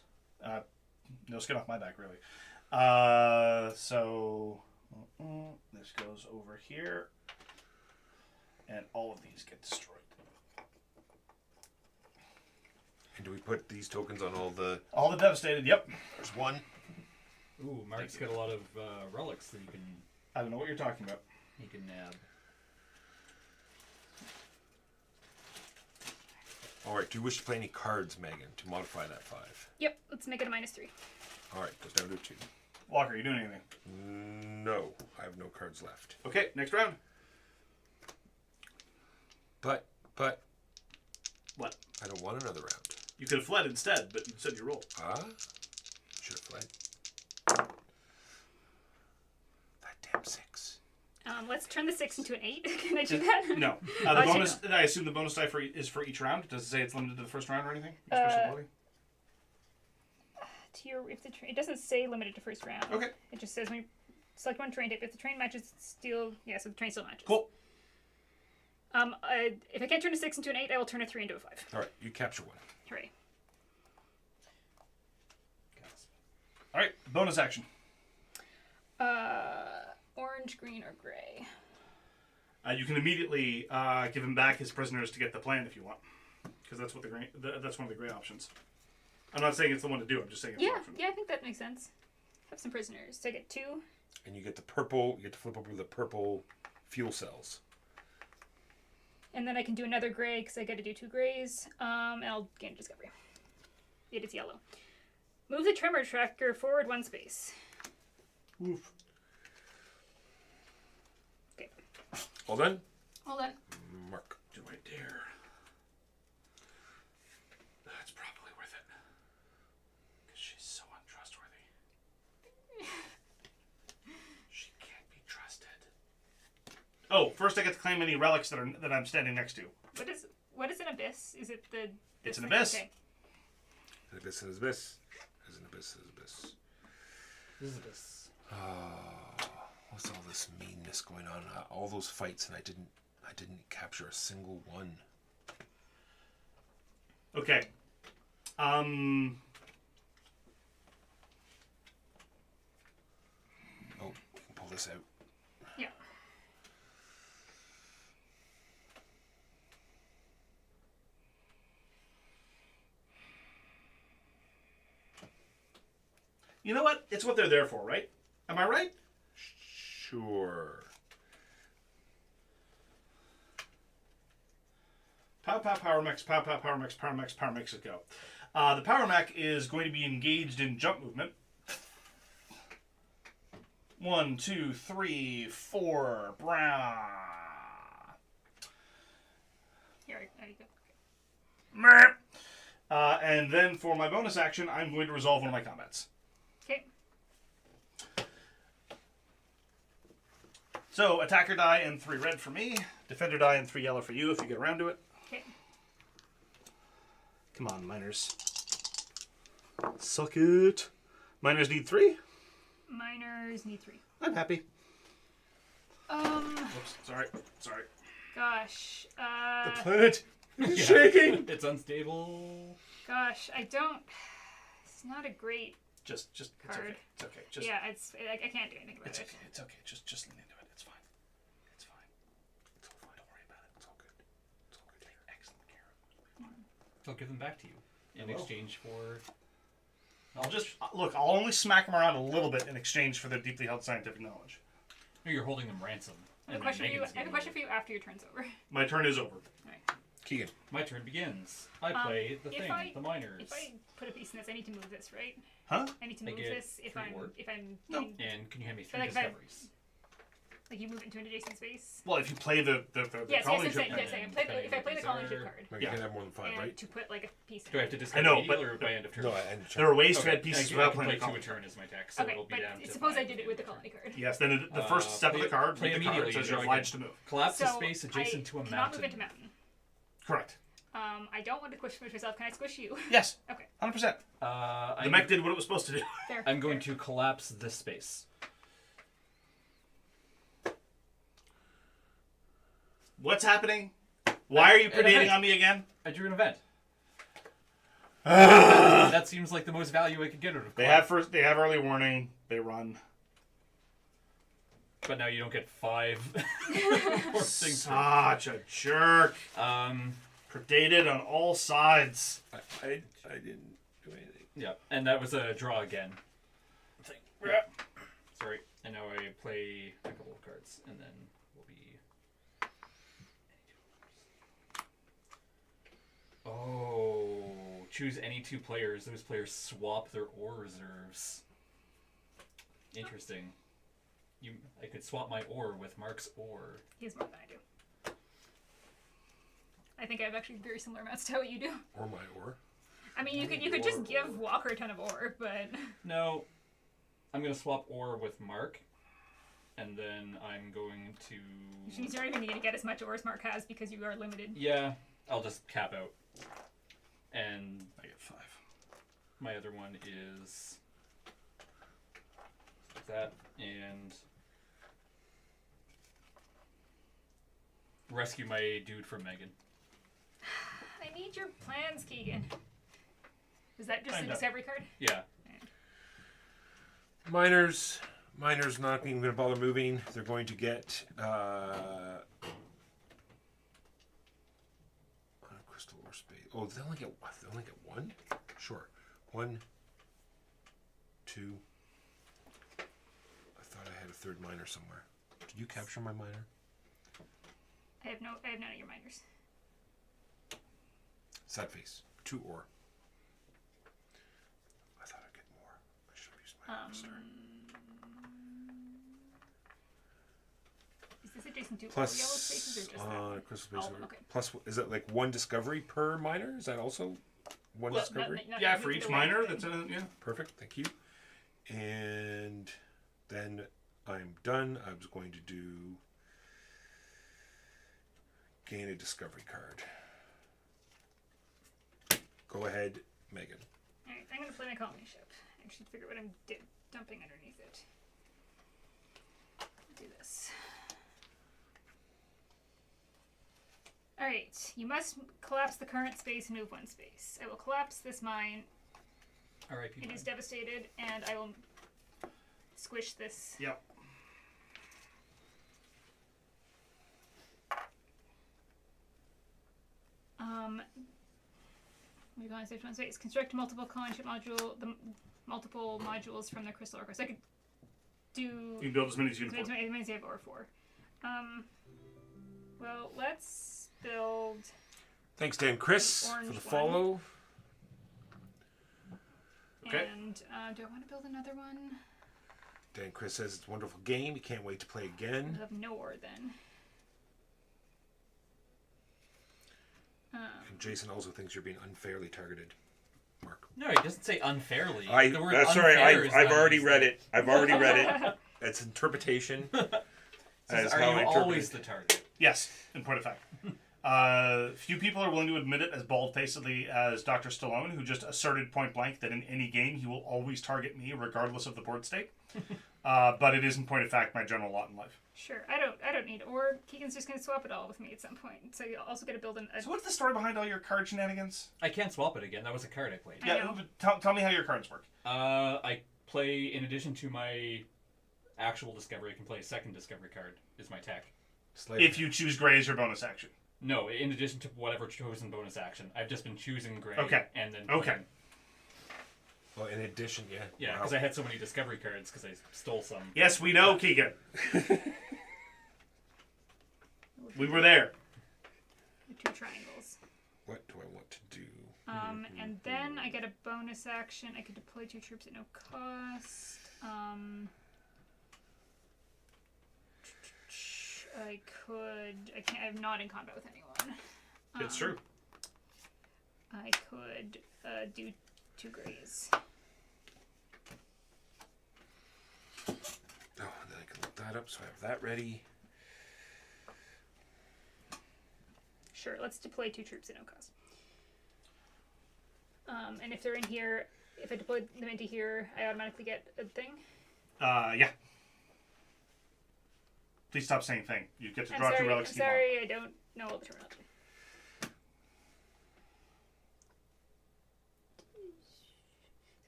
No skin off my back, really. So this goes over here, and all of these get destroyed. And do we put these tokens on all the... All the devastated. Yep. There's 1. Ooh, Mark's got a lot of relics that I don't know what you're talking about. he can nab. Alright, do you wish to play any cards, Megan, to modify that 5? Yep, let's make it a -3. Alright, goes down to a 2. Walker, you doing anything? No, I have no cards left. Okay, next round. But, What? I don't want another round. You could have fled instead, but you said you roll. Should have fled. That damn 6. Let's turn the 6 into an 8. Can I do that? No. The Actually, bonus. I assume the bonus die is for each round. Does it say it's limited to the first round or anything? Your special ability? It doesn't say limited to first round. Okay. It just says when you select one terrain type. If the terrain matches, so the terrain still matches. Cool. If I can't turn a 6 into an 8, I will turn a 3 into a 5. Alright, you capture 1. Hooray. All right. Bonus action. Orange, green, or gray. You can immediately give him back his prisoners to get the plan if you want, because that's what that's one of the gray options. I'm not saying it's the one to do. I'm just saying it's an option. Yeah, I think that makes sense. Have some prisoners. So I get 2. And you get the purple, you get to flip over the purple fuel cells. And then I can do another gray because I get to do 2 grays. And I'll gain a discovery. It is yellow. Move the tremor tracker forward 1 space. Oof. Okay. All done? Hold on. Mark. Do I dare? That's probably worth it. Because she's so untrustworthy. She can't be trusted. Oh, first I get to claim any relics that I'm standing next to. What is an abyss? Is it the... It's an abyss. Okay. An abyss, an abyss. There's an abyss, there's an abyss. This is this. What's all this meanness going on? All those fights, and I didn't capture a single one. Okay. Oh, you can pull this out. Yeah. You know what? It's what they're there for, right? Am I right? Sure. Pow, pow, power mix, pow, pow, power mix, power mix, power mix, go. The power mech is going to be engaged in jump movement. 1, 2, 3, 4. Brah. Here, there you go. And then for my bonus action, I'm going to resolve one of my combats. Okay. So, attacker die and 3 red for me. Defender die and 3 yellow for you if you get around to it. Okay. Come on, miners. Suck it. Miners need 3. Miners need 3. I'm happy. Oops, Sorry. Gosh. The planet is shaking. It's unstable. Gosh, I don't... It's not a great... Just it's Card. okay. It's okay. Just Yeah, I can't do anything about it's it. okay. It's okay. Just lean into it. It's fine. It's fine. It's all fine. Don't worry about it. I'll give them back to you in exchange for. I'll just look. I'll only smack them around a little bit in exchange for their deeply held scientific knowledge. No, you're holding them ransom. I have a question for you after your turn's over. My turn is over. Keegan. My turn begins. I play the thing, the miners. If I put a piece in this, I need to move this, right? Huh? I need to move get this if 3 I'm ward. No. And can you hand me 3 like if I- discoveries? like you move it into an adjacent space. Well, if you play the Yes, colony I'm ship saying, card. yes, I play if I play the colony ship card You Yeah. can have more than 5, and right? to put like a piece in Do I have to it. discard know, immediately but- or by end of turn? No, and There are ways to Okay, add pieces I without can playing play the 2 a colony. turn as my tech, so Okay, it'll be but down to suppose I 5. did it with the colony card. Yes, then the first step of the card, play with the card, immediately, says you you're draw obliged to again. move. Collapse So a space adjacent to a cannot move mountain. into mountain. Correct. I don't want to squish myself. Can I squish you? Yes. Okay. 100%. The mech did what it was supposed to do. Fair. I'm going to collapse this space. What's happening? Why are you predating on me again? I drew an event. That seems like the most value I could get out of They collapse. have early warning. They run. But now you don't get 5 more things. Such a jerk. Predated on all sides. I didn't do anything. Yeah, and that was a draw again. Sorry, and now I play a couple of cards, and then we'll be. Oh, choose any 2 players. Those players swap their ore reserves. Interesting. I could swap my ore with Mark's ore. He has more than I do. I think I have actually very similar amounts to what you do. Or my ore. I mean, you could just give Walker a ton of ore, but No, I'm gonna swap ore with Mark, and then I'm going to. which means you're not even going to get as much ore as Mark has because you are limited. Yeah, I'll just cap out. And I get 5. my other one is that, and rescue my dude from Megan. I need your plans, Keegan. Is that just I'm a done. discovery card? Yeah. Miners not even going to bother moving. They're going to get crystal ore space. Oh, they only get what? They only get 1? Sure. 1, 2. I thought I had a 3rd miner somewhere. Did you capture my miner? I have none of your miners. Sad face. 2 ore. I thought I'd get more. I should have used my start. Is this adjacent to all Plus, yellow spaces or just that one? crystal space. Oh, okay. Plus, is it like 1 discovery per miner? Is that also 1 Well, discovery? not Yeah, for either each way, miner, but- that's a yeah. Perfect, thank you. And then I'm done. I was going to do gain a discovery card. Go ahead, Megan. Alright, I'm going to play my colony ship. I should figure out what I'm dumping underneath it. Do this. Alright, you must collapse the current space and move 1 space. I will collapse this mine. R.I.P. It is devastated, and I will squish this. Yep. Move on to stage 1 space. Construct multiple colony ship multiple modules from the crystal ore. So I could do You can build as many as you can afford. as many as I have ore for. Well, let's build. Thanks, Dan Chris, Orange for the one. follow. Okay. And do I want to build another one? Dan Chris says it's a wonderful game. He can't wait to play again. I'll have no ore then. And Jason also thinks you're being unfairly targeted. Mark. No, he doesn't say unfairly. The word That's sorry. unfair is I've not already used read there. it. I've already read it. It's interpretation. Says, As are how I you interpret always it. the target? Yes, in point of fact. Few people are willing to admit it as bald-facedly as Dr. Stallone, who just asserted point blank that in any game he will always target me regardless of the board state. But it is in point of fact my general lot in life. Sure, I don't need ore. Keegan's just gonna swap it all with me at some point. So you also gotta build a So what's the story behind all your card shenanigans? I can't swap it again. That was a card I played. I Yeah, know. but tell me how your cards work. I play, in addition to my actual discovery, I can play a second discovery card, is my tech. Slave. If you choose gray as your bonus action. No, in addition to whatever chosen bonus action. I've just been choosing gray. Okay. And then Okay. putting- Well, in addition, yeah. Yeah, Wow. because I had so many discovery cards because I stole some. Yes, we know, Keegan. We were there. The 2 triangles. What do I want to do? And then I get a bonus action. I could deploy 2 troops at no cost. I could. I can't. I'm not in combat with anyone. It's true. I could do 2 grays. Oh, then I can look that up so I have that ready. Sure. Let's deploy 2 troops at no cost. And if they're in here, if I deploy them into here, I automatically get a thing. Yeah. Please stop saying thing. You get to draw 2 relics. I'm sorry, I don't know all the terminology.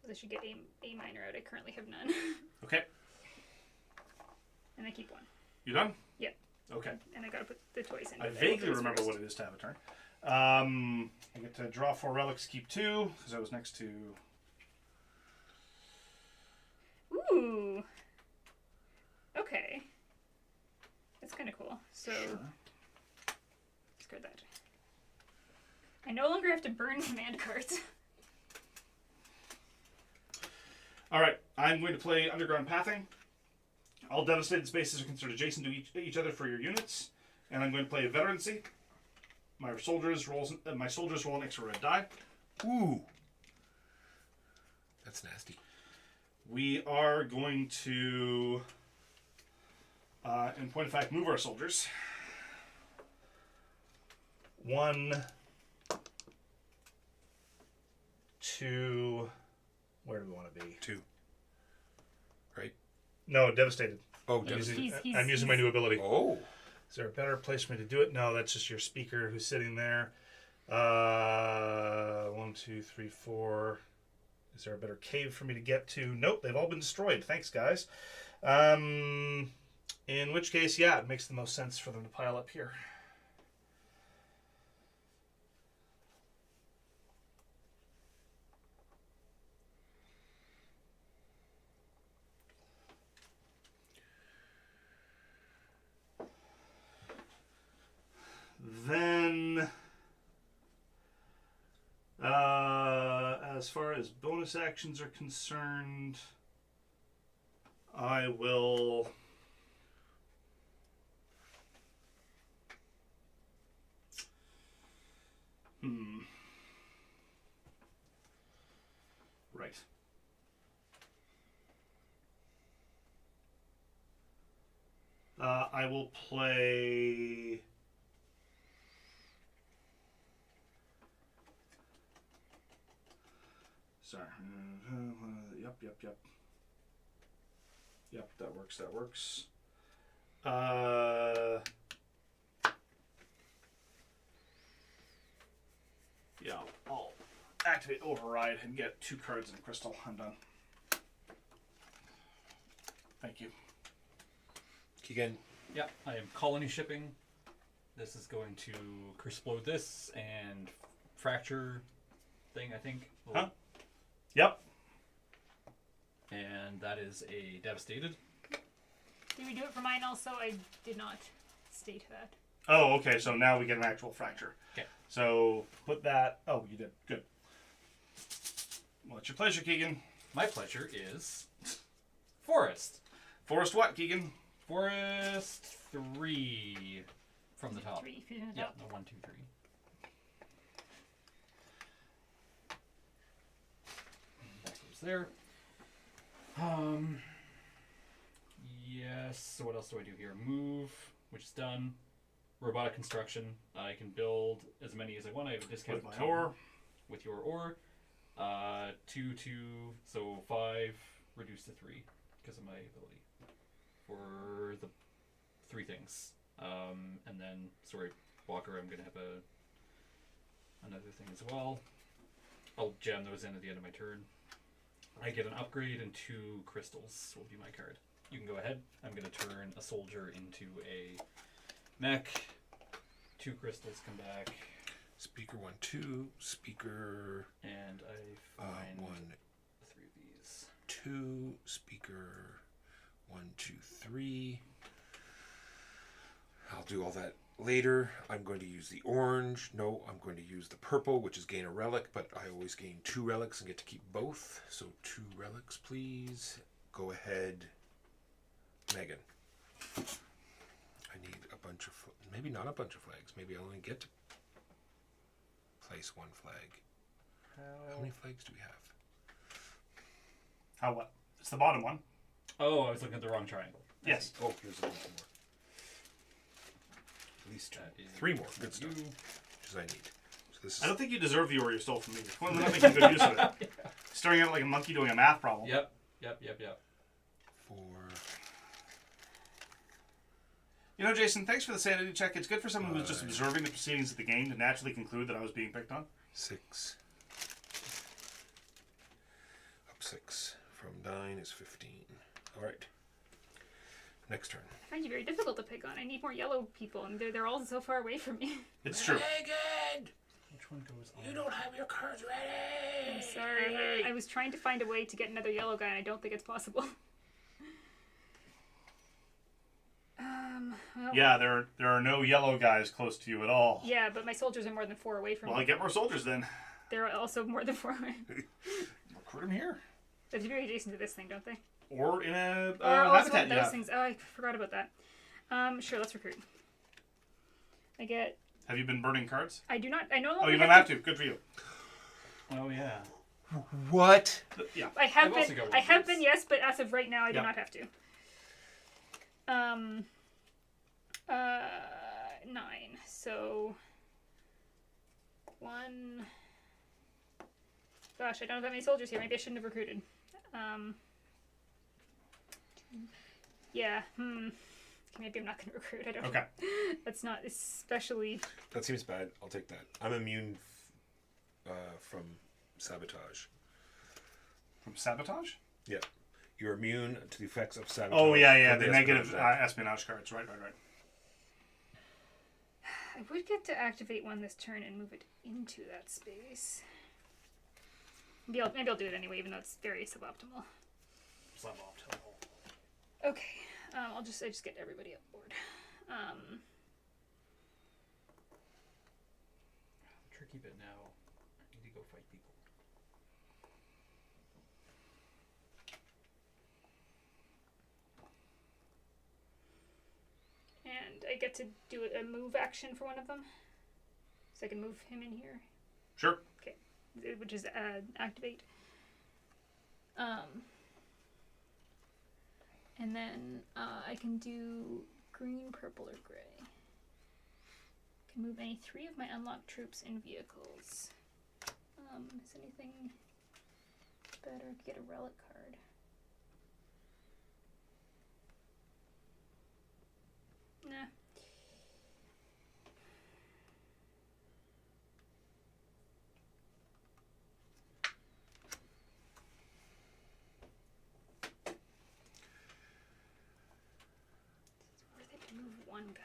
So I should get A minor out. I currently have none. Okay. And I keep 1. You done? Yep. Okay. And I gotta put the toys in. I vaguely remember what it is to have a turn. I get to draw 4 relics, keep 2, because I was next to... Ooh. Okay. That's kind of cool. So, discard that. I no longer have to burn command cards. Alright, I'm going to play Underground Pathing. All devastated spaces are considered adjacent to each other for your units. And I'm going to play Veterancy. My soldiers roll an extra red die. Ooh. That's nasty. We are going to, in point of fact, move our soldiers. 1, 2, where do we want to be? 2. Right? No, devastated. Oh, I'm devastated. using my new ability. Oh. Is there a better place for me to do it? No, that's just your speaker who's sitting there. 1, 2, 3, 4. Is there a better cave for me to get to? Nope, they've all been destroyed. Thanks, guys. In which case, yeah, it makes the most sense for them to pile up here. Then, as far as bonus actions are concerned, I will... Right. I will play... Sorry. Yep. Yep, that works. Yeah, I'll activate Override and get 2 cards in Crystal. I'm done. Thank you. Keegan. Yeah, I am colony shipping. This is going to explode this and fracture thing, I think. Huh? Yep. And that is a devastated. Did we do it for mine also? I did not state that. Oh, okay, so now we get an actual fracture. Okay. So put that... Oh, you did. Good. Well, it's your pleasure, Keegan. My pleasure is Forest. Forest what, Keegan? Forest 3 from the top. 3 from the Yeah, top. no, 1, 2, 3. That goes there. Yes. So what else do I do here? Move, which is done. Robotic construction. I can build as many as I want. I have a discount With of my 2 ore. with your ore. 2, 2, so 5 reduced to 3 because of my ability for the 3 things. And then, sorry, Walker, I'm gonna have another thing as well. I'll jam those in at the end of my turn. I get an upgrade and 2 crystals will be my card. You can go ahead. I'm gonna turn a soldier into a mech, 2 crystals come back, Speaker 1, 2. Speaker and I find 1, 3 of these. 2. Speaker 1, 2, 3. I'll do all that later. I'm going to use the orange. No, I'm going to use the purple, which is gain a relic, but I always gain 2 relics and get to keep both. So 2 relics, please. Go ahead, Megan. I need a bunch of, maybe not a bunch of flags. Maybe I only get to place 1 flag. How many flags do we have? How what? It's the bottom one. Oh, I was looking at the wrong triangle. Yes. Oh, here's a bunch more. At least 2. That is 3 more. Good you. stuff. Which is I need. So this is I don't think you deserve the ore you stole from me. You're clearly not making good use of it. Staring at it like a monkey doing a math problem. Yep. 4. You know, Jason, thanks for the sanity check. It's good for someone who's just observing the proceedings of the game to naturally conclude that I was being picked on. 6. Up 6. From 9 is 15. All right. Next turn. I find you very difficult to pick on. I need more yellow people, and they're all so far away from me. It's true. Megan! Which one goes on? You don't have your cards ready! I'm sorry. I was trying to find a way to get another yellow guy, and I don't think it's possible. Well, Yeah, there are no yellow guys close to you at all. yeah, but my soldiers are more than 4 away from Well, me. I get more soldiers then. They're also more than 4 away. Recruit them here. They're very adjacent to this thing, don't they? Or in a Or also habitat you those have. things. Oh, I forgot about that. Sure, let's recruit. I get. Have you been burning cards? I do not. I no Oh, longer you don't have to. Good for you. Oh yeah. What? Yeah. I have I've also been. got one I of have those. been. Yes, but as of right now, I do Yeah. not have to. 9. So 1. Gosh, I don't have that many soldiers here. Maybe I shouldn't have recruited. Yeah. Maybe I'm not going to recruit. I don't. Okay. That's not especially. That seems bad. I'll take that. I'm immune from sabotage. From sabotage? Yeah. You're immune to the effects of sabotage. Oh, yeah. from The negative espionage. espionage cards. Right. I would get to activate one this turn and move it into that space. Maybe I'll do it anyway, even though it's very suboptimal. Suboptimal. Okay. I just get everybody up board. Tricky bit now. I need to go fight people. And I get to do a move action for one of them. So I can move him in here. Sure. Which is activate. And then I can do green, purple, or gray. Can move any 3 of my unlocked troops in vehicles. Is anything better? Get a relic card. Nah. It's worth it to move 1 guy.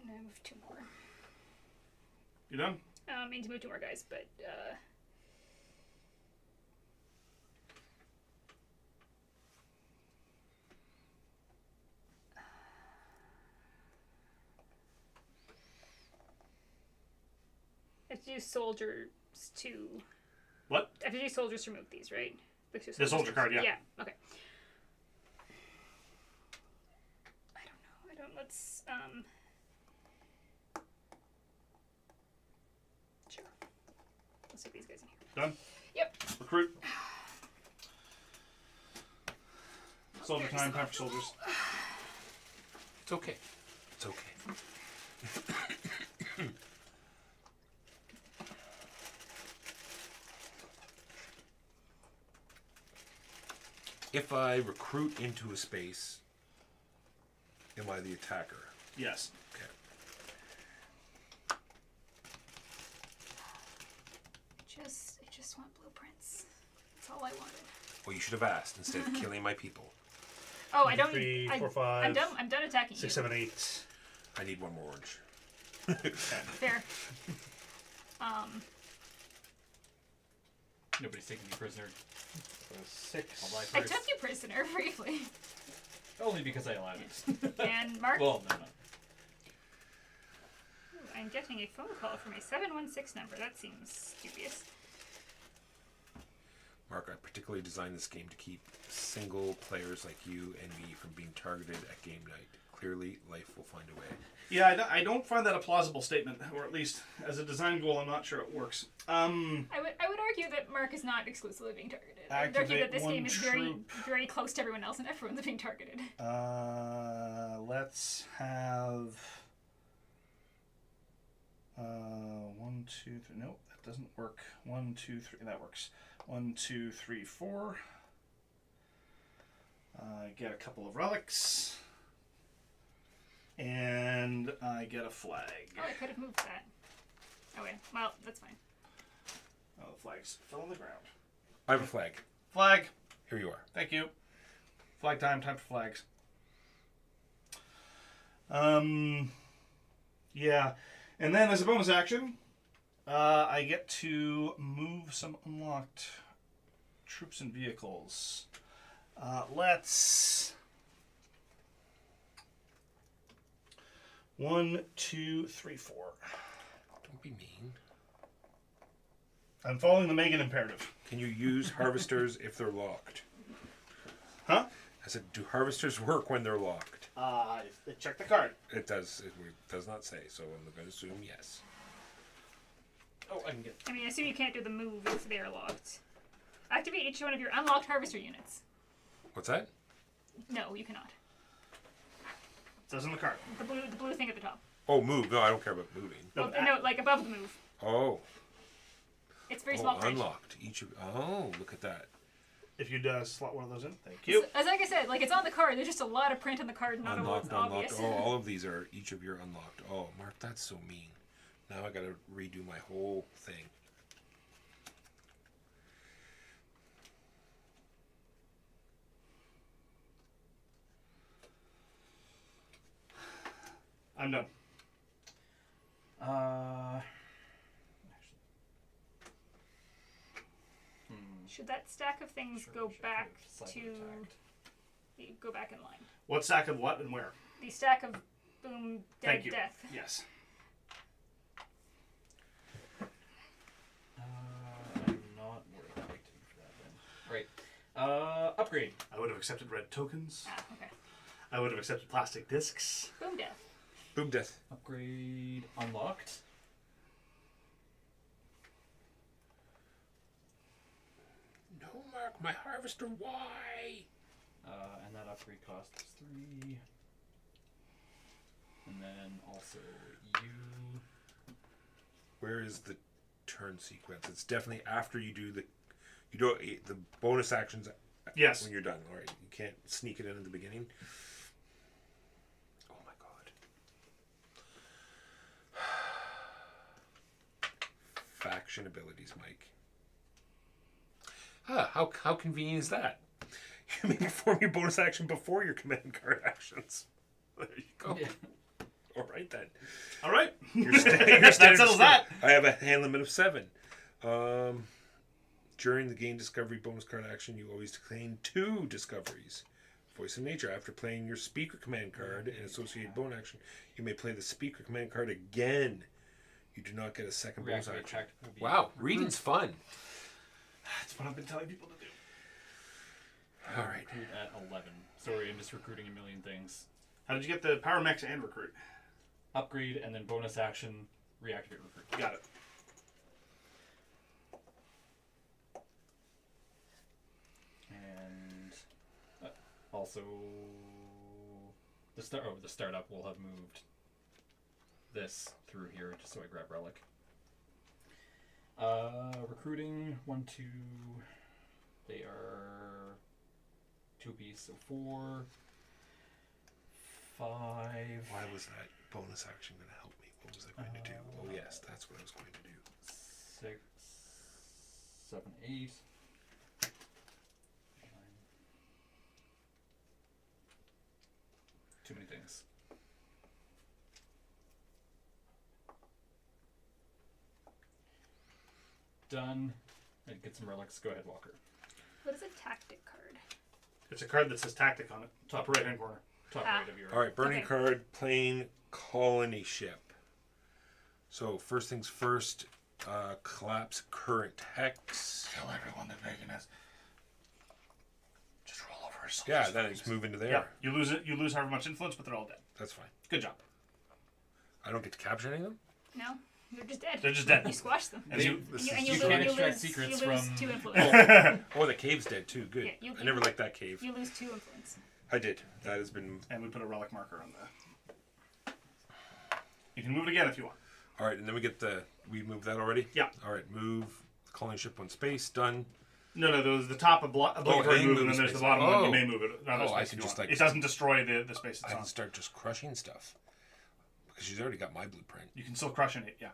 And I move 2 more. You done? I need to move 2 more guys, but I have to use soldiers to. What? I have to use soldiers to remove these, right? The soldier card, yeah. Yeah. Okay. I don't. Let's. Sure. Let's take these guys in here. Done? Yep. Recruit. Soldier time for soldiers. It's okay. It's okay. If I recruit into a space, am I the attacker? Yes. Okay. I just want blueprints. That's all I wanted. Well, you should have asked instead of killing my people. Oh, I don't. 3, I, 4, 5. I'm done attacking 6, you. 7, 8. I need one more orange. Fair. Nobody's taking me prisoner. 6. I'll buy I first. took you prisoner briefly. Only because I allowed it. And Mark, Well, no. Ooh, I'm getting a phone call from a 716 number. That seems dubious. Mark, I particularly designed this game to keep single players like you and me from being targeted at game night. Clearly, life will find a way. Yeah, I don't find that a plausible statement, or at least as a design goal, I'm not sure it works. I would argue that Mark is not exclusively being targeted. I would argue Activate that this one game is troop. very close to everyone else, and everyone's being targeted. Let's have 1, 2, 3. Nope, that doesn't work. 1, 2, 3. That works. 1, 2, 3, 4. Get a couple of relics. And I get a flag. Oh, I could have moved that. Oh wait, well, that's fine. Oh, the flags fell on the ground. I have a flag. Flag. Here you are. Thank you. Flag time. Time for flags. Yeah. And then as a bonus action, I get to move some unlocked troops and vehicles. Let's... 1, 2, 3, 4. Don't be mean. I'm following the Megan imperative. Can you use harvesters if they're locked? Huh? I said, do harvesters work when they're locked? Check the card. It does. It does not say, so I'm going to assume yes. Oh, I can get. I mean, I assume you can't do the move if they are locked. Activate each one of your unlocked harvester units. What's that? No, you cannot. It says on the card. The blue thing at the top. Oh, move. No, I don't care about moving. No, No, like above the move. Oh. It's very small print. Unlocked. Oh, look at that. If you'd slot one of those in, thank you. As like I said, like it's on the card. There's just a lot of print on the card, not all Unlocked, obvious. unlocked. Oh, all of these are each of your unlocked. Oh, Mark, that's so mean. Now I got to redo my whole thing. I'm done. Should that stack of things go back to go back in line? What stack of what and where? The stack of boom dead Thank you. death. Yes. I'm not worried about activity for that then. Right. Upgrade. I would have accepted red tokens. Ah, okay. I would have accepted plastic discs. Boom death. Boom death. Upgrade unlocked. No, Mark, my harvester. Why? And that upgrade costs 3. And then also you. Where is the turn sequence? It's definitely after you do the bonus actions. Yes. When you're done. All right. You can't sneak it in at the beginning. Oh my god. Faction abilities, Mike. How convenient is that? You may perform your bonus action before your command card actions. There you go. Yeah. All right then. All right. Your standard That settles that. I have a hand limit of 7. During the game discovery bonus card action, you always claim 2 discoveries. Voice of Nature. After playing your speaker command card and associated bonus action, you may play the speaker command card again. You do not get a second bonus Reactivate action. tactical vehicle. Wow, reading's fun. That's what I've been telling people to do. All right. Recruit at 11. Sorry, I'm just recruiting a million things. How did you get the power mechs and recruit? Upgrade and then bonus action. Reactivate recruit. Got it. And also the startup will have moved this through here just so I grab relic. Recruiting 1, 2. They are 2 apiece, so 4, 5. Why was that bonus action going to help me? What was I going to do? Oh yes, that's what I was going to do. 6, 7, 8. 9. Too many things. done. I'd get some relics. Go ahead, Walker. What is a tactic card? It's a card that says tactic on it. Top right hand corner. Top Ah. right of your. All right, burning Okay. card, plane colony ship. So first things first, collapse current hex. Tell everyone that Megan has. Just roll over her soldiers. Yeah, then just move into there. Yeah, you lose it. You lose however much influence, but they're all dead. That's fine. Good job. I don't get to capture any of them? No, they're just dead. They're just dead. You squash them. And you, This And is you You lose, can't you extract lose, secrets you lose from- 2 influence. Oh, the cave's dead too. Good. Yeah, I never liked that cave. You lose 2 influence. I did. That has been. and we put a relic marker on the. You can move it again if you want. All right, and then we get the. We moved that already? Yeah. All right, move the colony ship one space. Done. No, there's the top obligatory may move, move and then a there's the space. bottom one. Oh. You may move it. Another Oh, space I if can you just, want. like- It doesn't destroy the space it's I on. can start just crushing stuff. Because she's already got my blueprint. You can still crush in it, yeah.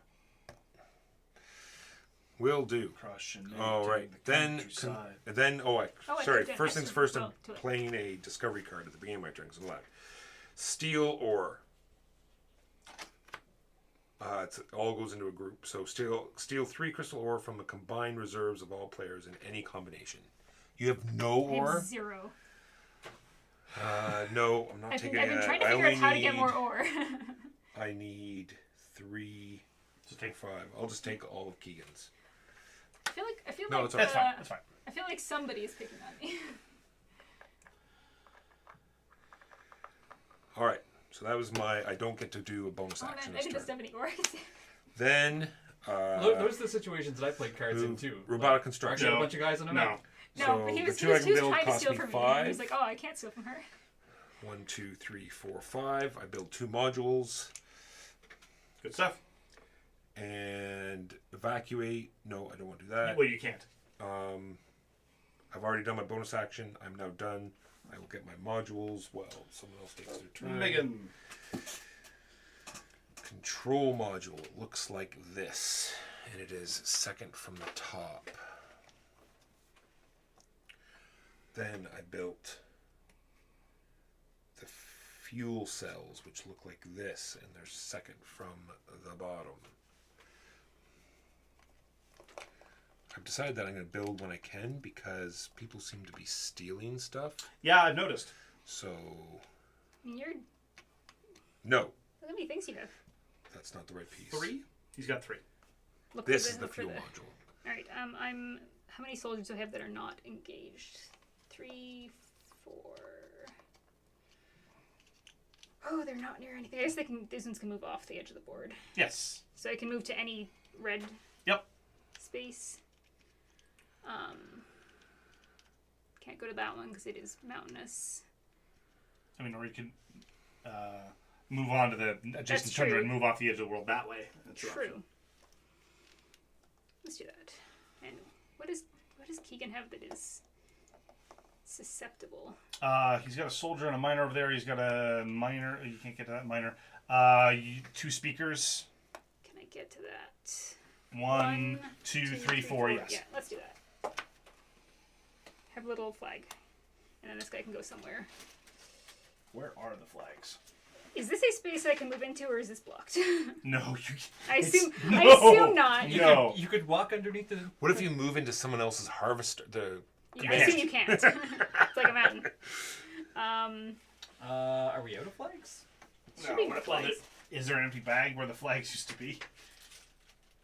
Will do. Crush and All right. Then, I sorry. clicked it. First I things said- first, I'm well, too late. playing a discovery card at the beginning of my turn because I'm allowed. Steel ore. It all goes into a group. So steal 3 crystal ore from the combined reserves of all players in any combination. You have no I have ore? 0. No, I'm not I've taking been, I've been that. trying to I figure out only how to get need- more ore. I need 3, So take 5. I'll just take all of Keegan's. I feel No, like it's all right. That's fine. That's fine. I feel like somebody is picking on me. All right. So that was my. I don't get to do a bonus Oh action man, I this didn't turn. have any ore. Then. Those are the situations that I played cards in move too. robotic Like, construction. actually, No. a bunch of guys on a No. map. No, So but he the was, 2 he I was, can he was build trying to cost steal me from me. He 5. was like, oh, I can't steal from her. 1, 2, 3, 4, 5. I build 2 modules Good stuff. and evacuate. No, I don't want to do that. Well, you can't. I've already done my bonus action. I'm now done. I will get my modules. Well, someone else takes their turn. Megan. Control module. It looks like this, and it is second from the top. Then I built the fuel cells, which look like this, and they're second from the bottom. I've decided that I'm going to build when I can because people seem to be stealing stuff. Yeah, I've noticed. So, I mean, you're. no, Look how many things you have. that's not the right piece. 3? He's got 3. Look for This is the look for fuel module. All right. I'm. How many soldiers do I have that are not engaged? 3, 4. Oh, they're not near anything. I guess they can. These ones can move off the edge of the board, Yes. so I can move to any red Yep. space. Can't go to that one because it is mountainous. I mean, or you can move on to the adjacent That's tundra true. and move off the edge of the world that way. That's your option. True. Let's do that. And what does Keegan have that is susceptible? He's got a soldier and a miner over there. He's got a miner. You can't get to that miner. 2 speakers. Can I get to that? 1, 2, 3, 4. Yes. Yeah, let's do that. Have a little flag. And then this guy can go somewhere. Where are the flags? Is this a space I can move into or is this blocked? No, you. I it's- assume no. I assume not. No. You could walk underneath the. What if you move into someone else's harvester? I assume you can't. It's like a mountain. Are we out of flags? Should be No, more well, flags. is there an empty bag where the flags used to be?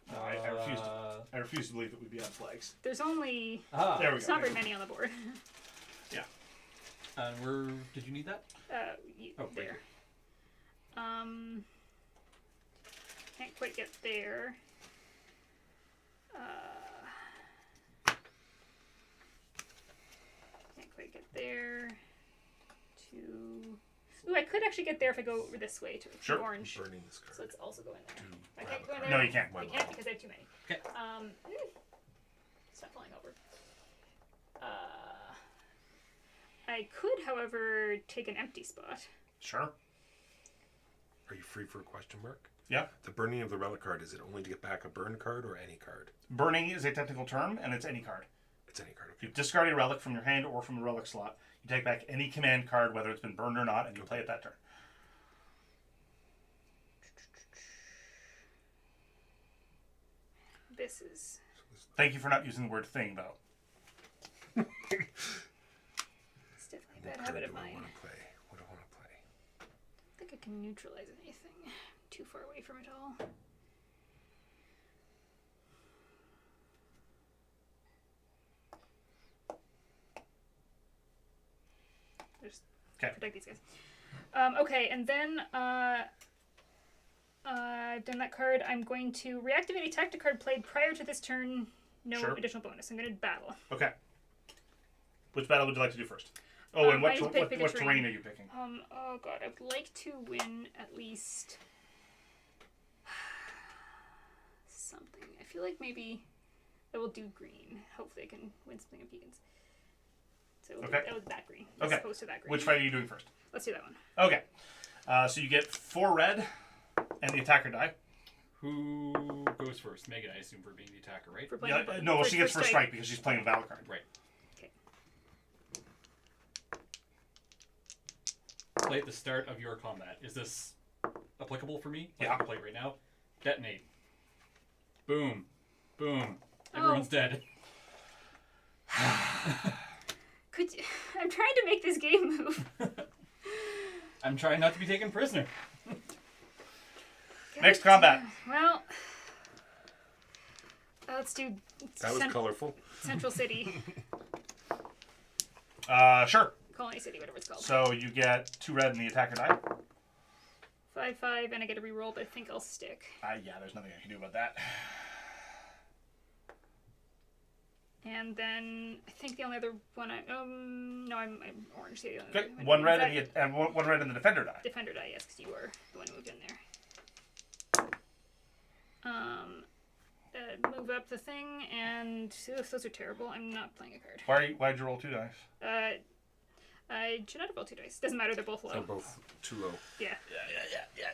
No, I refuse. I refuse to believe that we'd be on flags. There's only Ah. There we there's go. not very many on the board. Yeah. And where did you need that? Oh, right There. here. Can't quite get there. Can't quite get there. Ooh, I could actually get there if I go over this way to Sure. orange. Burning this So card. let's also go in there. I grab can't a go in card. there. No, you can't. I can't because I have too many. Okay. Stop falling over. I could, however, take an empty spot. Sure. Are you free for a question mark? Yeah. The burning of the relic card, is it only to get back a burn card or any card? Burning is a technical term, and it's any card. It's any card. If you discard a relic from your hand or from the relic slot, you take back any command card, whether it's been burned or not, and you play it that turn. This is Thank you for not using the word thing, though. It's definitely a bad habit of mine. What do I want to play? I think I can neutralize anything too far away from it all. Just protect these guys. Okay, and then I've done that card. I'm going to reactivate a tactic card played prior to this turn. No additional bonus. I'm going to battle. Okay. Which battle would you like to do first? Oh, and what I need to pick a terrain are you picking? Oh god, I would like to win at least something. I feel like maybe I will do green. Hopefully I can win something in Pegans. So that was that green. As opposed to that green. Which fight are you doing first? Let's do that one. Okay. So you get 4 red and the attacker die. Who goes first? Megan, I assume, for being the attacker, right? For playing No, she gets first strike because she's playing a battle card. Right. Okay. Play at the start of your combat. Is this applicable for me? Yeah. I can play it right now. Detonate. Boom. Boom. Everyone's dead. I'm trying to make this game move. I'm trying not to be taken prisoner. Next combat. Well, let's do That was colorful. Central City. Sure. Colony City, whatever it's called. So you get 2 red and the attacker die. 5/5, and I get a reroll, but I think I'll stick. Yeah, there's nothing I can do about that. And then I think the only other one no, I'm orange. The other Okay, 1 red and one red and the defender die. Defender die, yes, because you were the one who moved in there. Move up the thing, and those are terrible. I'm not playing a card. Why'd you roll 2 dice? I should not have rolled 2 dice. Doesn't matter, they're both low. They're both too low. Yeah.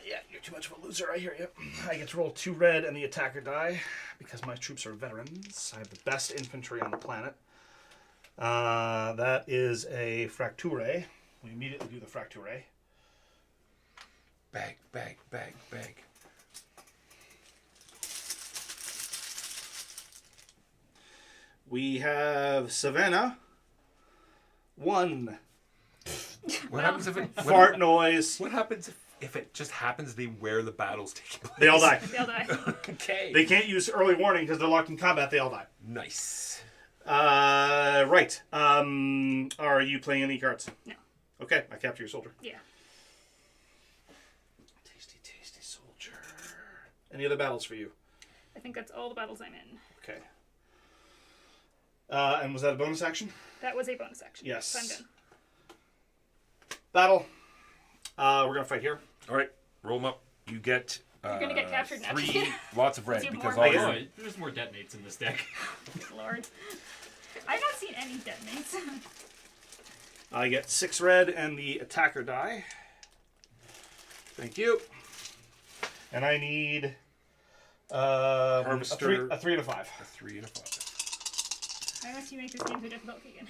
Yeah. You're too much of a loser. I hear you. I get to roll 2 red and the attacker die because my troops are veterans. I have the best infantry on the planet. That is a fracture. We immediately do the fracture. Bag. We have Savannah. 1. What happens if it Fart noise. What happens if it just happens to be where the battle's taking place? They all die. They all die. Okay. They can't use early warning because they're locked in combat. They all die. Nice. Right. Are you playing any cards? No. Okay, I capture your soldier. Yeah. Tasty soldier. Any other battles for you? I think that's all the battles I'm in. Okay. And was that a bonus action? That was a bonus action. Yes. So I'm done. Battle. We're gonna fight here. All right. Roll them up. You get. You're gonna get captured now. 3 lots of red Do you have because more all red? your. There's more detonates in this deck. Lord. I've not seen any detonates. I get 6 red and the attacker die. Thank you. And I need Harvester. a 3 and a 5. A 3 and a 5. Why must you make this game so difficult, Keegan?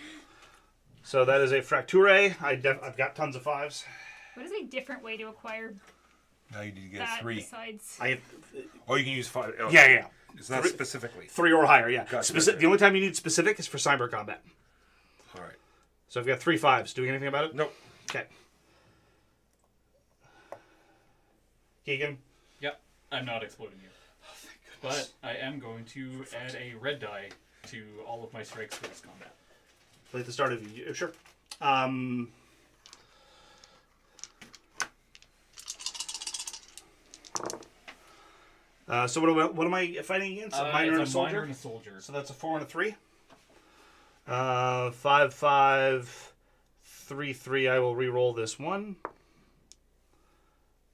So that is a fracture. I've got tons of 5s. What is a different way to acquire Now you need to get that a 3. besides... Oh, you can use 5. Oh, Yeah. It's not specifically. 3 or higher, yeah. Gotcha. The only time you need specific is for cyber combat. All right. So I've got 3 5s. Doing anything about it? Nope. Okay. Keegan? Yep, I'm not exploding you. Oh, thank goodness. But I am going to add a red die to all of my strikes for this combat. Play at the start of you. Sure. So what am I fighting against? A minor and a soldier? Minor and a soldier. So that's a 4 and a 3. 5 5 3 3. I will re-roll this one.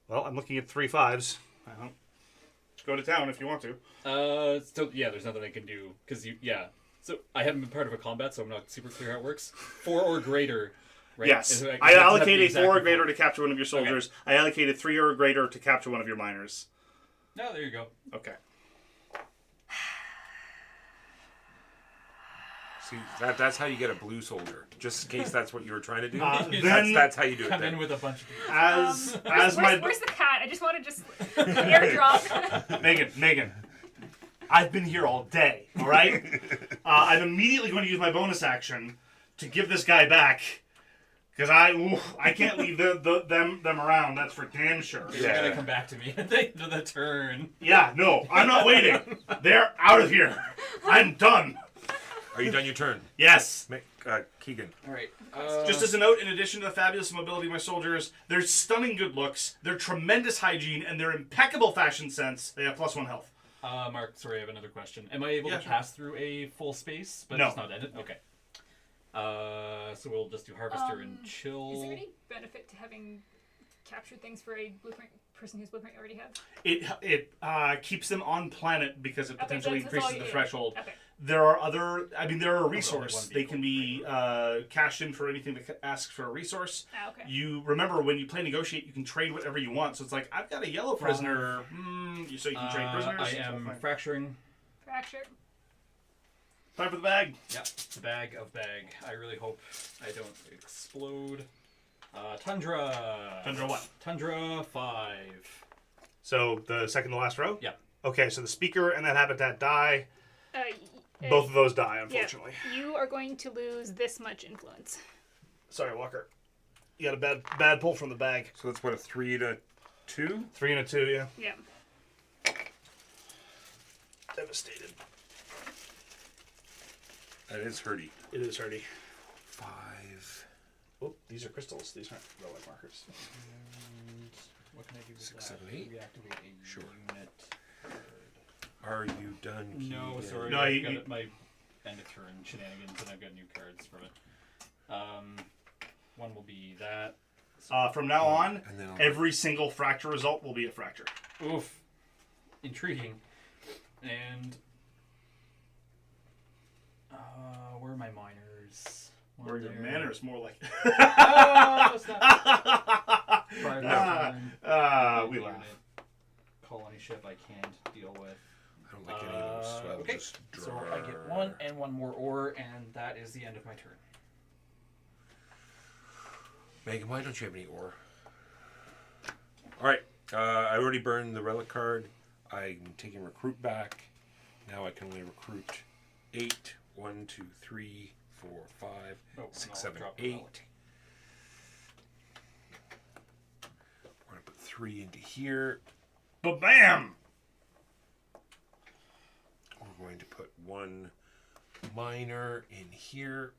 Well, I'm looking at 3 5s. Go to town if you want to. So yeah, there's nothing I can do because So I haven't been part of a combat, so I'm not super clear how it works. 4 or greater, right? Yes. I I have to have allocated the 4 or exact greater to capture one of your soldiers. I allocated 3 or greater to capture one of your miners. No, there you go. Okay. See, that's how you get a blue soldier. Just in case that's what you were trying to do. Then that's how you do it. Come Then. in with a bunch of people. Where's Where's the cat? I just want to just airdrop. Megan. I've been here all day, all right? I'm immediately going to use my bonus action to give this guy back. Because I can't leave them around, that's for damn sure. They're gonna come back to me at the end of the turn. Yeah, no, I'm not waiting. They're out of here. I'm done. Are you done your turn? Yes. Keegan. All right. Just as a note, in addition to the fabulous mobility of my soldiers, their stunning good looks, their tremendous hygiene, and their impeccable fashion sense, they have +1 health. Mark, sorry, I have another question. Am I able to sure. pass through a full space, but No. it's not ended? Okay. So we'll just do Harvester and Chill. Is there any benefit to having captured things for a blueprint person whose blueprint you already have? It keeps them on planet because it potentially that's all increases the you- threshold. Okay. There are there are a only resource. one They can be cashed in for anything that asks for a resource. Okay. You remember when you play negotiate, you can trade whatever you want. So it's like, I've got a yellow prisoner. So you can trade prisoners. I am fracturing. Fracture. Time for the bag. Yep, the bag of bag. I really hope I don't explode. Tundra. Tundra what? Tundra 5. So the second to last row? Yeah. Okay, so the speaker and that habitat die. Uh, Both of those die, yeah, unfortunately. you are going to lose this much influence. Sorry, Walker. You got a bad pull from the bag. So that's what, a 3 to 2? 3 and a 2, yeah. Yeah. Devastated. That is hurty. It is hurty. 5. Oh, these are crystals. These aren't relic markers. And what can I do with 6, that? 7, 8. Reactivate a Sure. unit. Are you done? No, Keegan? sorry. No, I've you- got you- my end of turn shenanigans, and I've got new cards from it. One will be that. From now on, And then I'll- every single fracture result will be a fracture. Oof. Intriguing. And where are my miners? One Or your there. manners, more like. Oh, it's not. Prior to turn, We unit, laugh. colony ship I can't deal with. I don't like any of those, so I'll Okay, just draw. so I get one and one more ore, and that is the end of my turn. Megan, why don't you have any ore? Alright, I already burned the relic card. I'm taking recruit back. Now I can only recruit 8. 1, 2, 3, 4, 5, Oh, 6, no, 7, drop the 8. relic. We're going to put 3 into here. But bam! We're going to put 1 miner in here.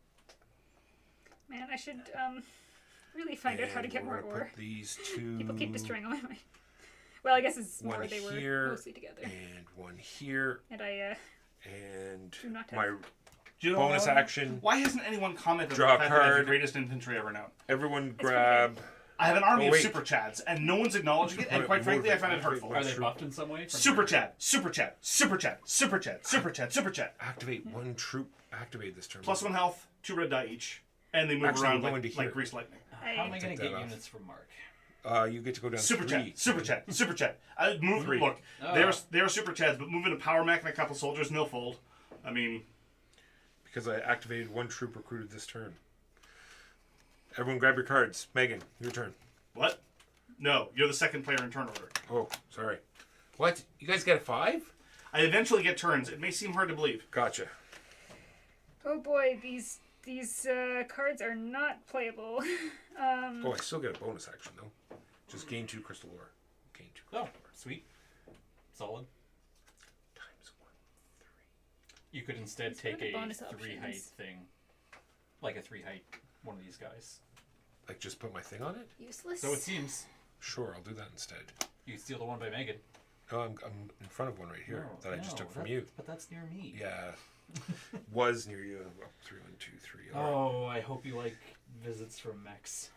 Man, I should really find out how to and get we're more gonna ore. Put these 2. People keep destroying all my. Well, I guess it's One more they were here, mostly together. And 1 here. And I And do not have. my Do you know bonus what? action. Why hasn't anyone commented Draw on the fact that I have the card. greatest infantry ever known? Everyone pretty grab. I have an army Oh, of wait. super chads, and no one's acknowledging it, and Wait, quite frankly, I wait, find it wait, hurtful. wait, Are they Sure. buffed in some way? from Super your- chat, super chat, super chat, super chat, super chat, super chat. Activate 1 troop. Activate this turn. +1 health, 2 red die each, and they move Actually, around we'll go into like here. grease lightning. How am I going Take to that get off. units from Mark? You get to go down Super 3. chat, super chat, super chat. Move. 3. Look, Oh. they're super chads, but moving a power mech and a couple soldiers, and they'll fold. I mean, Because I activated 1 troop recruited this turn. Everyone grab your cards. Megan, your turn. what? No, you're the second player in turn order. Oh, sorry. What? You guys got a 5? I eventually get turns. It may seem hard to believe. Gotcha. Oh boy, these cards are not playable. Oh, I still get a bonus action, though. Just gain 2 crystal ore. Gain 2 crystal Oh, ore. sweet. Solid. Times 1. You could instead Let's go take to a bonus 3 height options. thing. Like a 3 height one of these guys. Like, just put my thing on it? Useless. So it seems Sure, I'll do that instead. you steal the one by Megan. Oh, I'm in front of one right here No, that I just no, took from that- you. But that's near me. Yeah. Was near you. Well, 3, 1, 2, 3. Oh, I hope you like visits from mechs.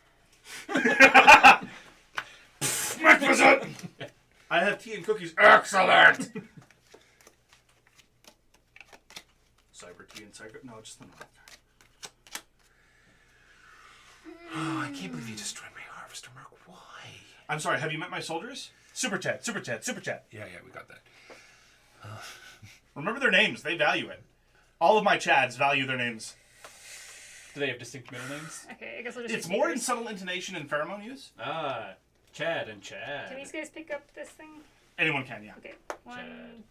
Mech visit! I have tea and cookies. Excellent! Cyber tea and cyber. No, just the normal. Oh, I can't believe you destroyed my harvester, Mark. Why? I'm sorry, have you met my soldiers? Super chat, super chat, super chat. Yeah, we got that. Remember their names, they value it. All of my chads value their names. Do they have distinct middle names? Okay, I guess I'll just. It's use more in meters. subtle intonation and pheromone use. Ah, Chad and Chad. Can these guys pick up this thing? Anyone can, yeah. Okay, 1,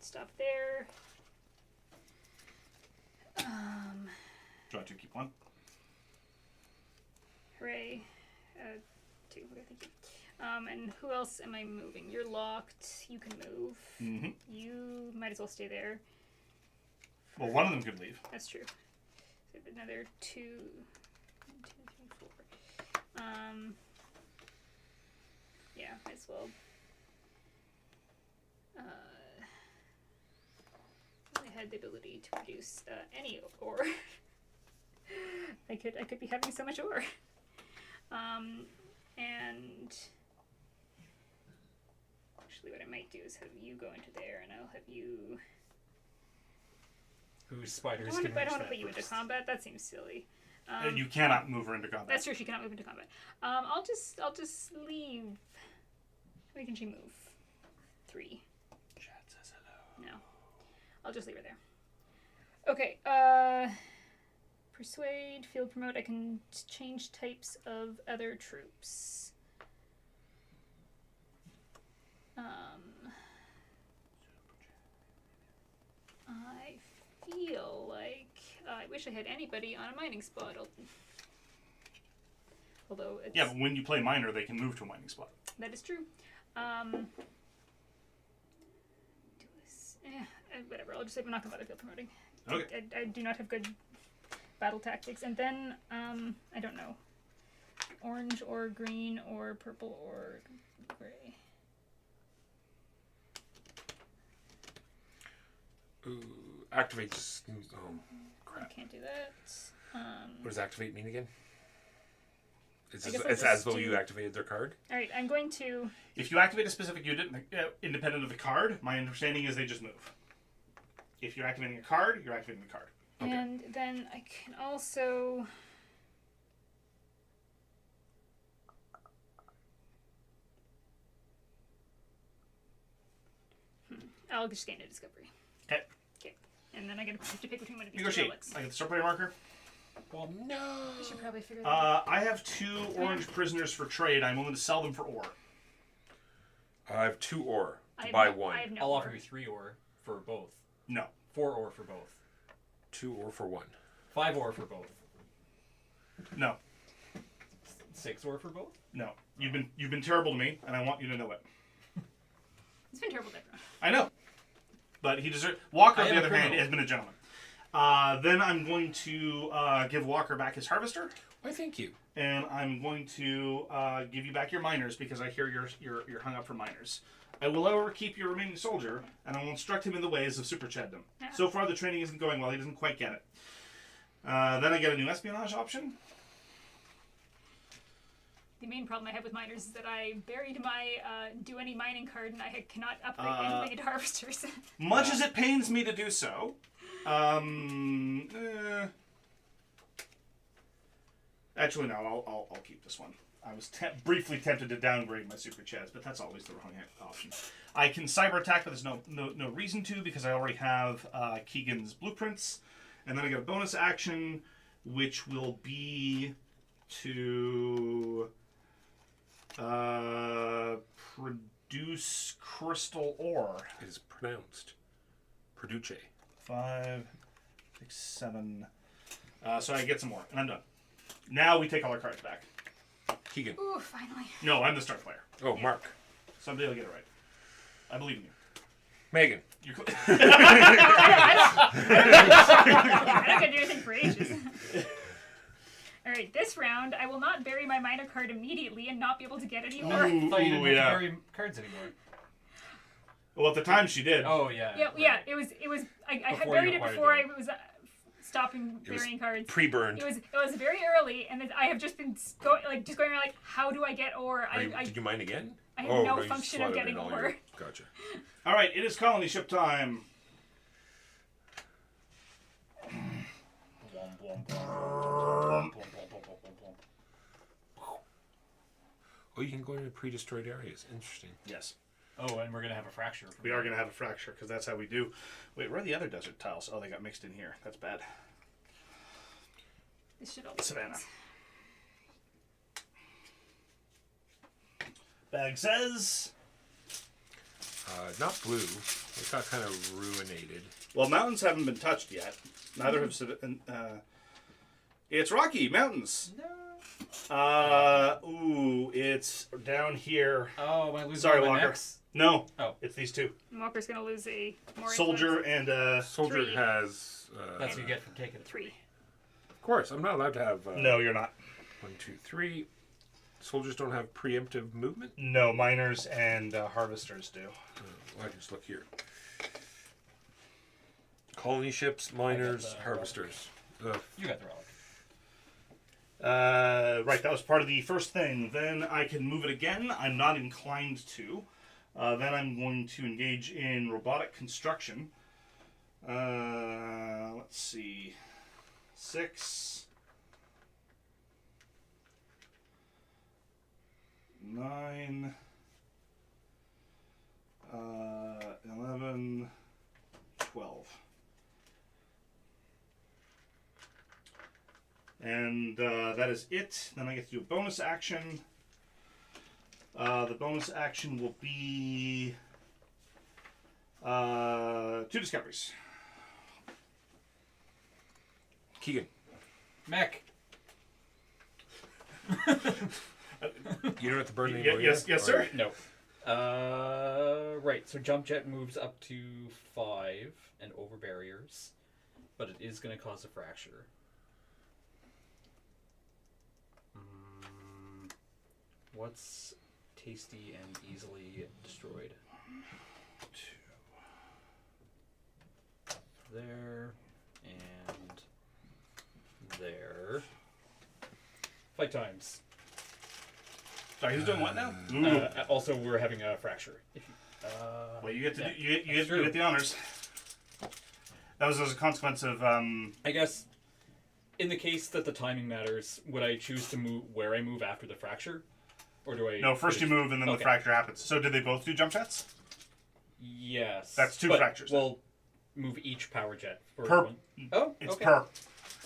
stop there. Do you want to keep one? Hooray. 2. Okay, thank you. And who else am I moving? You're locked. You can move. Mm-hmm. You might as well stay there. Well, one of them could leave. That's true. So another 2. 1, 2, 3, 4. Yeah, might as well. I had the ability to produce any ore. I could be having so much ore. And actually, what I might do is have you go into there, and I'll have you. Whose spiders I can don't reach want to that put you into first? combat. That seems silly. And you cannot move her into combat. That's true. She cannot move into combat. I'll just leave. How many can she move? 3. Chat says hello. No. I'll just leave her there. Okay. Persuade, field promote. I can change types of other troops. I feel like I wish I had anybody on a mining spot. Although it's, Yeah, but when you play miner, they can move to a mining spot. that is true. Whatever. I'll just say I'm not gonna bother field promoting. Okay. I do not have good battle tactics. And then I don't know, orange or green or purple or gray. Ooh, activate smooth. Oh, I crap. can't do that. What does activate mean again? It's, I guess I'll it's just as though you do- activated their card. All right, I'm going to. If you activate a specific unit independent of the card, my understanding is they just move. If you're activating a card, you're activating the card. Okay. And then I can also. I'll just gain a discovery. Okay. Okay. And then I have to pick between one of these two Negotiate. relics. I get the start player marker. Well, no. I should probably figure that out. I have 2 orange prisoners for trade. I'm willing to sell them for ore. I have 2 ore I to have buy no- 1. I have no I'll ore. offer you 3 ore for both. No. 4 ore for both. 2 ore for 1. 5 ore for both. No. 6 ore for both. No. You've been terrible to me, and I want you to know it. It's been terrible to everyone. I know. But he deserves. Walker, I on the am a other hand, criminal. has been a gentleman. Then I'm going to give Walker back his harvester, Why, thank you. and I'm going to give you back your miners because I hear you're hung up for miners. I will, however, keep your remaining soldier, and I will instruct him in the ways of Super Chaddom. Yeah. So far, the training isn't going well. He doesn't quite get it. Then I get a new espionage option. The main problem I have with miners is that I buried my do any mining card and I cannot upgrade anything into harvesters. Much as it pains me to do so, actually no, I'll keep this one. I was briefly tempted to downgrade my super chads, but that's always the wrong option. I can cyber attack, but there's no reason to because I already have Keegan's blueprints, and then I get a bonus action, which will be to produce crystal ore. It is pronounced Produce. 5, 6, 7. So I get some more, and I'm done. Now we take all our cards back. Keegan. Ooh, finally. No, I'm the start player. Oh, Mark. Somebody will get it right. I believe in you. Megan. You're I don't get to do anything for ages. Alright, this round, I will not bury my miner card immediately and not be able to get any more. I thought you didn't have yeah. to bury cards anymore. Well, at the time she did. Oh yeah. Yeah, it was. I had Before buried you it acquired before I them. was stopping It was burying cards. Pre-burned. It was very early, and I have just been going around like, how do I get ore? Did you mine again? I have no you function of slotted getting in all ore. your- Gotcha. All right, it is colony ship time. Oh, you can go into pre-destroyed areas. Interesting. Yes, Oh, and we're gonna have a fracture. From we that. are going to have a fracture because that's how we do. Wait, where are the other desert tiles? Oh, they got mixed in here. That's bad. This should all be Savannah. fixed. Bag says Not blue. It got kind of ruinated. Well, mountains haven't been touched yet. Neither have it's rocky mountains. No. It's down here. Oh, am I losing Sorry, all my Walker. necks? No. Oh. It's these two. Walker's gonna lose a more Soldier influence. and Soldier Three. has. That's what you get from taking it. 3. Of course, I'm not allowed to have. no, you're not. 1, 2, 3. Soldiers don't have preemptive movement. No, miners and harvesters do. Well, I can just look here. Colony ships, miners, the harvesters. You got the relic. Right, that was part of the first thing. Then I can move it again. I'm not inclined to. Then I'm going to engage in robotic construction. Let's see. 6, 9, 11, 12. And that is it. Then I get to do a bonus action. The bonus action will be 2 discoveries. Keegan, Mech. you don't have to burn any more. Yes, sir. No. Right. So jump jet moves up to 5 and over barriers, but it is going to cause a fracture. What's tasty and easily destroyed? 2. There and there. Fight times. Sorry, who's doing what now? Also, we're having a fracture. If you, Well, you get to yeah, do, you that's true. get the honors. That was as a consequence of I guess, in the case that the timing matters, would I choose to move where I move after the fracture, or do I? no. First you move and then Okay. the fracture happens. So did they both do jump jets? Yes. That's 2 but fractures then. We'll move each power jet for Per- one. Oh, It's okay. per.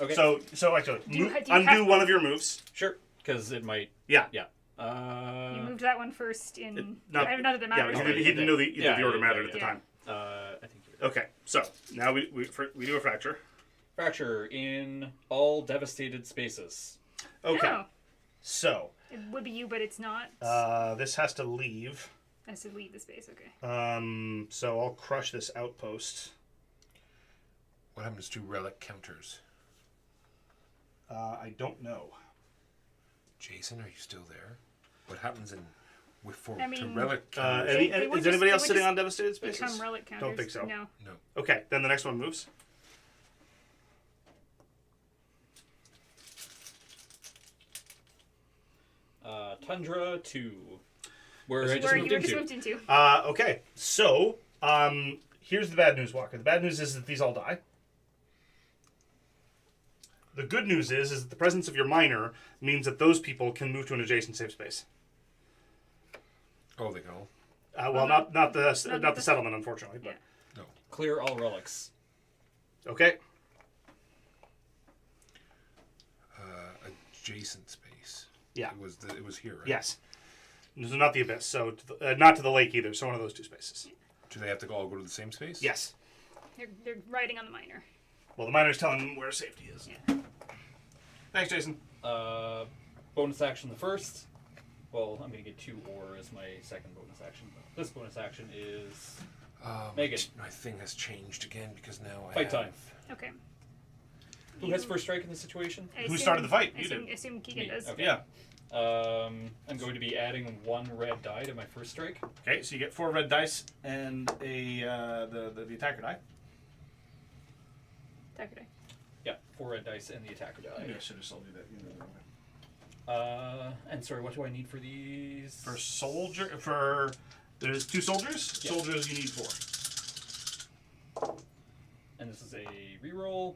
Okay. So actually, Do you undo have- one of your moves. Sure, because it might. Yeah. Yeah. You moved that one first in. Not- Not that it Yeah, matters. but he didn't know the order mattered at the yeah. time. I think. Okay, so now we do a fracture. Fracture in all devastated spaces. Okay, Oh, so it would be you, but it's not. this has to leave. Has to leave the space. Okay. So I'll crush this outpost. What happens to relic counters? I don't know. Jason, are you still there? What happens to I mean, relic counters? They would Is just- anybody they else would sitting just on devastated spaces? Become relic counters. Don't think so. No. No. Okay, then the next one moves. Tundra 2. Where I Where just you moved just into. moved into. Okay, so here's the bad news, Walker. The bad news is that these all die. The good news is that the presence of your miner means that those people can move to an adjacent safe space. Oh, they go. Well, not the settlement, unfortunately, but Yeah. Clear all relics. okay. Adjacent space. Yeah. It was here, right? Yes. This is not the abyss, so not to the lake either. So one of those 2 spaces. Do they have to all go to the same space? Yes. They're riding on the miner. Well, the miner's telling them where safety is. Yeah. Thanks, Jason. Bonus action the first. Well, I'm going to get 2 ore as my second bonus action. This bonus action is Megan. My thing has changed again because now I Fight have... time. Okay. Who has first strike in this situation? I Who assume- started the fight? I You assume, did. assume Keegan Me, does. okay. Yeah. I'm going to be adding 1 red die to my first strike. Okay, so you get 4 red dice and the attacker die. Attacker die. Yeah, 4 red dice and the attacker die. Maybe I should have told you that. And sorry, what do I need for these? There's 2 soldiers. Yeah. Soldiers, you need 4. And this is a reroll.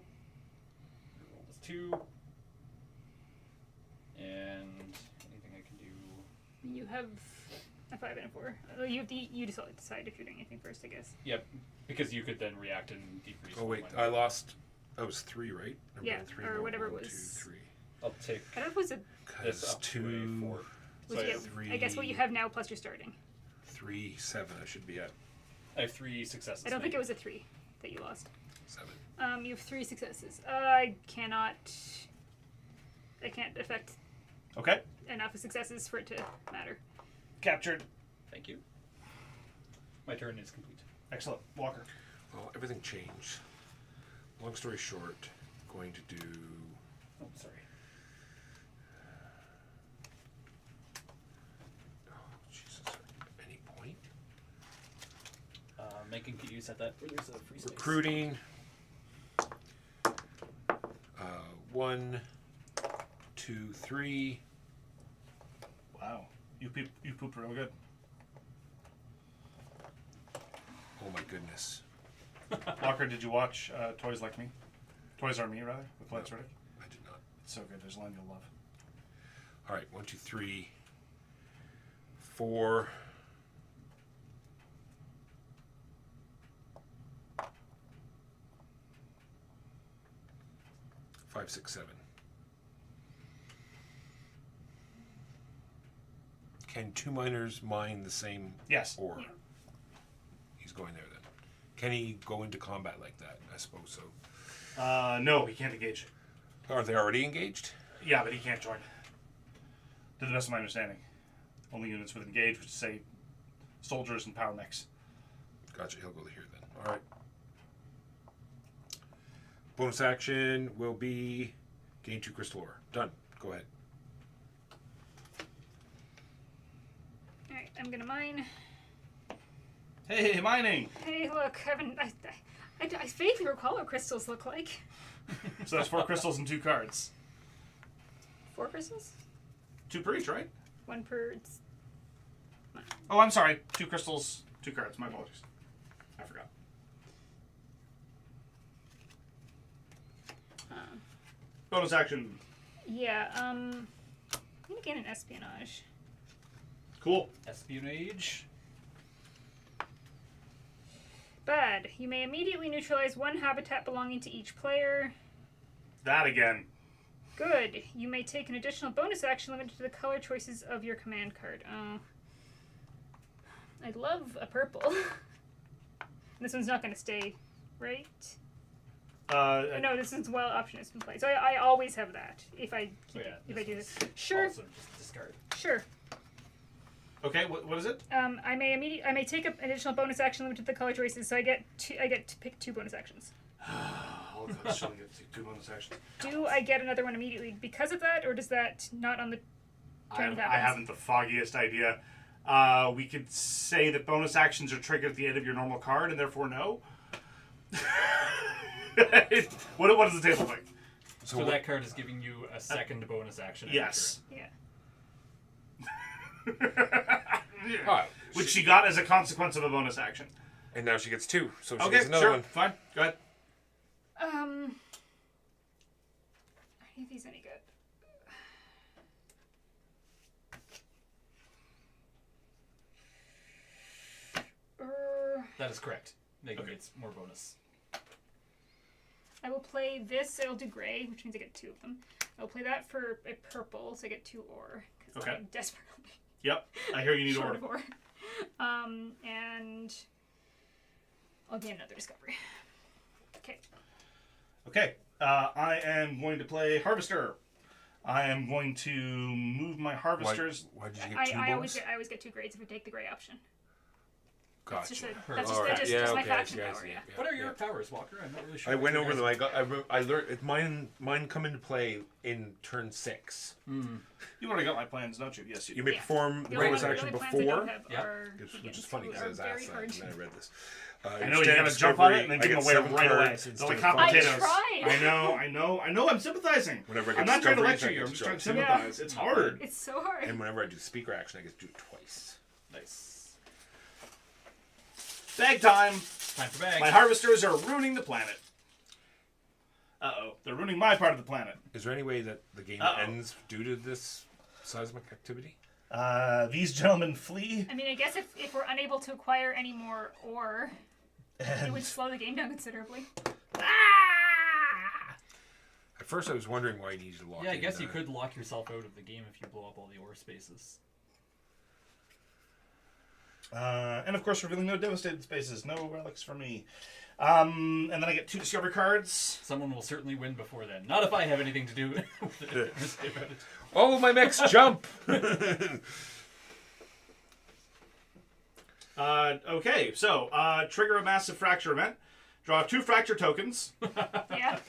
Reroll is 2. And anything I can do. You have a 5 and a 4. You decide if you're doing anything first, I guess. Yep, because you could then react and decrease. Oh, wait. my- I lost... That was 3, right? I'm Yeah, down 3 or more. whatever it 1, was. 2, 3. I'll take I don't know if it was a. this Because up to a 2... 4. Was So it, three- I guess what you have now plus you're starting. 3, 7 I should be at. I have 3 successes. I don't think it was a 3 that you lost. 7. You have 3 successes. I can't affect Okay. enough successes for it to matter. Captured. Thank you. My turn is complete. Excellent. Walker. Well, everything changed. Long story short, going to do. Oh, sorry. Oh, Jesus. Any point? Megan, can you set that where there's a free space? Recruiting. 1, 2, 3. Wow. You pooped real good. Oh my goodness. Walker, did you watch Toys Like Me? Toys Are Me, rather, with Lance Reddick? I did not. It's so good. There's a line you'll love. All right, 1, 2, 3, 4. 5, 6, 7. Can 2 miners mine the same Yes. ore? Yeah. He's going there then. Can he go into combat like that? I suppose so. No, he can't engage. Are they already engaged? Yeah, but he can't join. To the best of my understanding. Only units with engage, which say soldiers and power mechs. Gotcha, he'll go here then. All right. Bonus action will be gain 2 crystal ore. Done. Go ahead. Alright, I'm gonna mine. Hey, mining! Hey, look, I vaguely recall what crystals look like. So that's 4 crystals and 2 cards. 4 crystals? 2 per each, right? 1 per. Oh, I'm sorry. 2 crystals, 2 cards. My apologies. I forgot. Bonus action. Yeah, I'm gonna gain an espionage. Cool. Espionage. Bad. You may immediately neutralize 1 habitat belonging to each player. That again. Good. You may take an additional bonus action limited to the color choices of your command card. I love a purple. This one's not going to stay, right? No, this is while option has been played. So I always have that if I keep if I do this. Sure. Also just discard. Sure. Okay, what is it? I may take an additional bonus action limited to the color choices, so I get to pick 2 bonus actions. Oh, God, so get 2 bonus actions. Do I get another one immediately because of that, or does that not on the turn I happens? haven't the foggiest idea. We could say that bonus actions are triggered at the end of your normal card, and therefore no. What does the table think? So that card is giving you a second bonus action. Yes. Yeah. Hi. Which she got as a consequence of a bonus action. And now she gets 2, so she Okay, gets another sure, one. fine, go ahead. Are any of these any good? That is correct. Megan Okay. gets more bonus. I will play this. It'll do gray, which means I get 2 of them. I'll play that for a purple, so I get 2 ore. Because Okay. I'm desperately Yep, I hear you need short order. of ore. And I'll gain another discovery. Okay. Okay, I am going to play Harvester. I am going to move my Harvesters. Why did you get 2 I bonus? always get 2 grades if I take the gray option. Gotcha. That's just, All that's All right. just Yeah, my okay, faction I power, see, yeah. What are your powers, Walker? I'm not really sure. I what went you over guys- them. I learned mine come into play in turn 6. You already got my plans, don't you? Yes, you do. You may Yeah. perform The only bonus one- action the only plans I before, don't have Yeah. are which begins, is funny because are I was very asked that hard. and then I read this. I know you gotta jump on it and then give them away right away. They're like hot I potatoes. tried. I know. I'm sympathizing. Whenever I get I'm not trying to discoveries, lecture I you. get I'm just trying to jumps. sympathize. It's hard. It's so hard. And whenever I do the speaker action, I get to do it twice. Nice. Bag time. Time for bag. My harvesters are ruining the planet. Uh-oh. They're ruining my part of the planet. Is there any way that the game Uh-oh. ends due to this seismic activity? These gentlemen flee. I mean, I guess if we're unable to acquire any more ore, it would And slow the game down considerably. At first, I was wondering why you needed to lock Yeah, I in, guess you could lock yourself out of the game if you blow up all the ore spaces. And of course, revealing no devastated spaces, no relics for me. And then I get 2 discovery cards. Someone will certainly win before then. Not if I have anything to do with it. All of my mechs jump. Okay, so trigger a massive fracture event. Draw 2 fracture tokens. Yeah.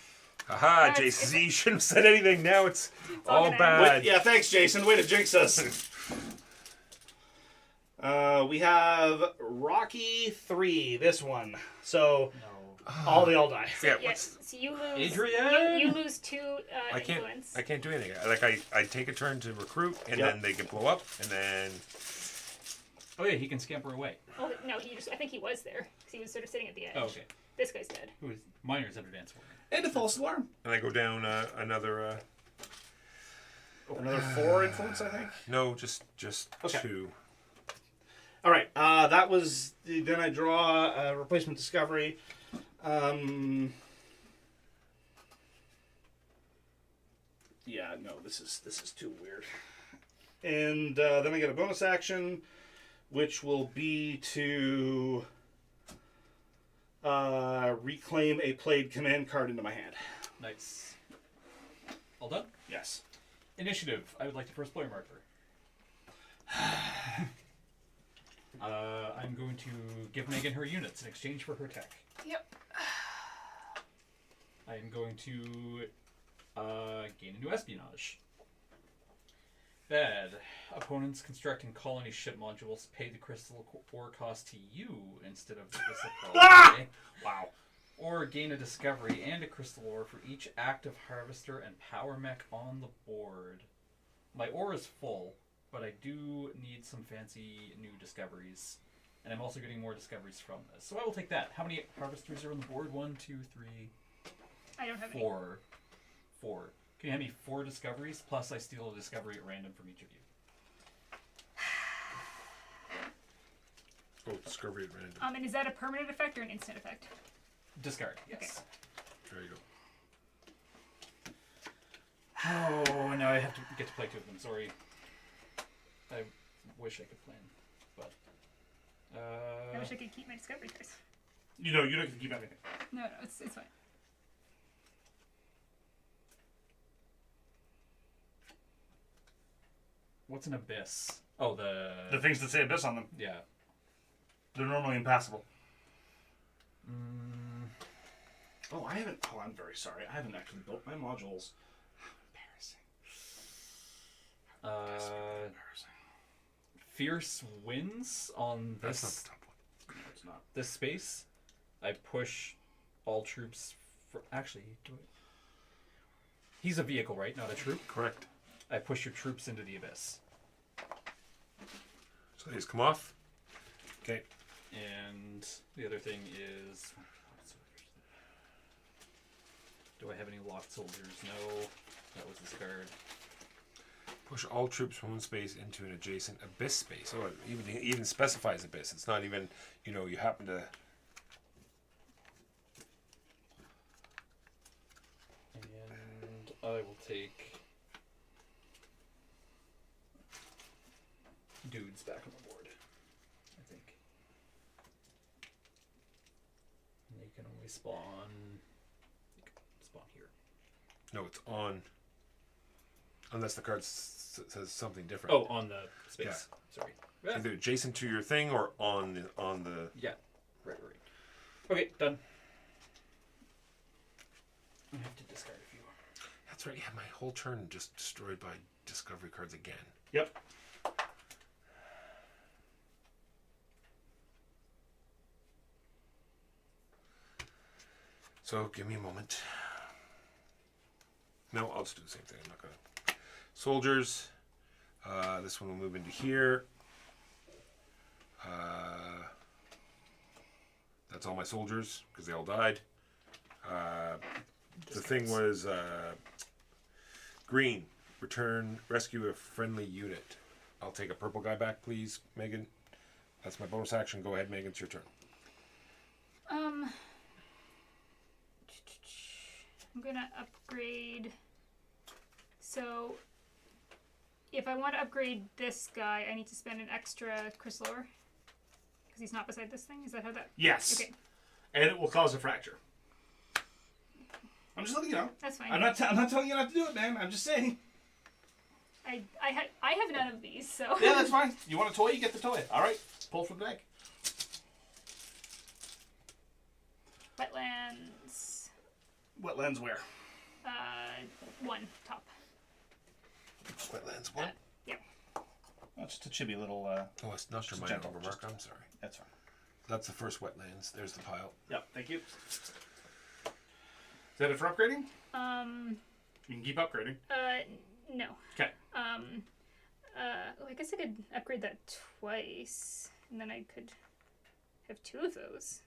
Haha, No, Jason, you shouldn't have said anything. Now it's all all gonna bad. Yeah, thanks, Jason. Way to jinx us. We have Rocky 3, this one. So they all die. Yeah, Yeah, what's... so you lose. Adrian? You lose 2 I can't. influence. I can't do anything. Like I take a turn to recruit, and Yep. then they can blow up, and then Oh yeah, he can scamper away. Oh no, I think he was there because he was sort of sitting at the edge. Oh, okay. This guy's dead. Who is miners have advanced warning? And a false alarm. I go down another. Another 4 influence, I think. No, just Okay. 2. All right, that was. Then I draw a replacement discovery. Yeah, no, this is too weird. And then I get a bonus action, which will be to reclaim a played command card into my hand. Nice. All done? Yes. Initiative. I would like the first player marker. I'm going to give Megan her units in exchange for her tech. Yep. I'm going to gain a new espionage. Bad. Opponents constructing colony ship modules pay the crystal ore cost to you instead of the crystal colony. Wow. Or gain a discovery and a crystal ore for each active harvester and power mech on the board. My ore is full, but I do need some fancy new discoveries. And I'm also getting more discoveries from this. So I will take that. How many harvesters are on the board? 1, 2, 3, I don't have 4. 4. Can you hand me 4 discoveries? Plus I steal a discovery at random from each of you. Oh, discovery at random. any. And is that a permanent effect or an instant effect? Discard, yes. There you go. Oh, now I have to get to play 2 of them. Sorry. I wish I could plan, but I wish I could keep my discovery dice. You know, you don't get to keep anything. No, it's fine. what's an abyss? Oh, The things that say abyss on them, yeah. they're normally impassable. Mm, Oh, I haven't. Oh, I'm very sorry. I haven't actually built my modules. How embarrassing. fierce winds on That's not this the top one. No, it's not. this space. I push all troops. Actually, he's a vehicle, right? Not a troop. Correct. I push your troops into the abyss. So these come off. Okay. And the other thing is, do I have any locked soldiers? No, that was discard. Push all troops from one space into an adjacent abyss space. Oh, it even specifies abyss. It's not even, you happen to. And I will take dudes back on the board, I think. And they can only spawn. They can spawn here. No, it's on. Unless the card says something different. Oh, on the space. Sorry. Either adjacent to your thing or on the. Yeah. Right. Okay, done. I have to discard a few. That's right. Yeah, my whole turn just destroyed by discovery cards again. Yep. So give me a moment. No, I'll just do the same thing. I'm not gonna. Soldiers. This one will move into here. That's all my soldiers because they all died. The thing was green. Return, rescue a friendly unit. I'll take a purple guy back, please, Megan. That's my bonus action. Go ahead, Megan. It's your turn. I'm gonna upgrade. So, if I want to upgrade this guy, I need to spend an extra crystal ore. because he's not beside this thing. Is that how that? Yes. Okay, And it will cause a fracture. I'm just letting you know. that's fine. I'm not telling you not to do it, man. I'm just saying. I have none of these, so. Yeah, that's fine. You want a toy? You get the toy. All right. Pull from the bag. Wetlands. Wetlands where? 1 top. Wetlands one. Yeah. Oh, just a chibi little. Oh, it's not your just mind gentle, over, Mark. I'm sorry. That's fine. That's the first wetlands. There's the pile. Yep. Thank you. Is that it for upgrading? You can keep upgrading. No. Okay. I guess I could upgrade that twice, and then I could have 2 of those.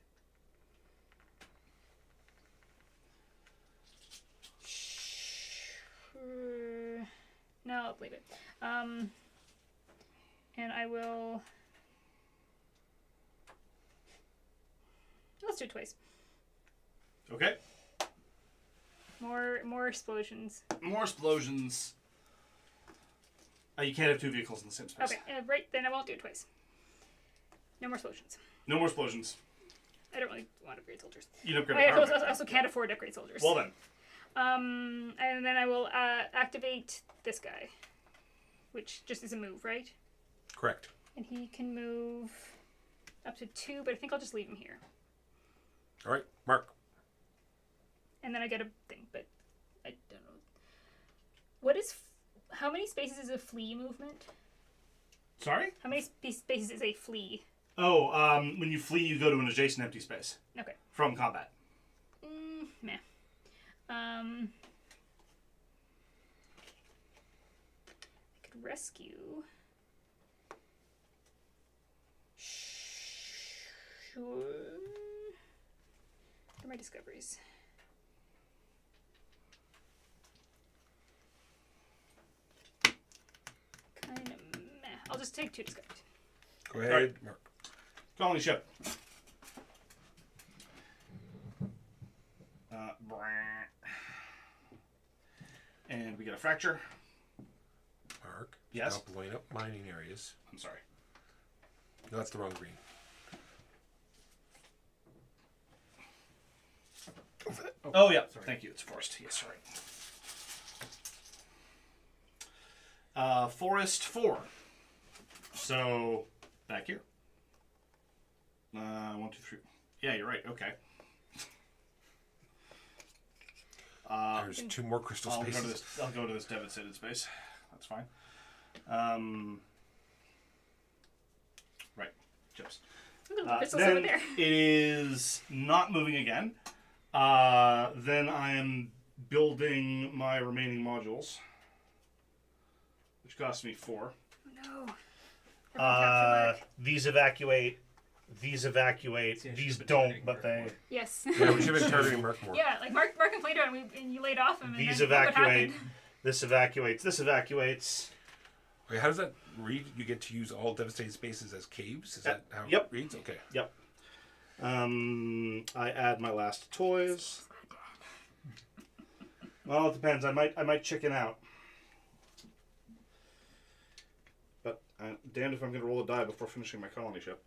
Sure. No, I'll leave it. And I will. Let's do it twice. Okay. More explosions. More explosions. You can't have 2 vehicles in the same space. Okay, right then I won't do it twice. No more explosions. No more explosions. I don't really want to upgrade soldiers. You don't upgrade I the power also, back. also can't afford to upgrade soldiers. Well then. And then I will activate this guy, which just is a move, right? Correct. And he can move up to 2, but I think I'll just leave him here. All right, Mark. And then I get a thing, but I don't know. What is... How many spaces is a flea movement? Sorry? How many spaces is a flea? Oh, when you flee, you go to an adjacent empty space Okay. from combat. Meh. I could rescue. Sure. What are my discoveries? Kind of meh. I'll just take 2 discoveries. Go ahead, Alright. Mark. Colony ship. And we get a fracture. Mark. Yes? Stop blowing up mining areas. I'm sorry. No, that's the wrong green. Oh, yeah. Thank you. It's forest. Yes, sorry. Forest 4. So, back here. 1, 2, 3. Yeah, you're right. Okay. There's 2 more crystal I'll spaces. go to this devastated space. That's fine. Right. Chips. Ooh, crystals over Then there. it is not moving again. Then I am building my remaining modules, which cost me 4. No. Capture mark. These evacuate. These evacuate. See, I These should've been don't, targeting but they. Mark Yes. Yeah, we should have been targeting Mark more. Yeah, like Mark complained about it and you laid off him. And These then what evacuate. happened? This evacuates. This evacuates. Wait, how does that read? You get to use all devastated spaces as caves? Is that how Yep. it reads? Okay. Yep. I add my last toys. Well, it depends. I might chicken out. But I'm damned if I'm going to roll a die before finishing my colony ship.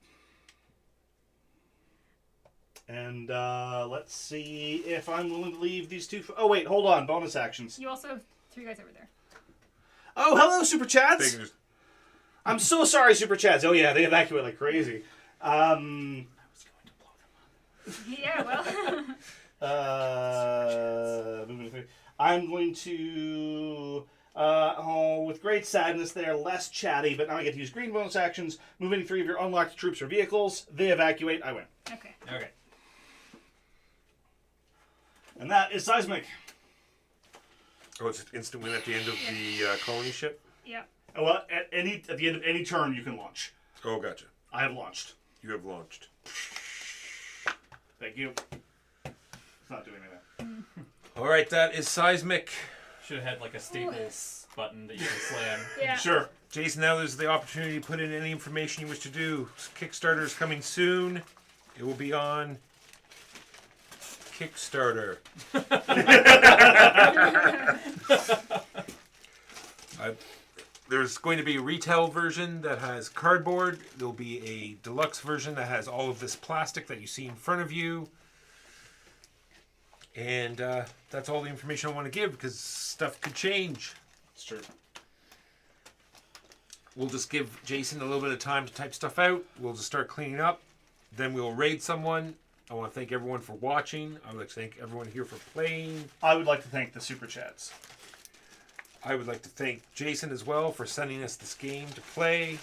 And let's see if I'm willing to leave these 2. Oh wait, hold on. Bonus actions. You also have 3 guys over there. Oh, hello, Super Chads. Figures. I'm so sorry, Super Chads. Oh yeah, they evacuate like crazy. Yeah, well. Moving through. I'm going to, with great sadness, they are less chatty, but now I get to use green bonus actions. Move any 3 of your unlocked troops or vehicles. They evacuate. I win. Okay. Okay. And that is Seismic. Oh, it's an instant win at the end of the colony ship? Yeah. Oh, well, at the end of any turn, you can launch. Oh, gotcha. I have launched. You have launched. Thank you. It's not doing anything. All right, that is Seismic. Should have had like a staples button that you can slam. Yeah. Sure. Jason, now there's the opportunity to put in any information you wish to do. Kickstarter is coming soon. It will be on Kickstarter. there's going to be a retail version that has cardboard. There'll be a deluxe version that has all of this plastic that you see in front of you. And that's all the information I want to give because stuff could change. It's true. We'll just give Jason a little bit of time to type stuff out. We'll just start cleaning up. Then we'll raid someone. I want to thank everyone for watching. I would like to thank everyone here for playing. I would like to thank the Super Chats. I would like to thank Jason as well for sending us this game to play.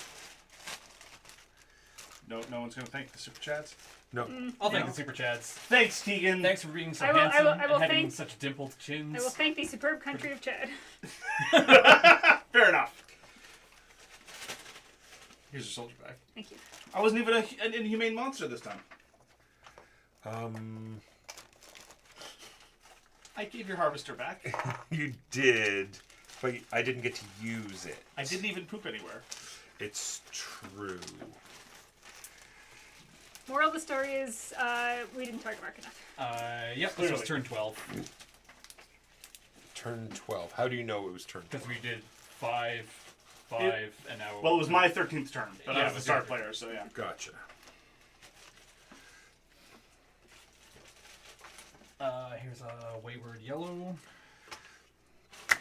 No one's going to thank the Super Chats? No. I'll thank the Super Chads. Thanks, Keegan. Thanks for being so I will handsome and having thank- such dimpled chins. I will thank the superb country of Chad. Fair enough. Here's your soldier back. Thank you. I wasn't even an inhumane monster this time. I gave your harvester back. You did, but I didn't get to use it. I didn't even poop anywhere. It's true. Moral of the story is we didn't target mark enough. Yep, this was turn 12. Turn 12. How do you know it was turn 12? Because we did 5, and now... Well, it was my 13th turn, but Yeah, I it was the was star your player, so yeah. Gotcha. Here's a Wayward Yellow.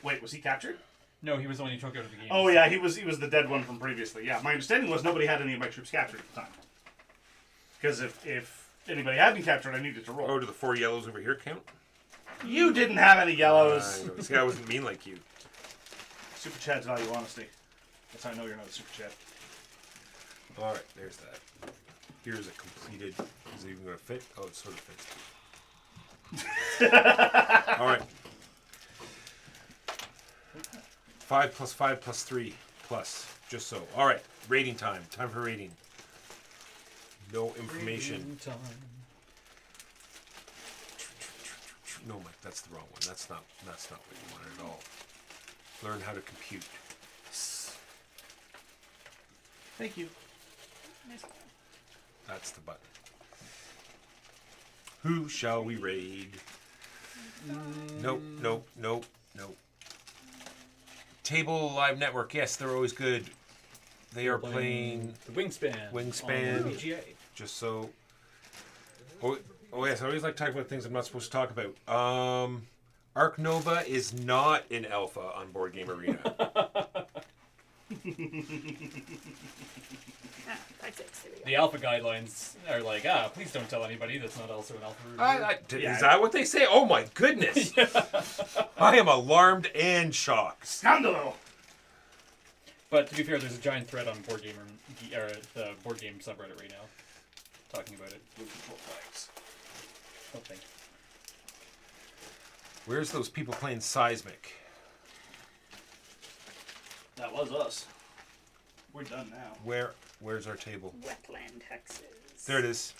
Wait, was he captured? No, he was the one you took out of the game. Oh yeah, he was the dead one from previously. Yeah, my understanding was nobody had any of my troops captured at the time. Because if anybody had been captured, I needed to roll. Oh, do the 4 yellows over here count? You didn't have any yellows. See, I wasn't mean like you. Super Chad's value honesty. That's how I know you're not a Super Chad. All right, there's that. Here's a completed. Is it even going to fit? Oh, it sort of fits. All right. 5 plus 5 plus 3 plus. Just so. All right. Rating time. Time for rating. No information. No, Mike, that's the wrong one. That's not what you wanted at all. Learn how to compute. Thank you. That's the button. Who shall we raid? Nope. Table Live Network. Yes, they're always good. They are playing the Wingspan. Wingspan. On PGA. Just so. Oh yes, I always like talking about things I'm not supposed to talk about. Arc Nova is not in alpha on Board Game Arena. 5, 6. There we go. The alpha guidelines are like, please don't tell anybody that's not also an alpha review. Is that what they say? Oh my goodness! I am alarmed and shocked. Scandalo! But to be fair, there's a giant thread on Board Game or the Board Game subreddit right now talking about it. Blue control flags. Oh, thank you. Where's those people playing CYSMIC? That was us. We're done now. Where's our table? Wetland hexes. There it is.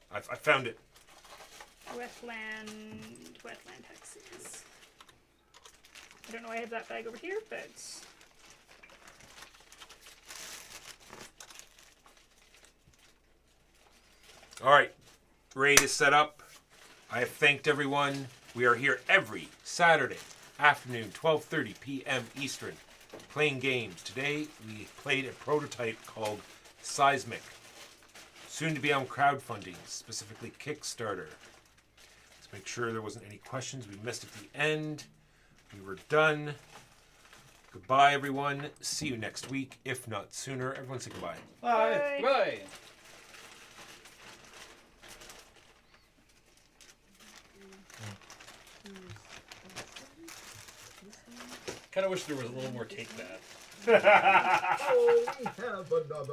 I found it. Wetland hexes. I don't know why I have that bag over here, but All right. Raid is set up. I have thanked everyone. We are here every Saturday afternoon, 12:30 p.m. Eastern, playing games. Today we played a prototype called CYSMIC, soon to be on crowdfunding, specifically Kickstarter. Let's make sure there wasn't any questions we missed at the end. We were done. Goodbye, everyone. See you next week, if not sooner. Everyone say goodbye. Bye. Bye. Kind of wish there was a little more take that. Oh, we have another.